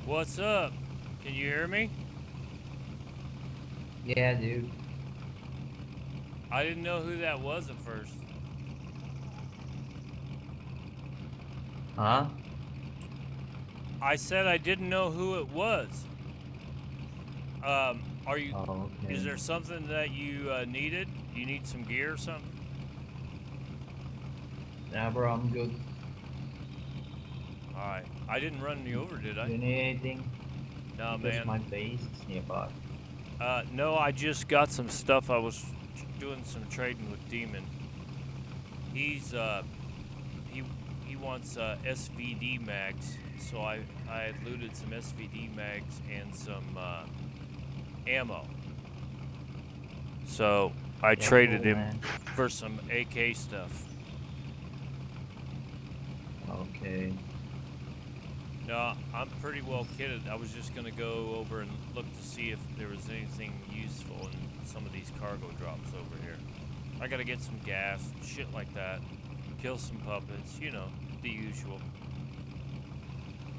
Speaker 1: What's up? Can you hear me?
Speaker 3: Yeah, dude.
Speaker 1: I didn't know who that was at first.
Speaker 3: Huh?
Speaker 1: I said I didn't know who it was. Are you?
Speaker 3: Oh, okay.
Speaker 1: Is there something that you needed? You need some gear or something?
Speaker 3: Nah, bro, I'm good.
Speaker 1: All right. I didn't run you over, did I?
Speaker 3: You need anything?
Speaker 1: No,
Speaker 3: Because
Speaker 1: man.
Speaker 3: my base is nearby.
Speaker 1: No, I just got some stuff. I was doing some trading with Demon. He's he wants SVD mags, so I looted some SVD mags and some ammo. So I
Speaker 3: Yeah,
Speaker 1: traded
Speaker 3: cool,
Speaker 1: him
Speaker 3: man.
Speaker 1: for some AK stuff.
Speaker 3: Okay.
Speaker 1: No, I'm pretty well kitted. I was just gonna go over and look to see if there was anything useful in some of these cargo drops over here. I gotta get some gas, shit like that. Kill some puppets, you know, the usual.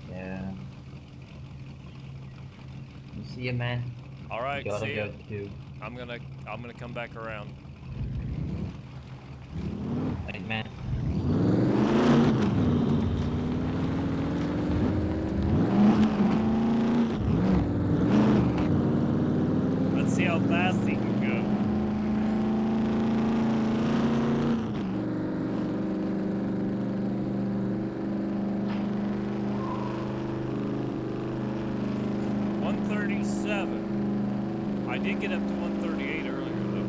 Speaker 3: Yeah. You see you, man?
Speaker 1: All right,
Speaker 3: You gotta
Speaker 1: see
Speaker 3: go
Speaker 1: ya.
Speaker 3: too.
Speaker 1: I'm gonna come back around.
Speaker 3: Right, man.
Speaker 1: Let's see how fast he can go. I did get up to 138 earlier, though.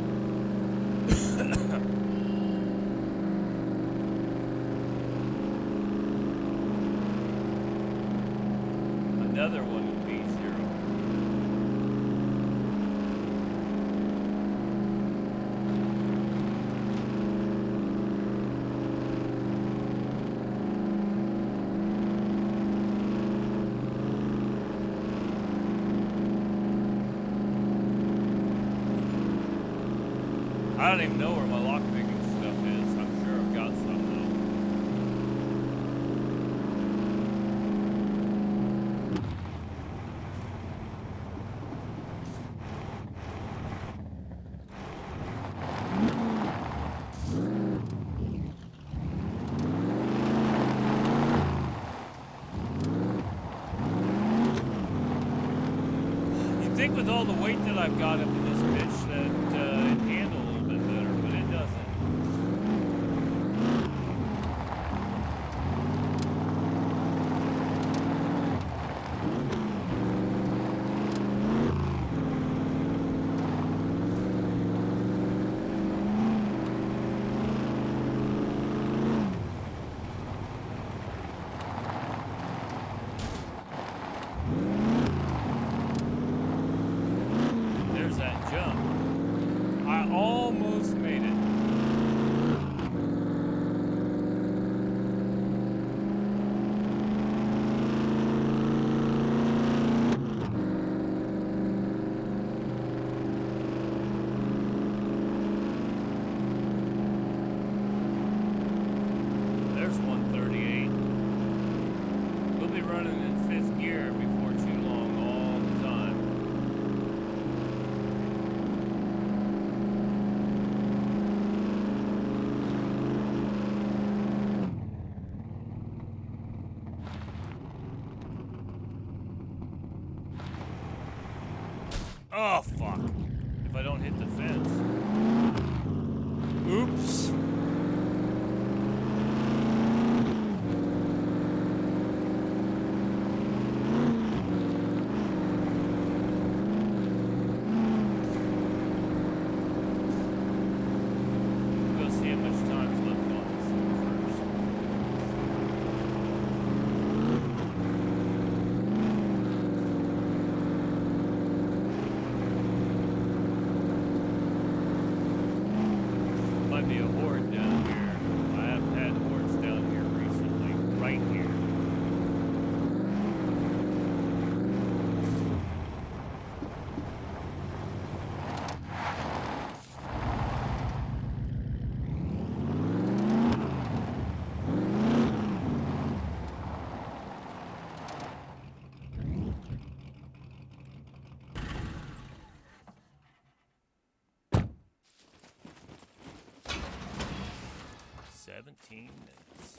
Speaker 1: Another one would be 0. I don't even know where my lockpicking stuff is. I'm sure I've got some though. You'd think with all the weight that I've got up in this bitch that it'd handle a little bit better, but it doesn't. There's that jump. Oh, fuck. If I don't hit the fence. Oops. We'll see how much time's left on this thing first. Might be a horde down here. I have had hordes down here recently. Right here. "17 minutes.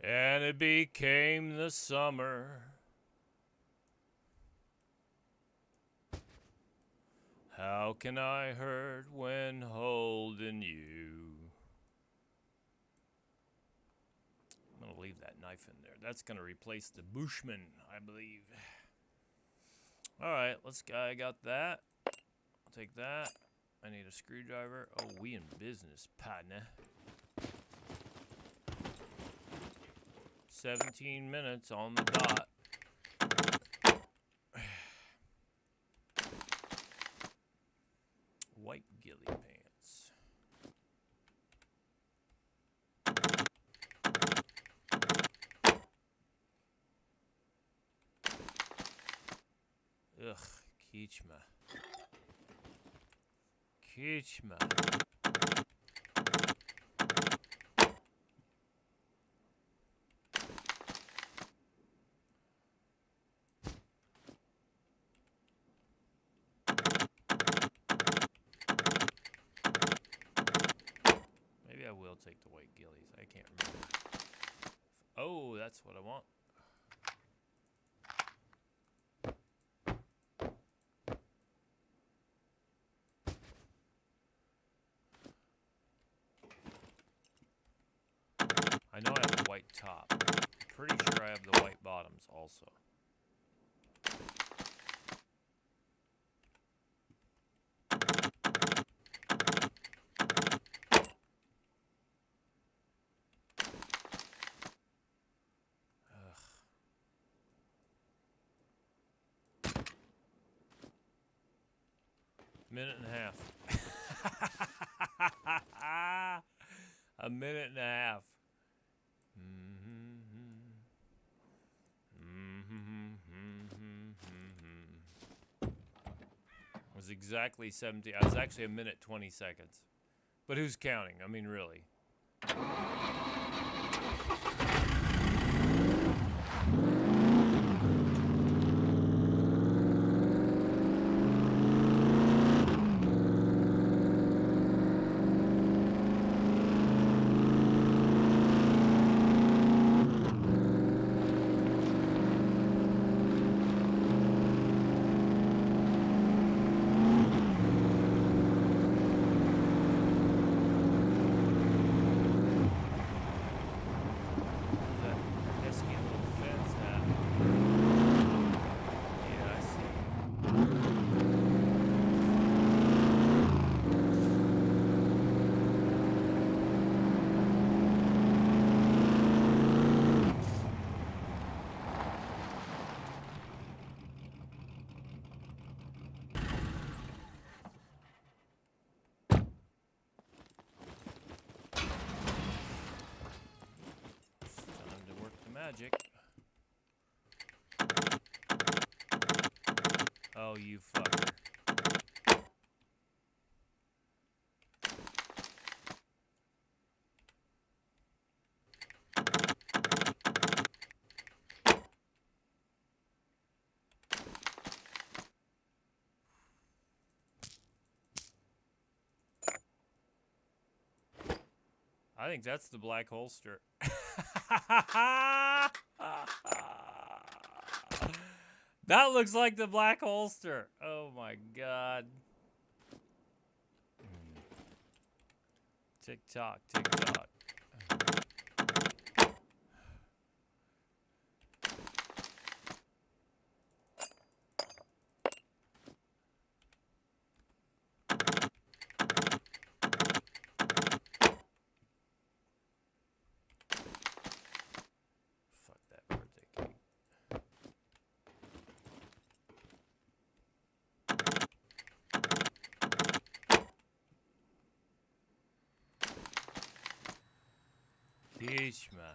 Speaker 1: And it became the summer. How can I hurt when holding you?" I'm going to leave that knife in there. That's going to replace the Bushman, I believe. Alright, I got that. I'll take that. I need a screwdriver. Oh, we in business, partner. 17 minutes on the dot. White ghillie pants. Ugh, Kichma. Kichma. Maybe I will take the white gillies. I can't remember. Oh, that's what I want. I know I have the white top. I'm pretty sure I have the white bottoms also. Ugh. Minute and a half. A minute and a half. It was exactly 17. I was actually a minute 20 seconds. But who's counting? I mean, really. Magic. Oh, you fucker. I think that's the black holster. That looks like the black holster. Oh my god. Tick tock, tick tock. Fuck that birthday cake. Kishma.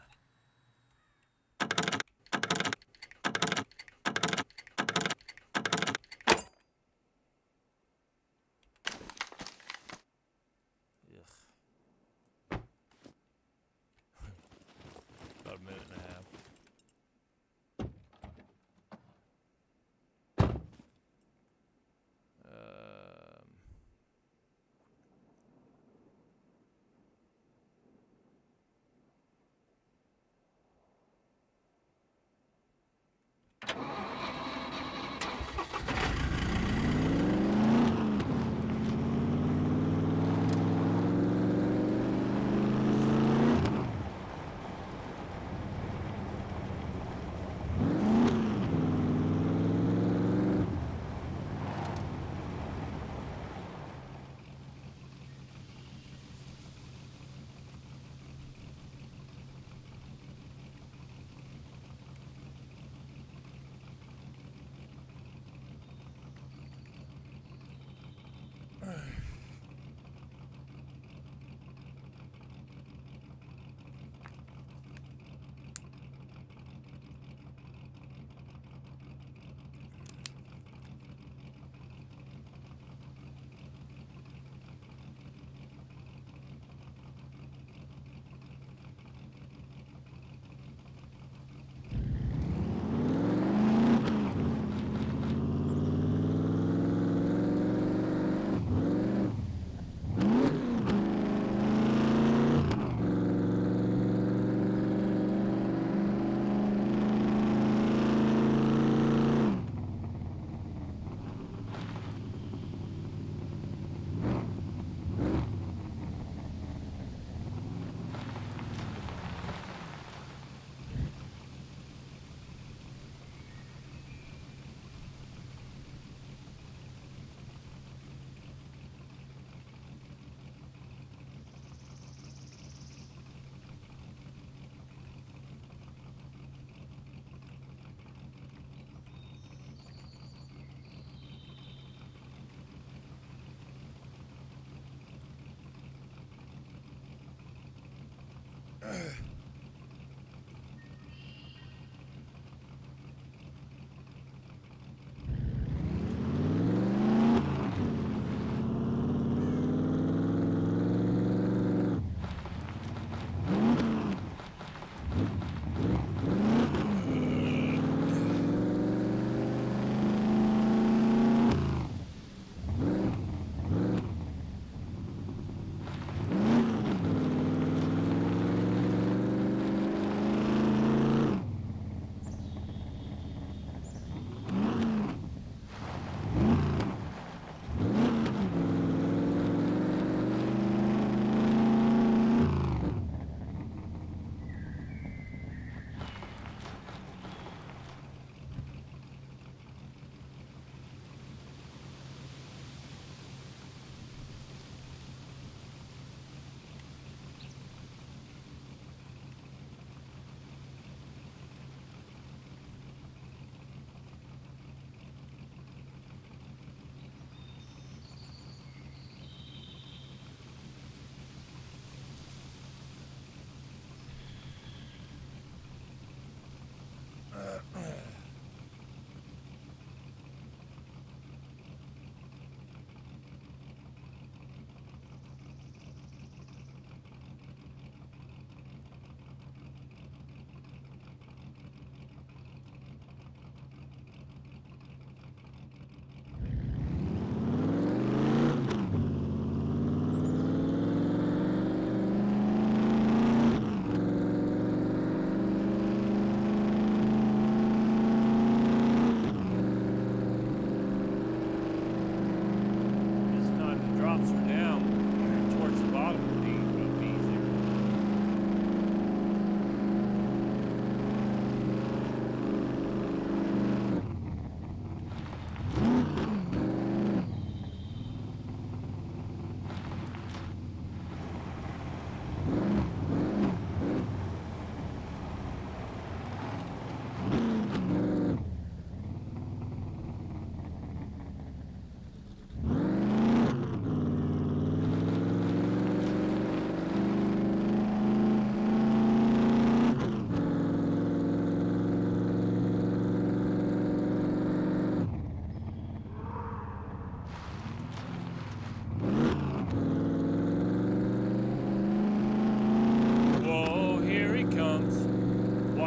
Speaker 1: About a minute and a half.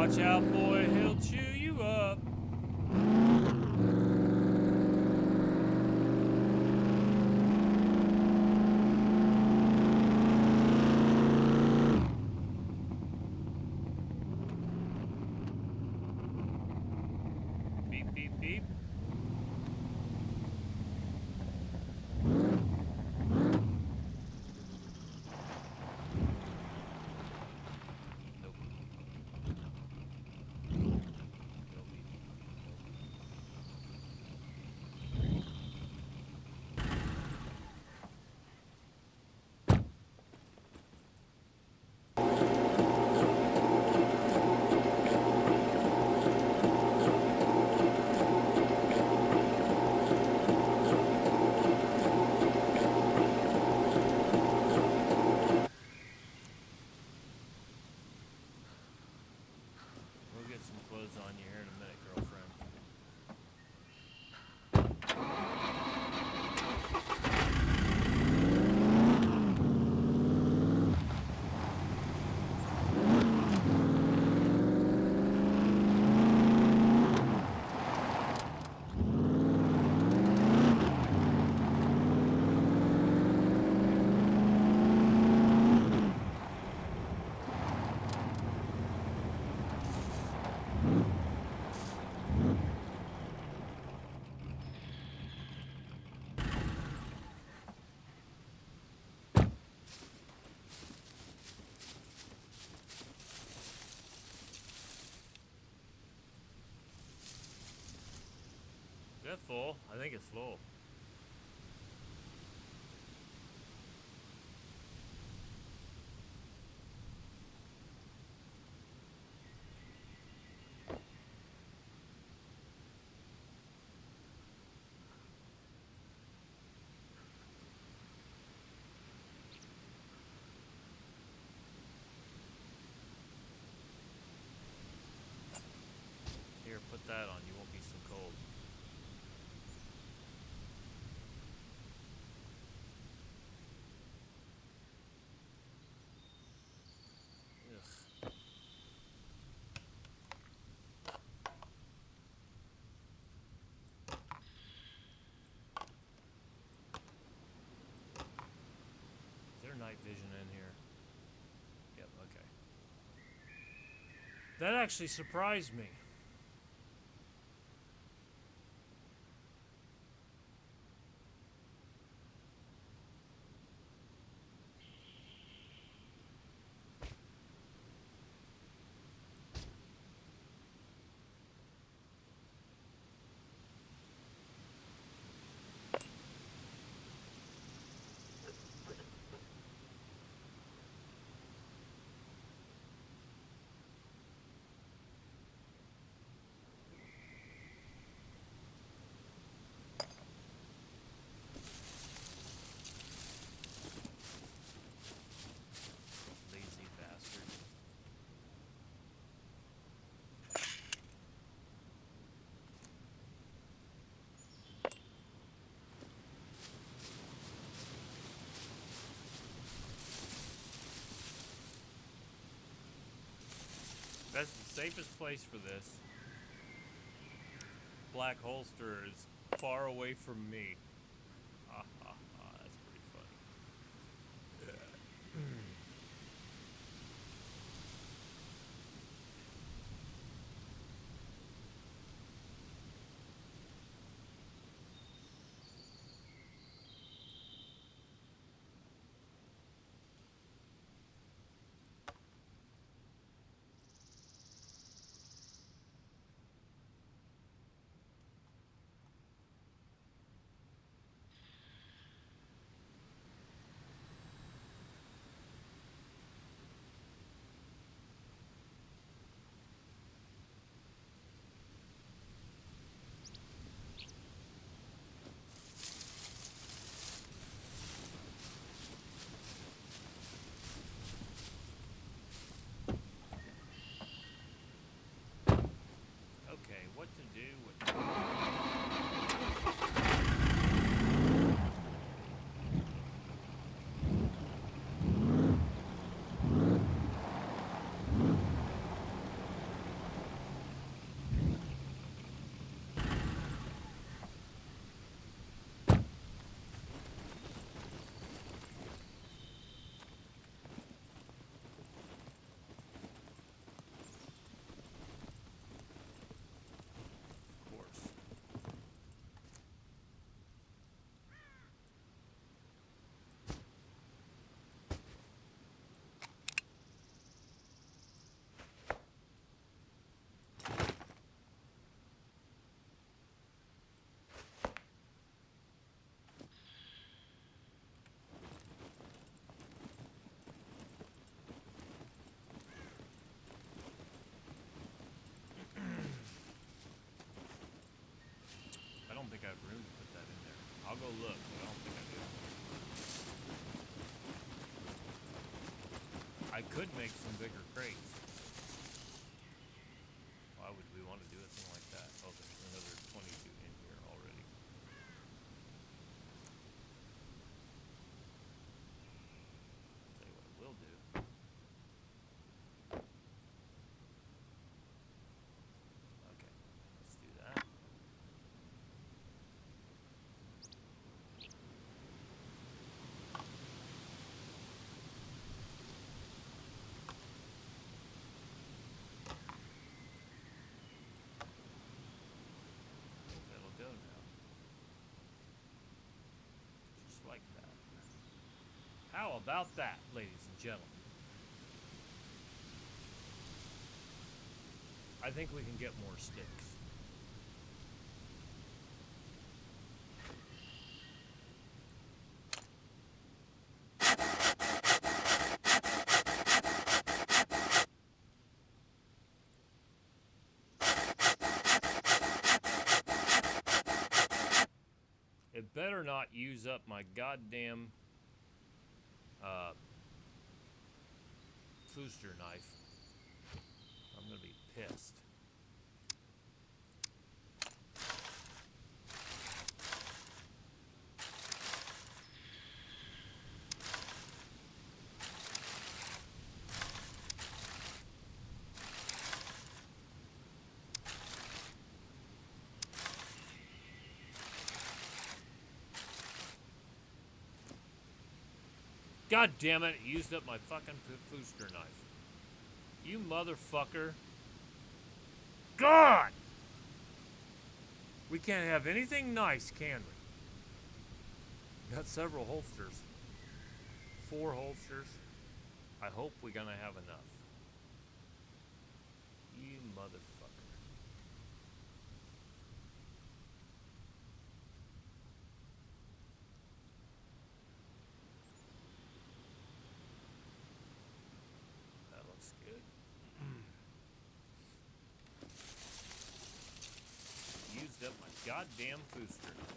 Speaker 1: Watch out, boy, he'll chew you up. Beep, beep, beep. Nope. We'll get some clothes on you here in a minute, girlfriend. Is that full? I think it's full. Here, put that on. You won't be so cold. Ugh. Is there night vision in here? Yep, okay. That actually surprised me. Lazy bastard. That's the safest place for this. Black holster is far away from me. Ha ha ha, that's pretty funny. I have room to put that in there. I'll go look, but I don't think I do. I could make some bigger crates. Why would we want to do a thing like that? Oh, there's another 22 in here already. I'll tell you what we'll do. Okay, let's do that. I think that'll go now. Just like that. How about that, ladies and gentlemen? I think we can get more sticks. It better not use up my goddamn Fooster knife. I'm gonna be pissed. God damn it, it used up my fucking Fooster knife. You motherfucker. God! We can't have anything nice, can we? Got several holsters. 4 holsters. I hope we're gonna have enough. You motherfucker. That looks good. Used up my goddamn Fooster knife.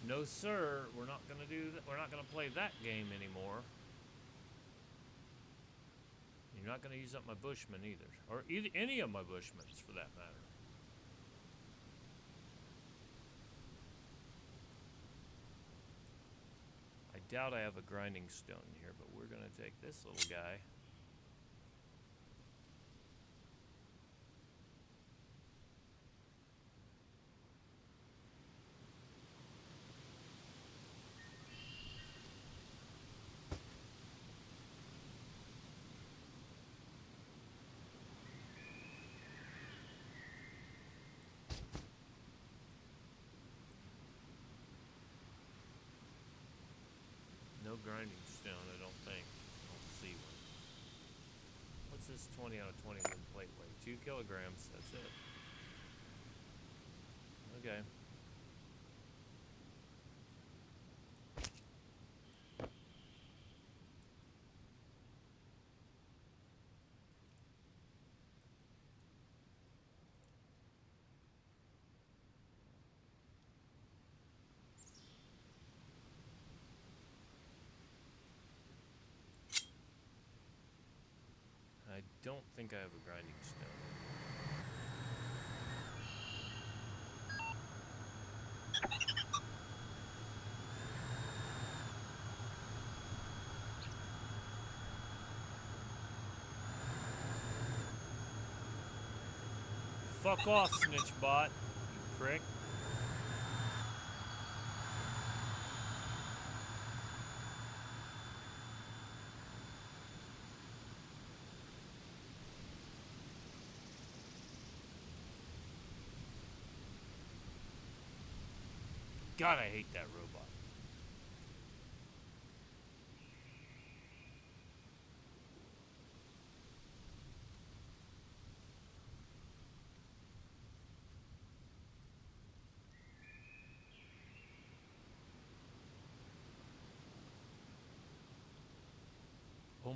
Speaker 1: No, sir, we're not gonna do that. We're not gonna play that game anymore. You're not gonna use up my Bushmen either, or any of my Bushmans for that matter. I doubt I have a grinding stone here, but we're gonna take this little guy. No grinding stone, I don't think. I don't see one. What's this 20 out of 21 plate weight? 2 kilograms, that's it. Okay. I don't think I have a grinding stone. Fuck off, snitch bot, you prick. God, I hate that robot.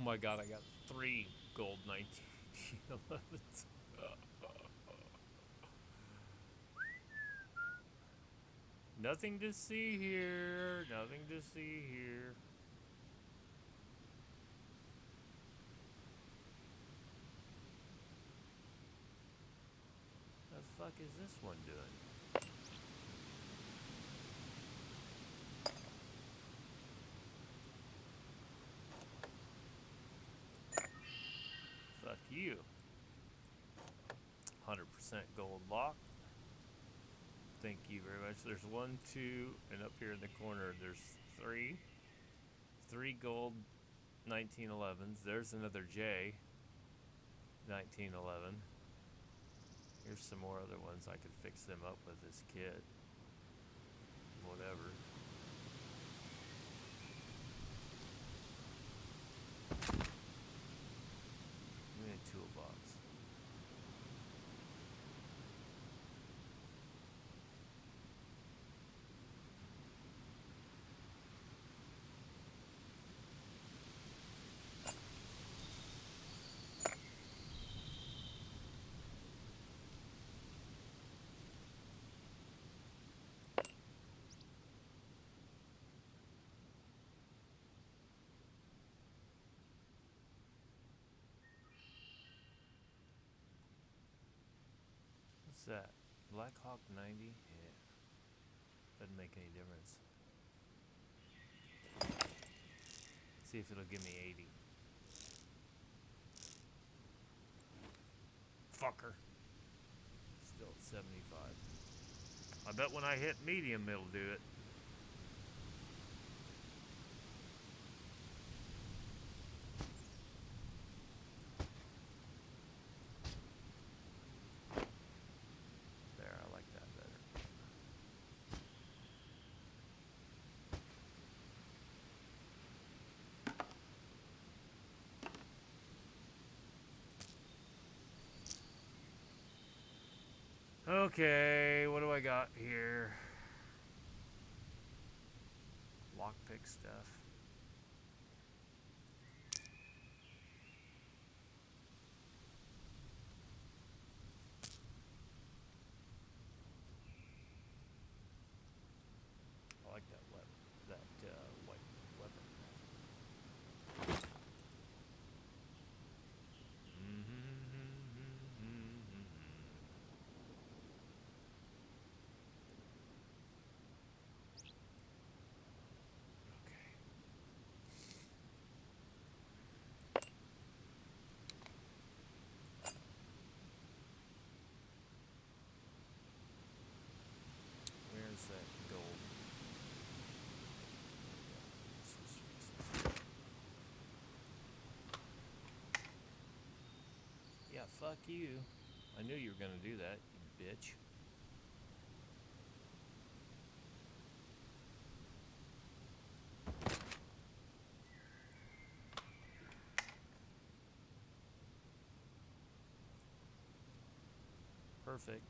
Speaker 1: my god, I got 3 gold 1911s. Nothing to see here. Nothing to see here. The fuck is this one doing? Fuck you. 100% gold lock. Thank you very much. There's 1, 2, and up here in the corner there's 3. 3 gold 1911s. There's another J 1911. Here's some more other ones. I could fix them up with this kit. Whatever. Give me a toolbox. What's that? Black Hawk 90? Yeah. Doesn't make any difference. See if it'll give me 80. Fucker. Still at 75. I bet when I hit medium it'll do it. There, I like that better. Okay, what do I got here? Lockpick stuff. I like that white weapon. Okay. Where's that gold? Let's just fix it. Yeah, fuck you. I knew you were gonna do that, you bitch. Perfect.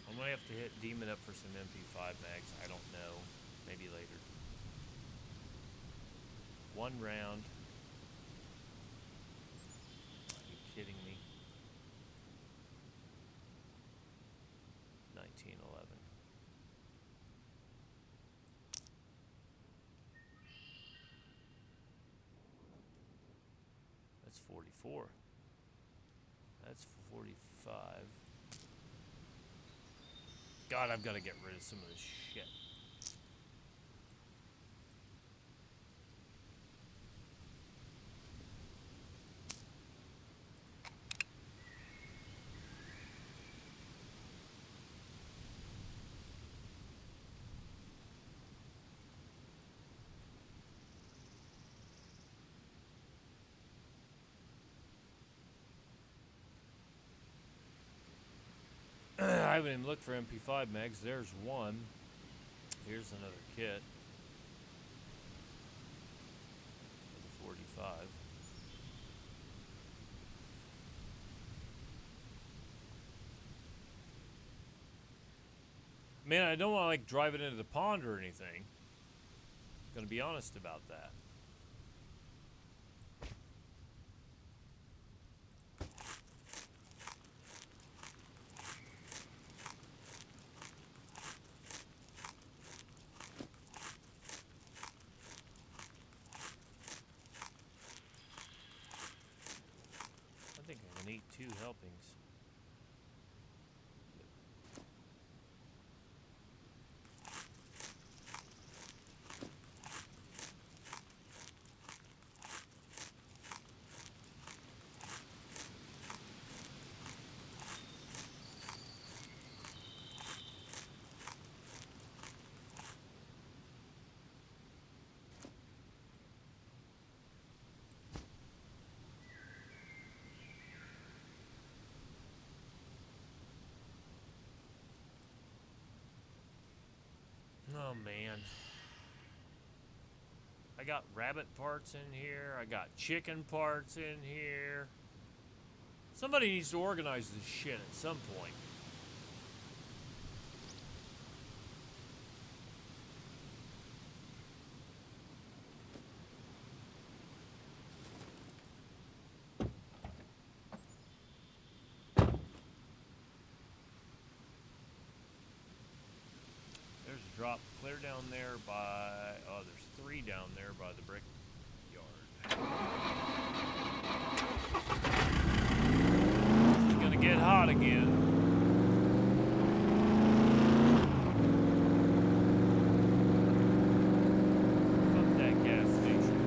Speaker 1: I might have to hit Demon up for some MP5 mags. I don't know. Maybe later. 1 round. Are you kidding me? 1911. That's 44. That's 45. God, I've got to get rid of some of this shit. having him look for MP5 mags. There's one. Here's another kit. For the 45. Man, I don't want to like drive it into the pond or anything. Gonna be honest about that. I think I can eat 2 helpings. Oh man. I got rabbit parts in here. I got chicken parts in here. Somebody needs to organize this shit at some point. There's a drop clear down there by... Oh, there's 3 down there by the brick yard. It's gonna get hot again. Fuck that gas station.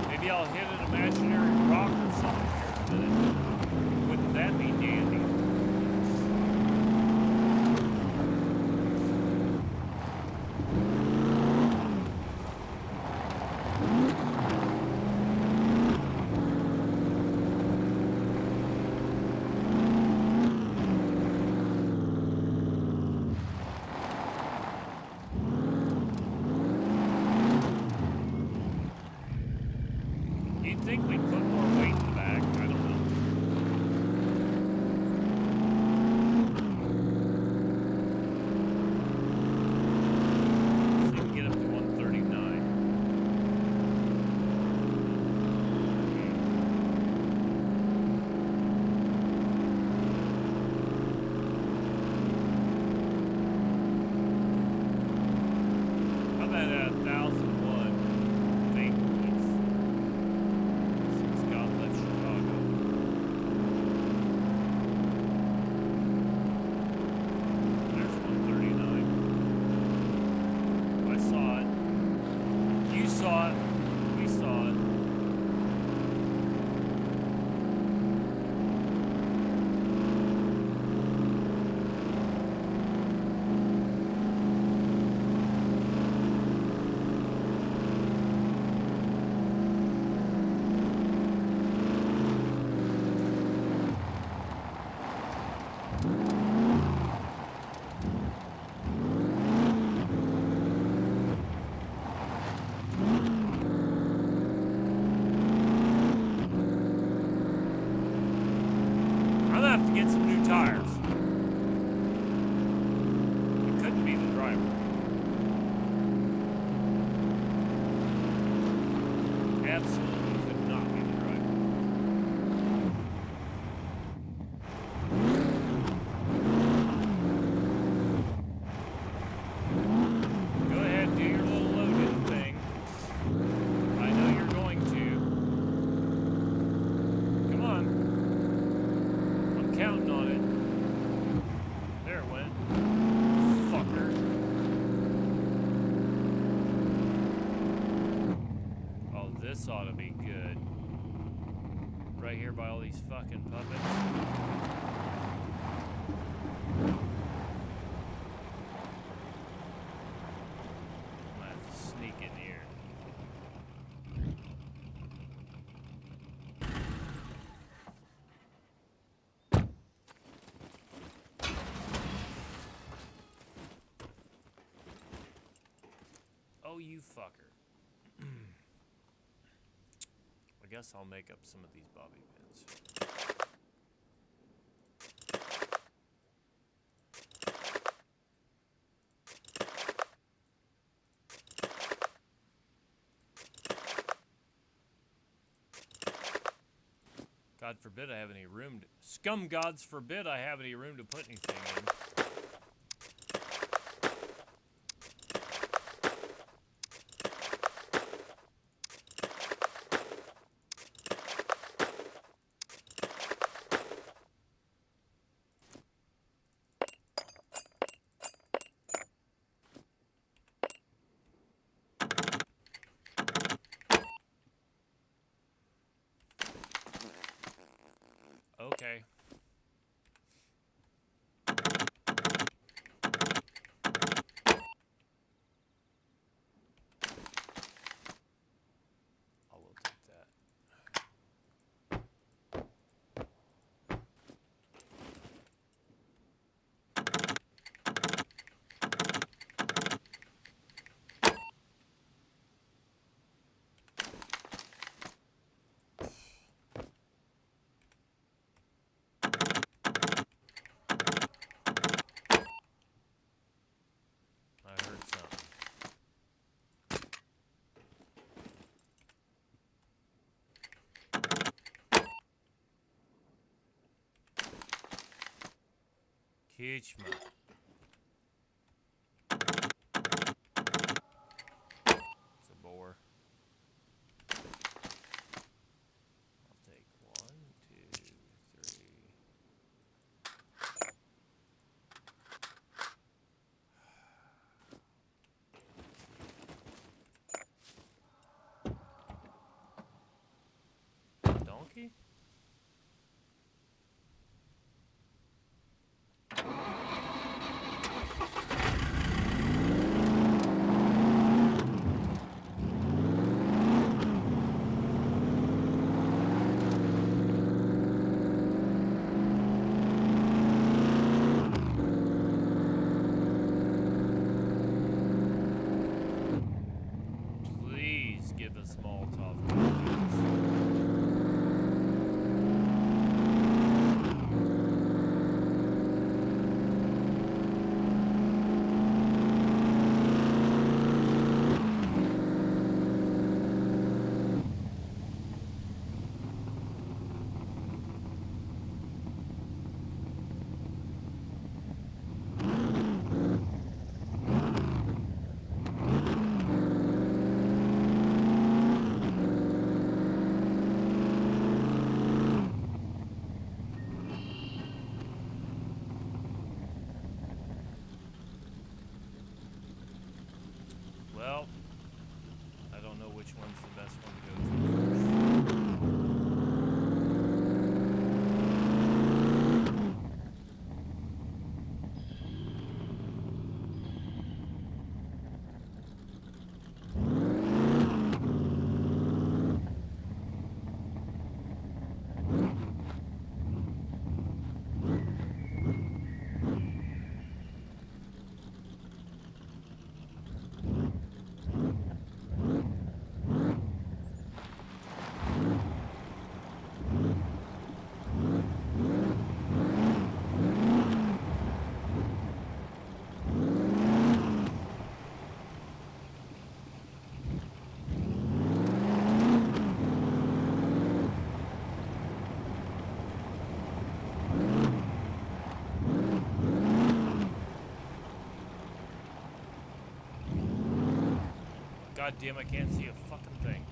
Speaker 1: Maybe I'll hit an imaginary rock or something here in a minute. Wouldn't that be dandy? You'd think we'd put more weight in the back. I don't know. So you can get up to 139. How about 1,001 feet, please? Since God left Chicago. There's 139. I saw it. You saw it. We saw it. I'm gonna have to get some new tires. It couldn't be the driver. Absolutely could not be the driver. Go ahead, do your little loading thing. I know you're going to. Come on. I'm counting on it. There it went. Fucker. Oh, this ought to be good. Right here by all these fucking puppets. I'm gonna have to sneak Oh, you fucker. I guess I'll make up some of these bobby pins. God forbid I have any room to... Scum gods forbid I have any room to put anything in. Okay. I will take that. I heard something. Kitchma. It's a bore. I'll take 1, 2, 3. Donkey? Please give us Molotov cocktails. Well, I don't know which one's the best one to go to God damn, I can't see a fucking thing.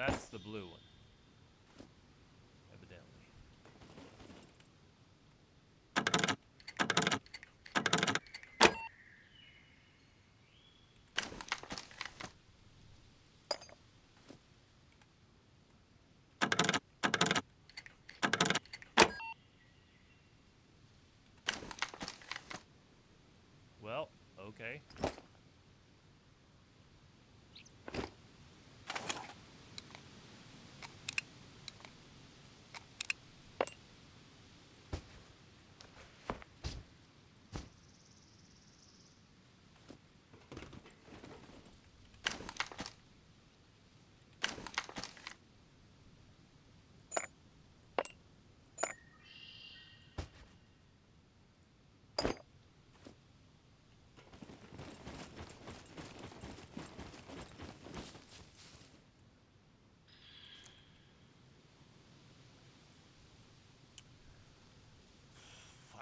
Speaker 1: that's the blue one. Evidently. Well, okay.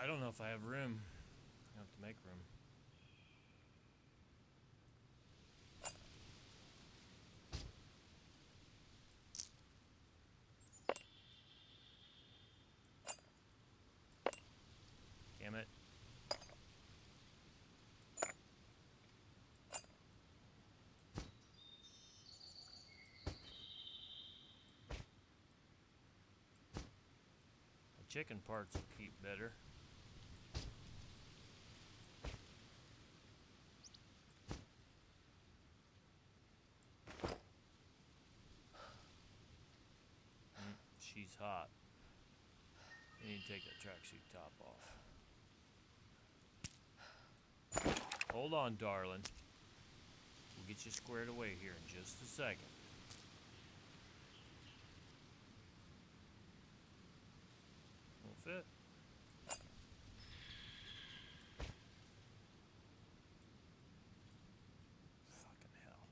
Speaker 1: I don't know if I have room. I have to make room. Damn it. The chicken parts will keep better. She's hot. You need to take that tracksuit top off. Hold on, darling. We'll get you squared away here in just a second. Won't fit. Fucking hell.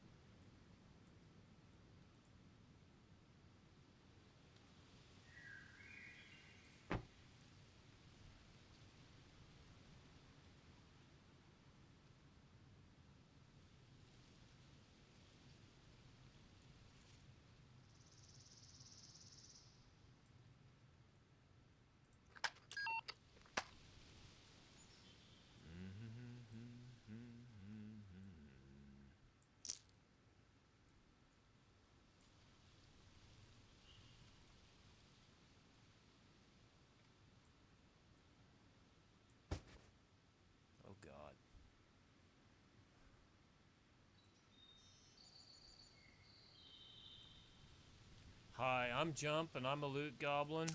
Speaker 1: Oh God. Hi, I'm Jump and I'm a loot goblin.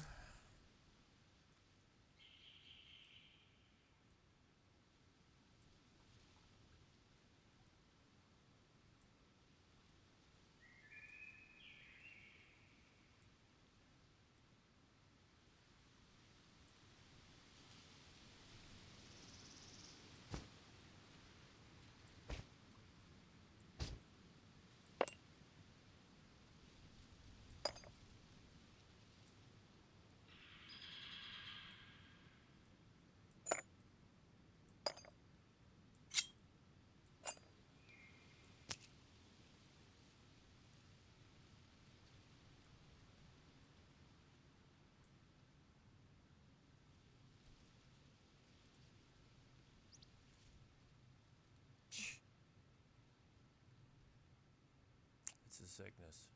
Speaker 1: It's a sickness.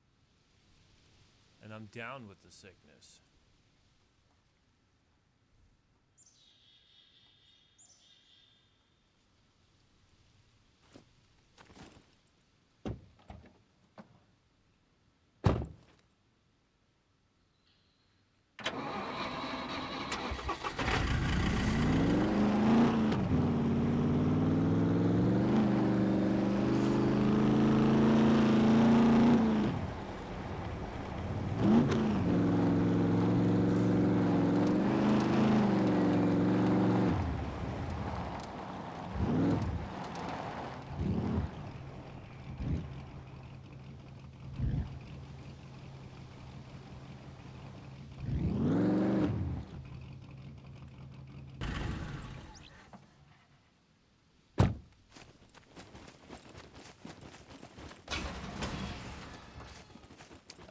Speaker 1: And I'm down with the sickness.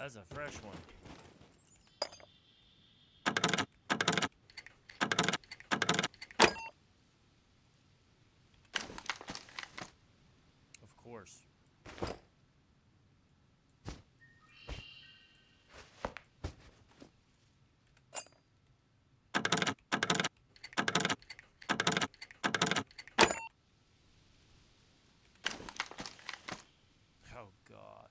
Speaker 1: That's a fresh one. Of course. Oh, God.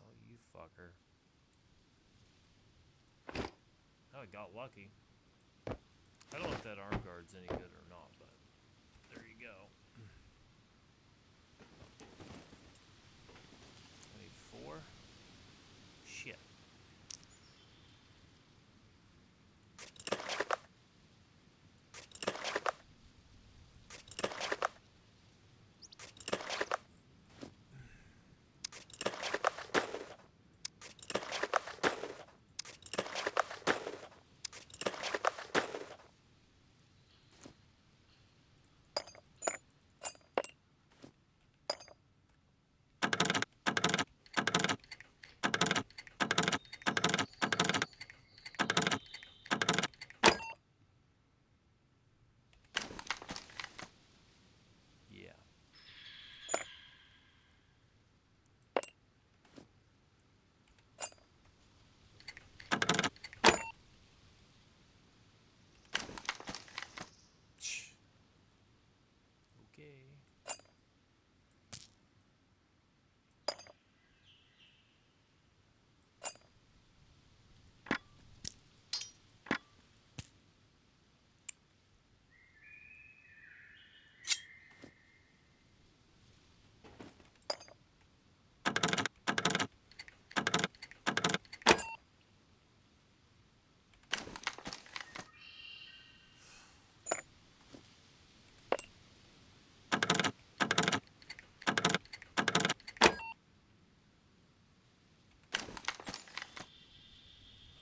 Speaker 1: Oh, you fucker. Oh, I got lucky. I don't know if that arm guard's any good or not, but there you go. I need 4. Shit. Yeah. Okay.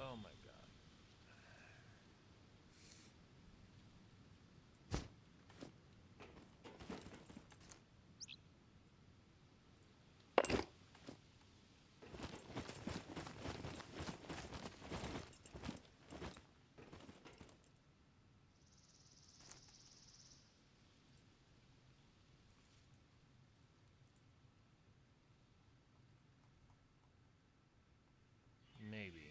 Speaker 1: Oh my God. Maybe.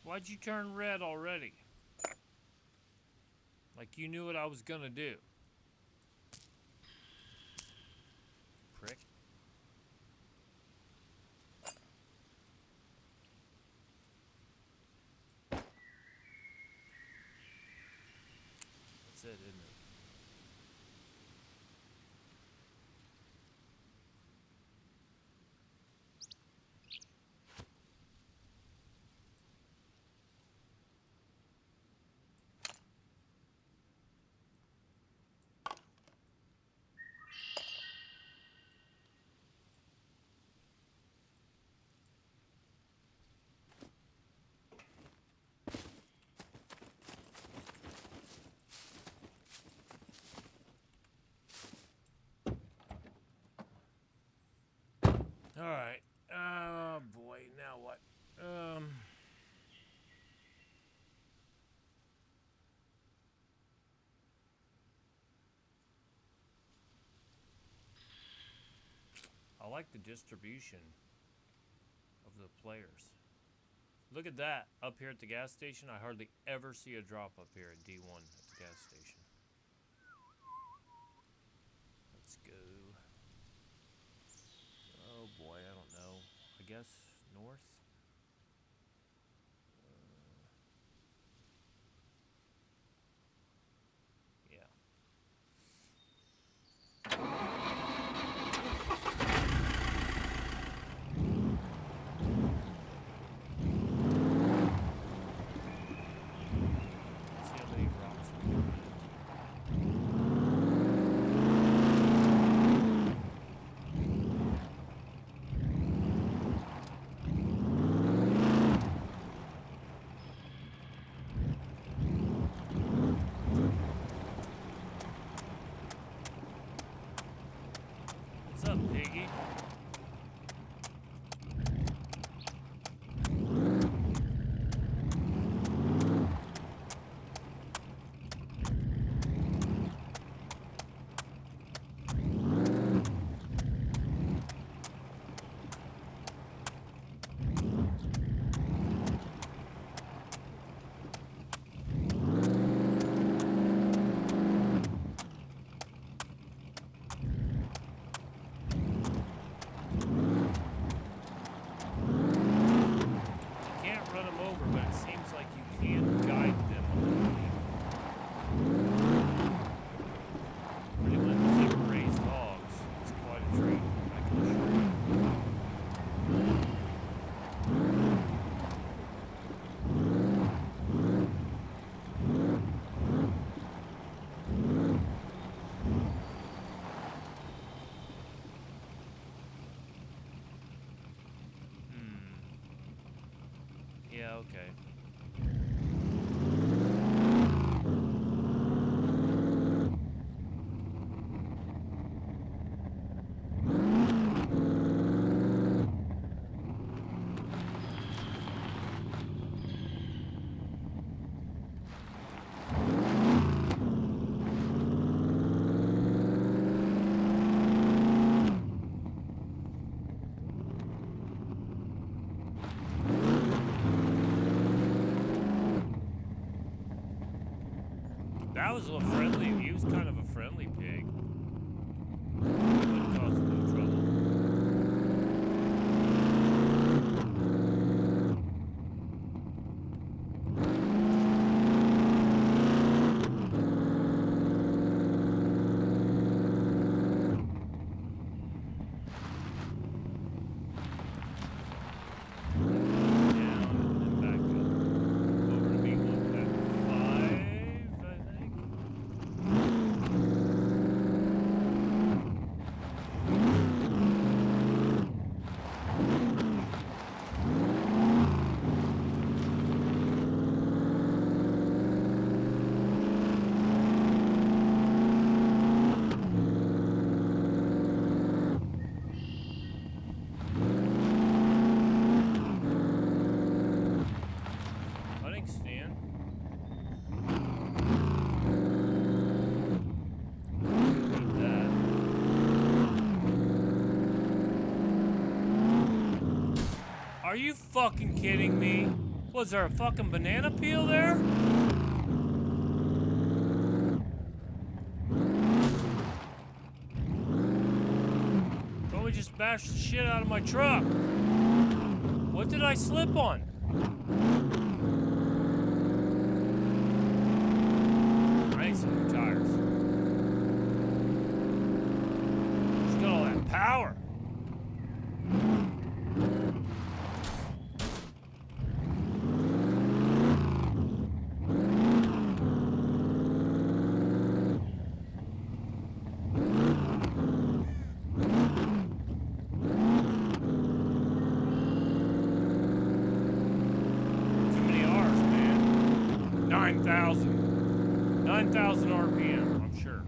Speaker 1: Why'd you turn red already? Like you knew what I was gonna do. Prick. That's it, isn't it? Alright. Oh boy, now what? I like the distribution of the players. Look at that. Up here at the gas station, I hardly ever see a drop up here at D1 at the gas station. guess north. Yeah. Let's see how many rocks we can hit. What's up, piggy? Can't run them over, but it seems like you can guide them a little bit. For anyone who's ever raised hogs, it's quite a treat, I can assure you. Yeah, okay. That was a friendly, he was kind of a friendly pig. Wouldn't cause no trouble. Down and then back up. Over to being one at 5, I think. Hunting stand. Need that. Are you fucking kidding me? Was there a fucking banana peel there? Probably just bashed the shit out of my truck. What did I slip on? I need some new tires. She's got all that power. Too many R's, man. 9,000. 9,000 RPM, I'm sure.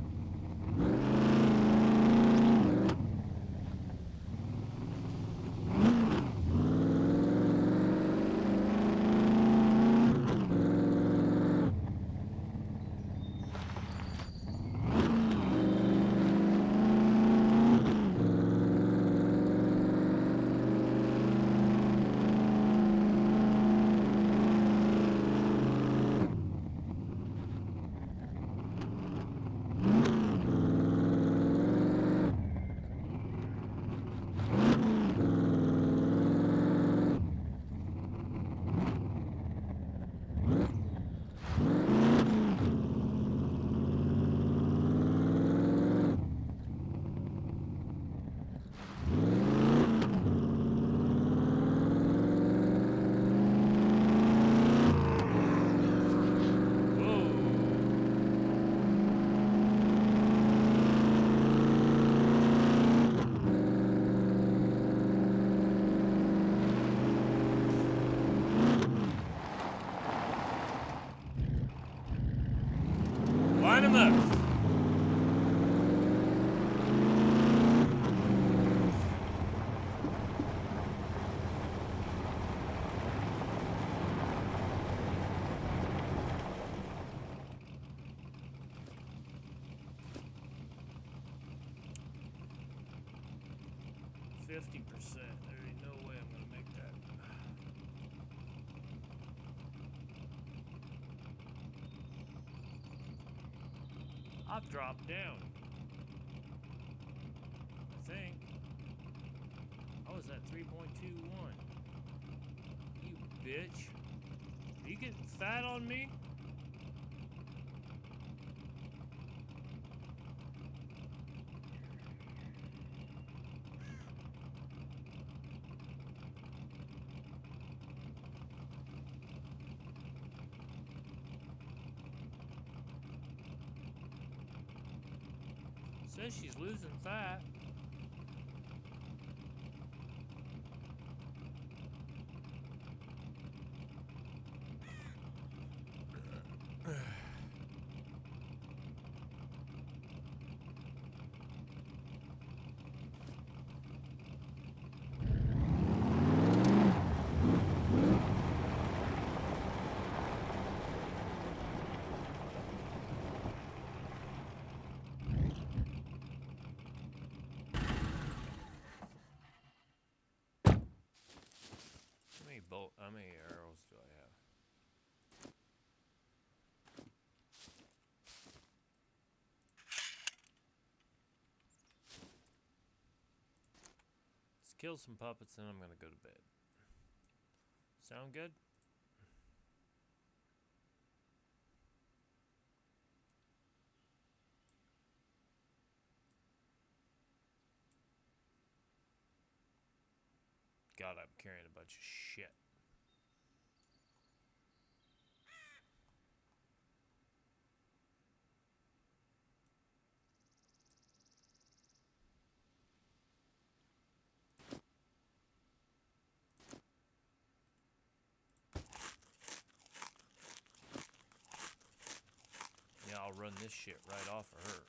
Speaker 1: Line them up. %. There ain't no way I'm gonna make that. I've dropped down. I think. I was at 3.21. You bitch. Are you getting fat on me? Says she's losing fat. How many arrows do I have? Let's kill some puppets, then I'm gonna go to bed. Sound good? God, I'm carrying a bunch of shit. Yeah, I'll run this shit right off of her.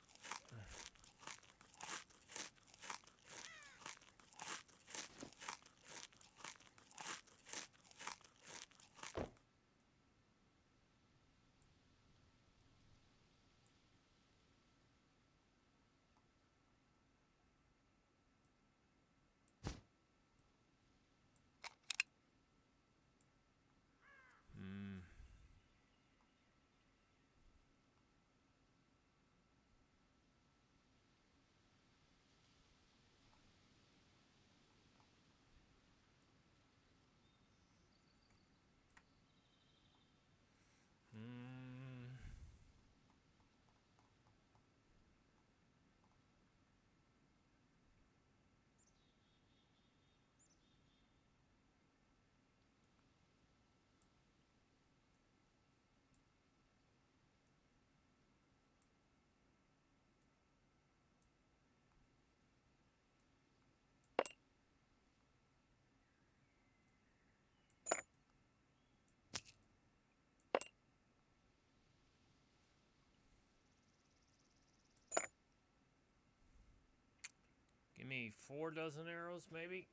Speaker 1: Give me 4 dozen arrows, maybe?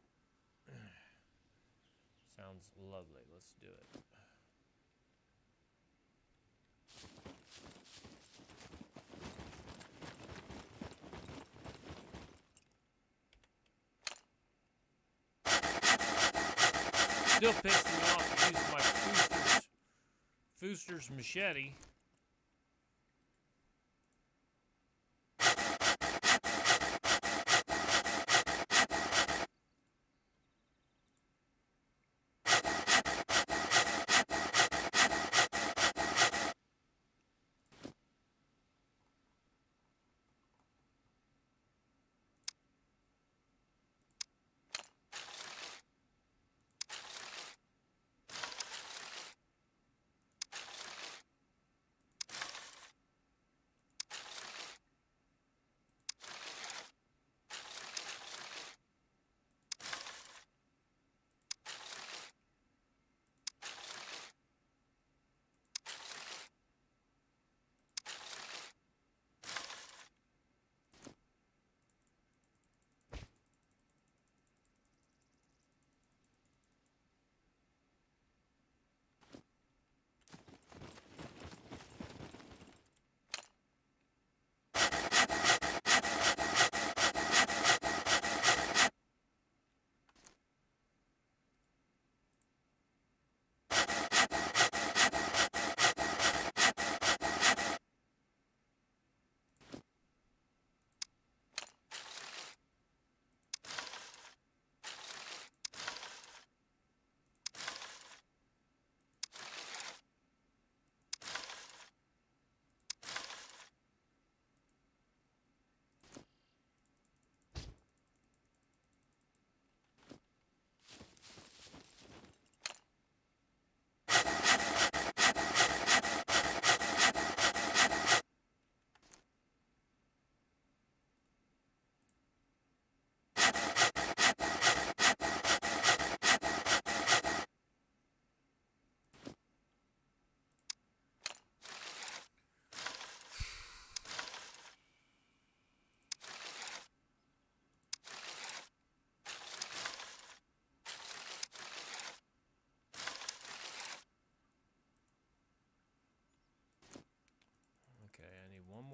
Speaker 1: Sounds lovely. Let's do it. Still pissing me off using my Fooster's machete.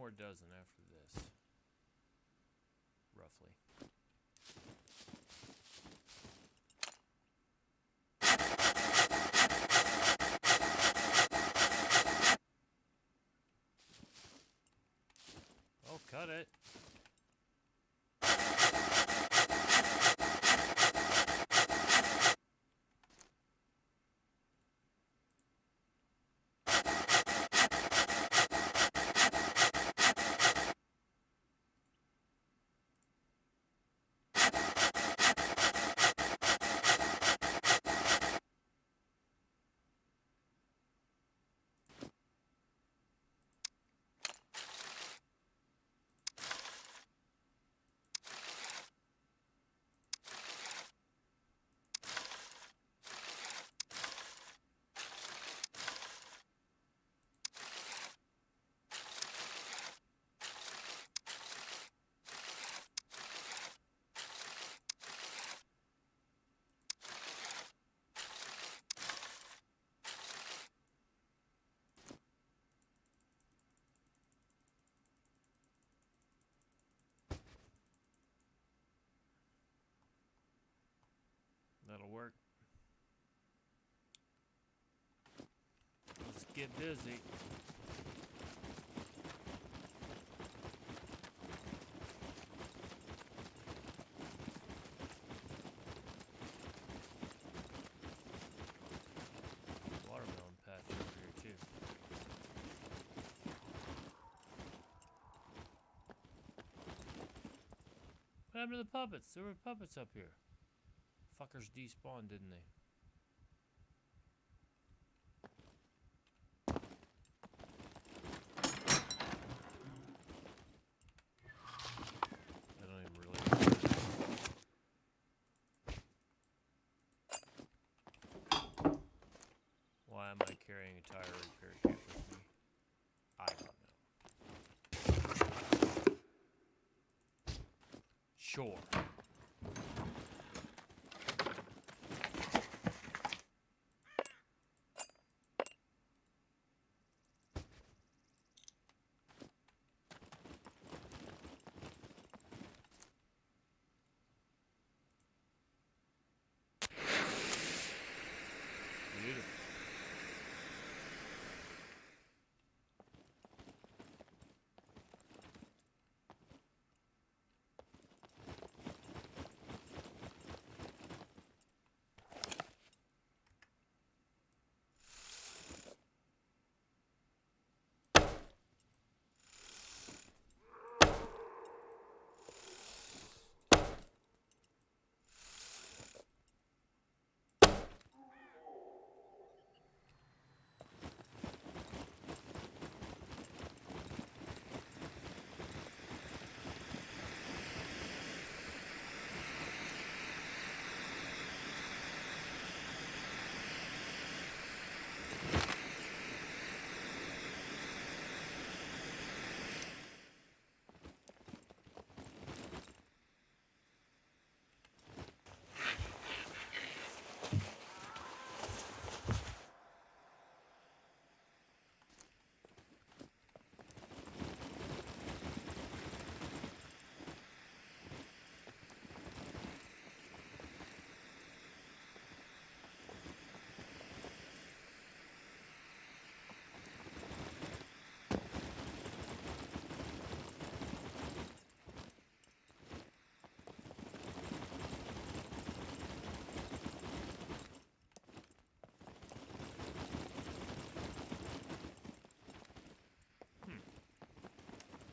Speaker 1: more dozen after this. Roughly. Oh, cut it. That'll work. Let's get busy. Watermelon patch over here too. What happened to the puppets? There were puppets up here. Fuckers despawned, didn't they? I don't even really know. Why am I carrying a tire repair kit with me? I don't know. Sure. Beautiful.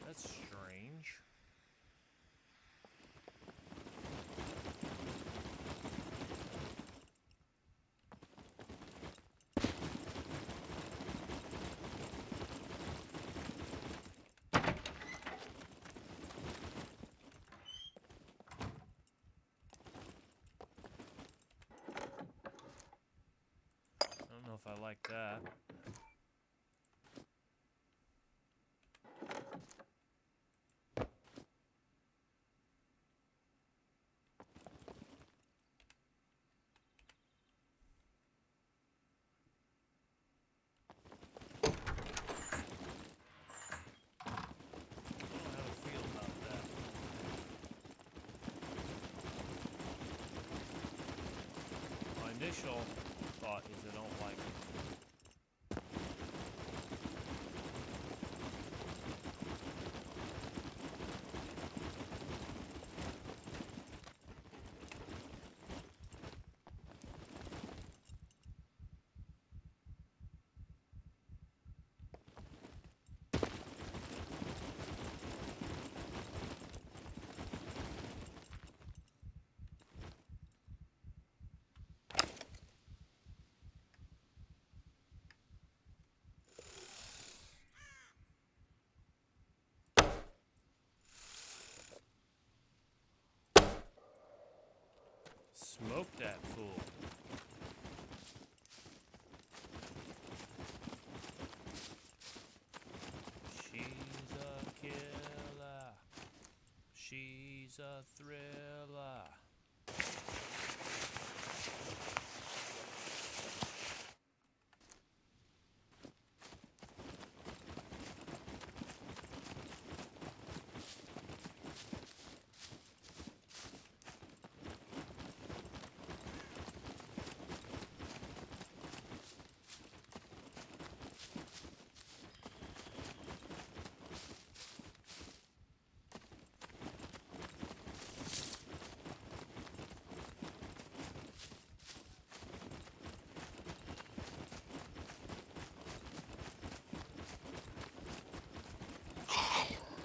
Speaker 1: That's strange. I don't know if I like that. initial thought is I don't like it. Smoke that fool. She's a killer. She's a thriller.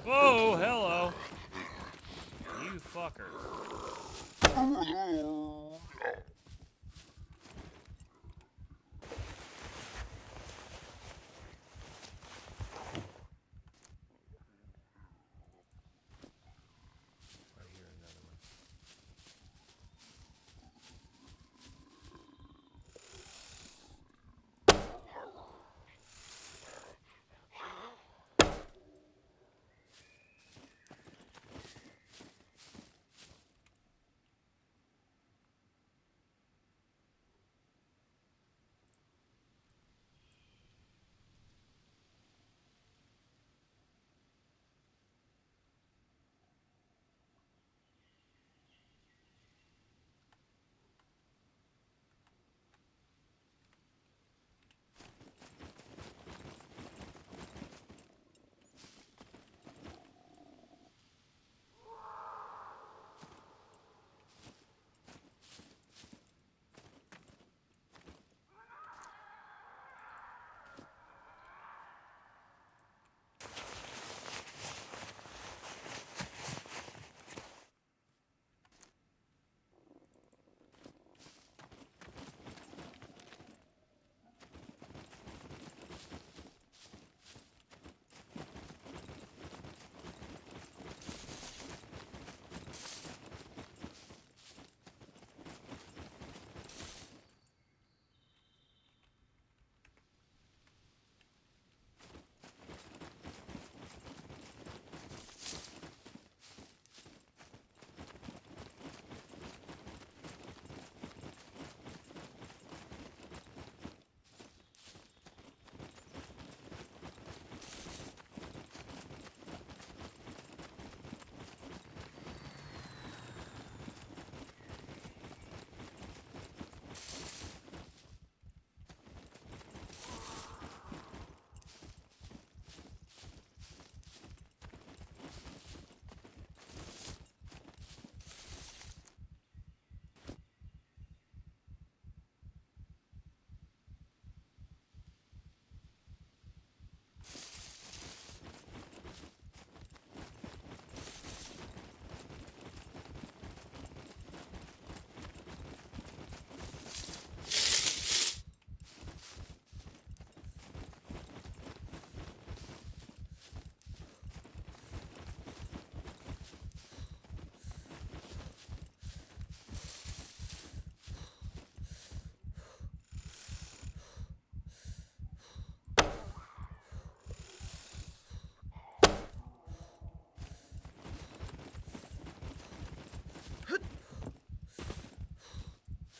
Speaker 1: Whoa, hello. You fucker. I hear another one.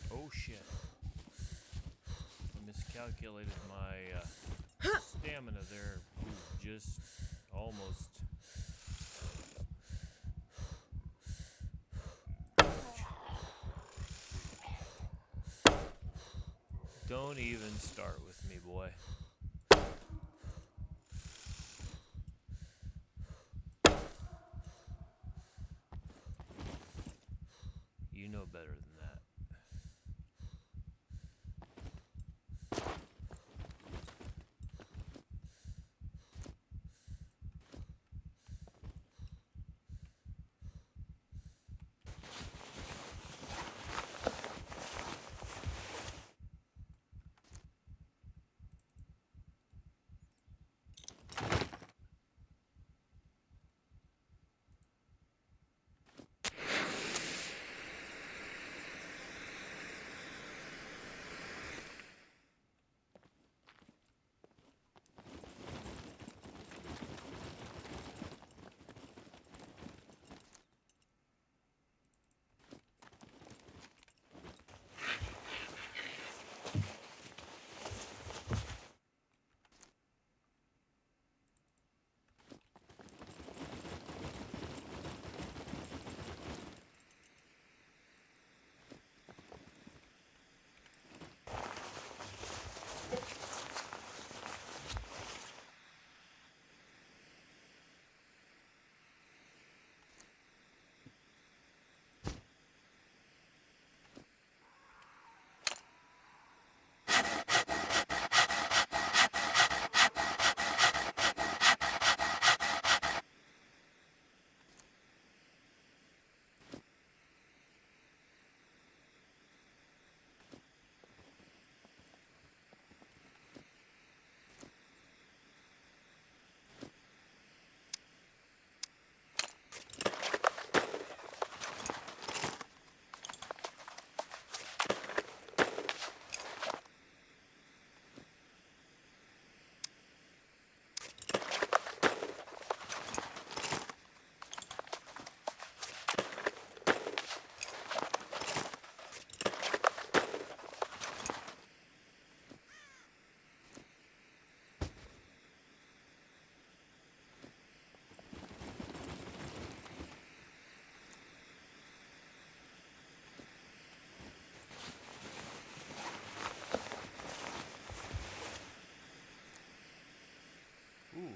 Speaker 1: Oh shit. I miscalculated my stamina there. Ooh, just almost. Don't even start with me, boy. You know better than that. Ooh.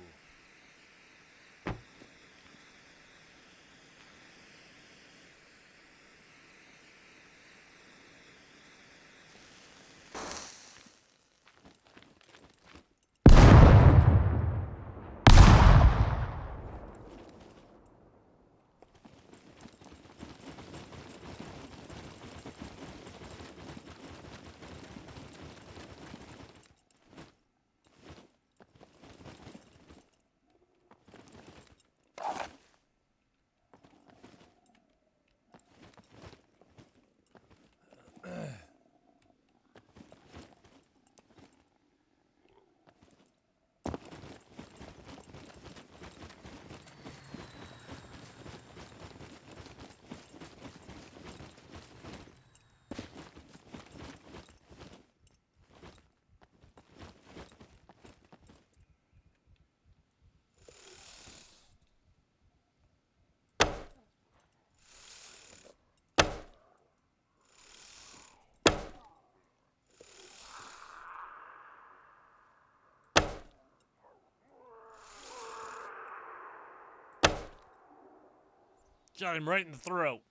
Speaker 1: Shot him right in the throat.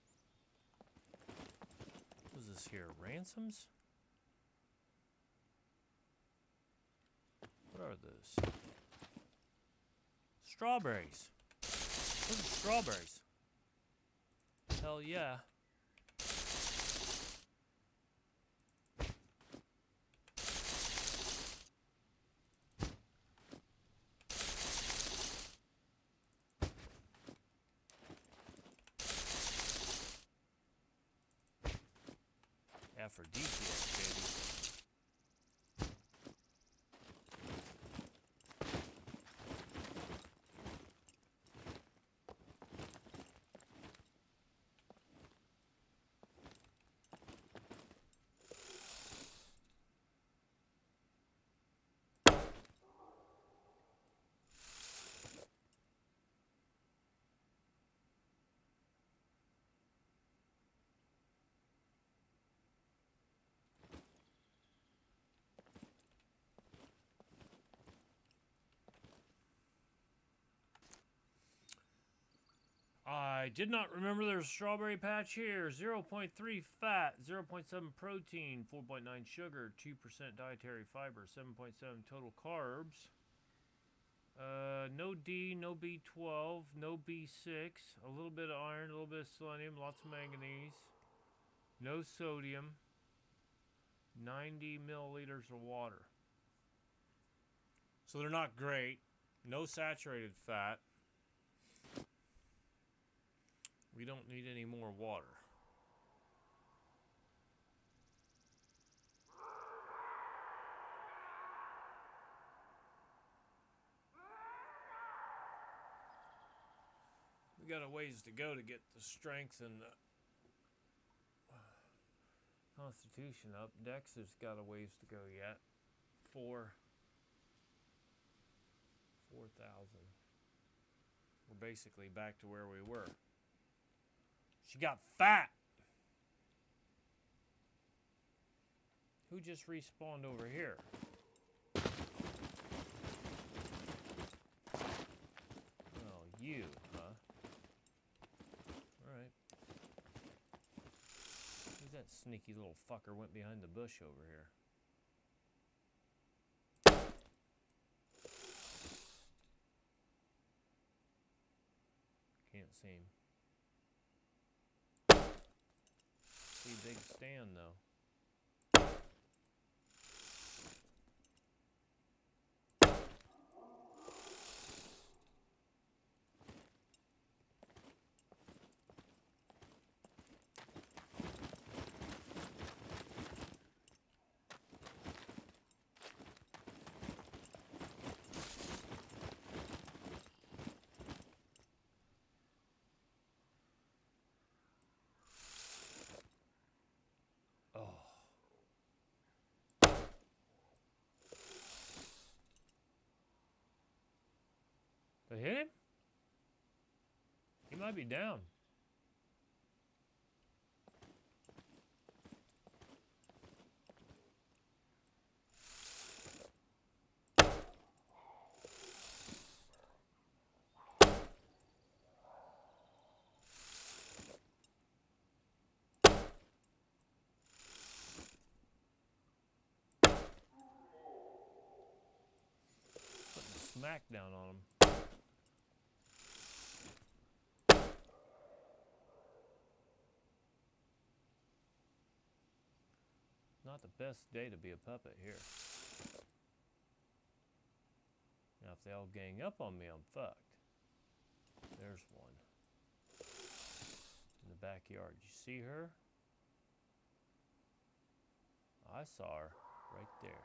Speaker 1: What is this here? Ransoms? What are those? Strawberries. Those are strawberries. Hell yeah. Aphrodisiac, baby. I did not remember there's a strawberry patch here. 0.3 fat, 0.7 protein, 4.9 sugar, 2% dietary fiber, 7.7 total carbs. No D, no B12, no B6, a little bit of iron, a little bit of selenium, lots of manganese, no sodium, 90 milliliters of water. So they're not great. No saturated fat. We don't need any more water. We got a ways to go to get the strength and the constitution up. Dex has got a ways to go yet. 4,000. We're basically back to where we were. She got fat. Who just respawned over here? Oh, you, huh? Alright. Who's that sneaky little fucker went behind the bush over here? Can't see him. See big stand though. They hit him? He might be down. Putting a smack down on him. Not the best day to be a puppet here. Now if they all gang up on me, I'm fucked. There's one. In the backyard. You see her? I saw her right there.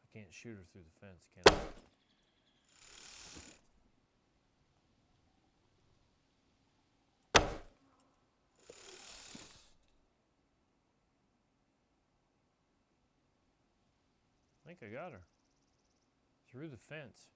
Speaker 1: I can't shoot her through the fence, can I? I think I got her. Through the fence.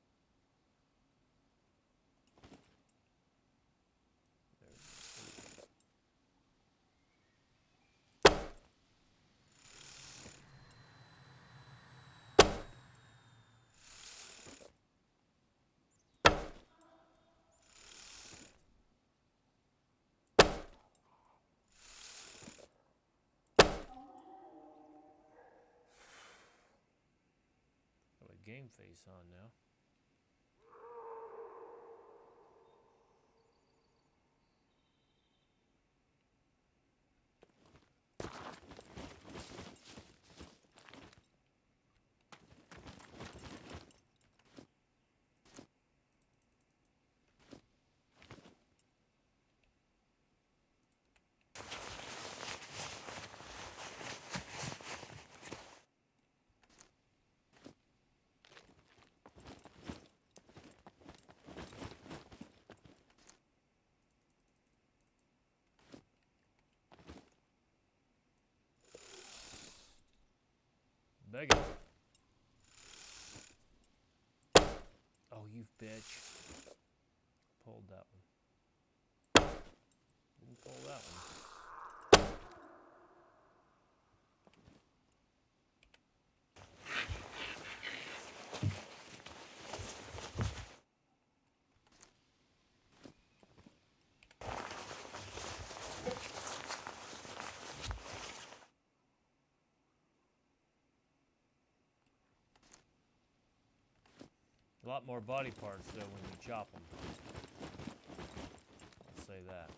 Speaker 1: Got a game face on now. Begging. Oh, you bitch. Pulled that one. Didn't pull that one. A lot more body parts though when you chop them. I'll say that.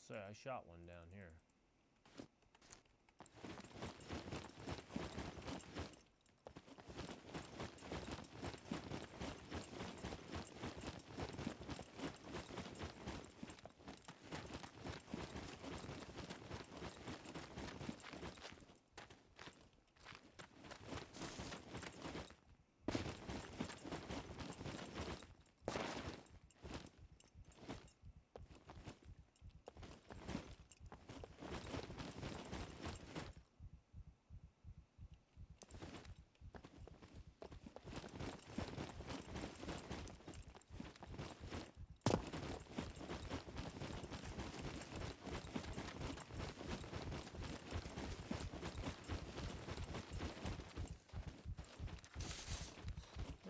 Speaker 1: I shot one down here.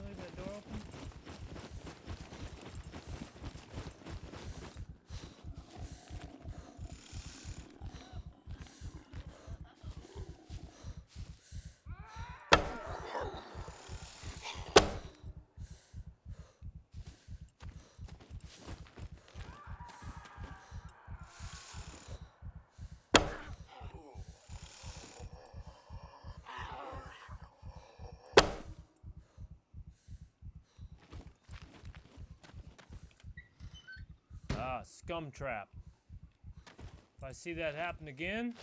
Speaker 1: Leave that door open. Ah, scum trap. If I see that happen again,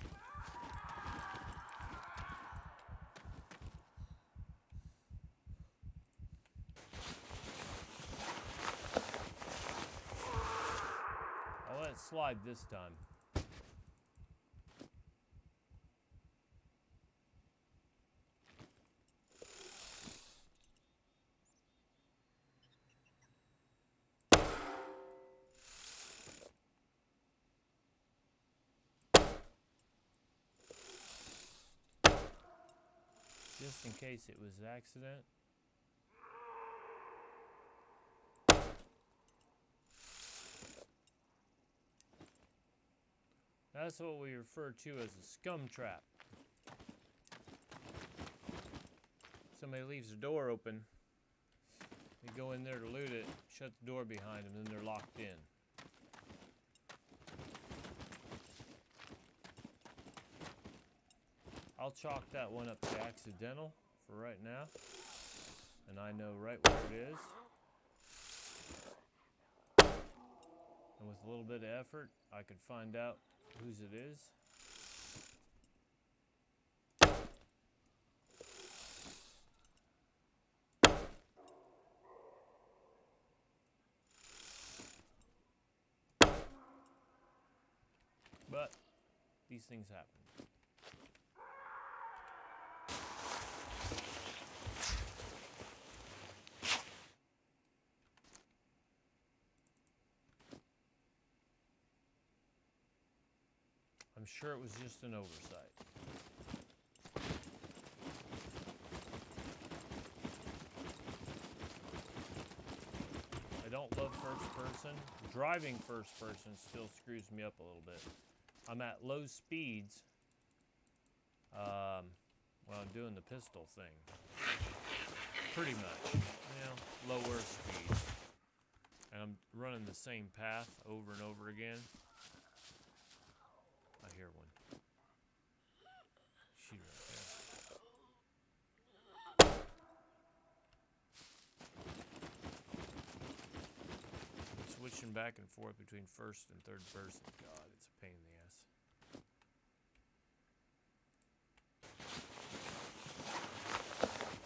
Speaker 1: I'll let it slide this time. Just in case it was an accident. That's what we refer to as a scum trap. Somebody leaves the door open, they go in there to loot it, shut the door behind them, and then they're locked in. I'll chalk that one up to accidental for right now, and I know right where it is. And with a little bit of effort, I could find out whose it is. But these things happen. I'm sure it was just an oversight. I don't love first person. Driving first person still screws me up a little bit. I'm at low speeds when I'm doing the pistol thing. Pretty much. You know, lower speeds. And I'm running the same path over and over again. I hear one. She right there. I'm switching back and forth between first and third person. God, it's a pain in the ass.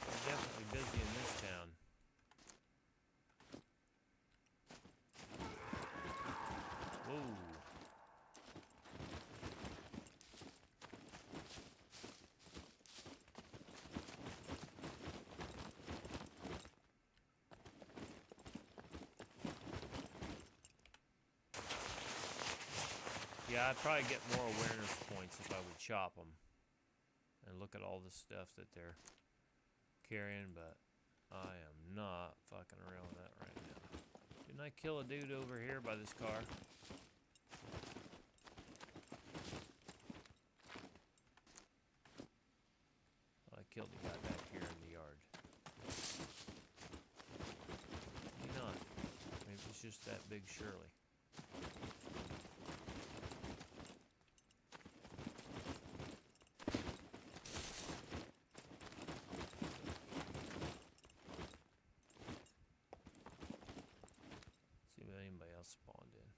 Speaker 1: They're definitely busy in this town. Whoa. Yeah, I'd probably get more awareness points if I would chop them and look at all the stuff that they're carrying, but I am not fucking around with that right now. Didn't I kill a dude over here by this car? I killed the guy back here in the yard. Maybe not. Maybe it's just that big Shirley. See if anybody else spawned in.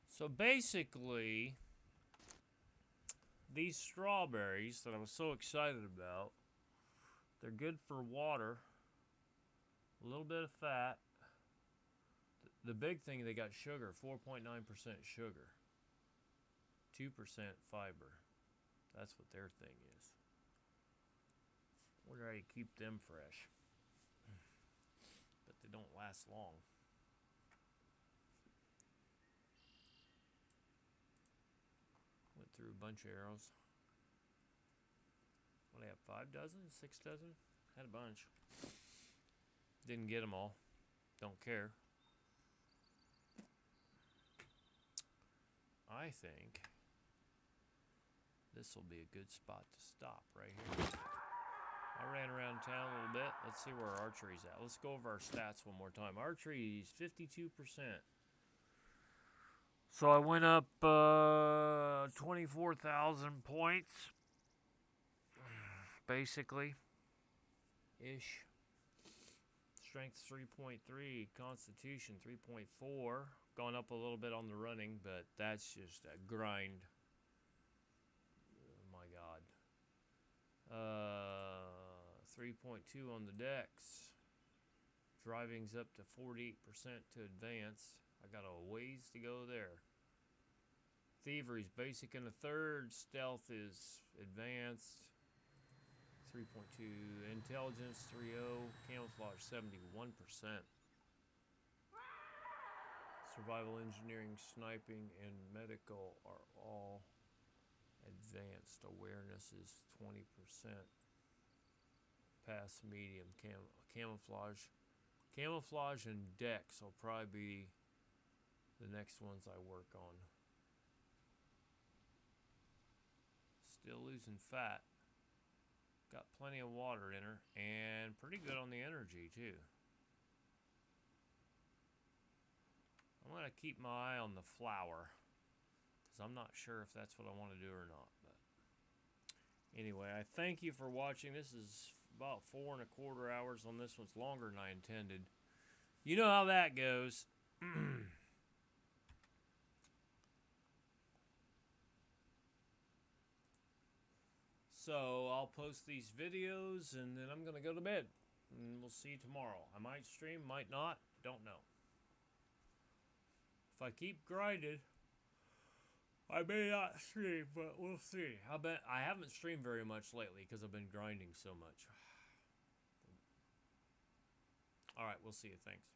Speaker 1: So basically, these strawberries that I was so excited about, they're good for water, a little bit of fat. The big thing, they got sugar, 4.9% sugar, 2% fiber. That's what their thing is. Wonder how you keep them fresh. But they don't last long. Went through a bunch of arrows. What do I have, 5 dozen, 6 dozen? Had a bunch. Didn't get them all. Don't care. I think this will be a good spot to stop right here. I ran around town a little bit. Let's see where our archery's at. Let's go over our stats one more time. Archery's 52%. So I went up 24,000 points, basically, ish. Strength 3.3, Constitution 3.4. Gone up a little bit on the running, but that's just a grind. Oh my God. 3.2 on the dex. Driving's up to 48% to advance. I got a ways to go there. Thievery's basic and a third. Stealth is advanced. 3.2. Intelligence 3.0. Camouflage 71%. Survival, engineering, sniping, and medical are all advanced. Awareness is 20%. Pass medium. Camouflage. Camouflage and dex will probably be the next ones I work on. Still losing fat. Got plenty of water in her, and pretty good on the energy too. I'm going to keep my eye on the flower, because I'm not sure if that's what I want to do or not. But anyway, I thank you for watching. This is about 4.25 hours on this one's longer than I intended. You know how that goes. So I'll post these videos, and then I'm going to go to bed. And we'll see you tomorrow. I might stream, might not. Don't know. If I keep grinding, I may not stream, but we'll see. I haven't streamed very much lately because I've been grinding so much. All right, we'll see you. Thanks.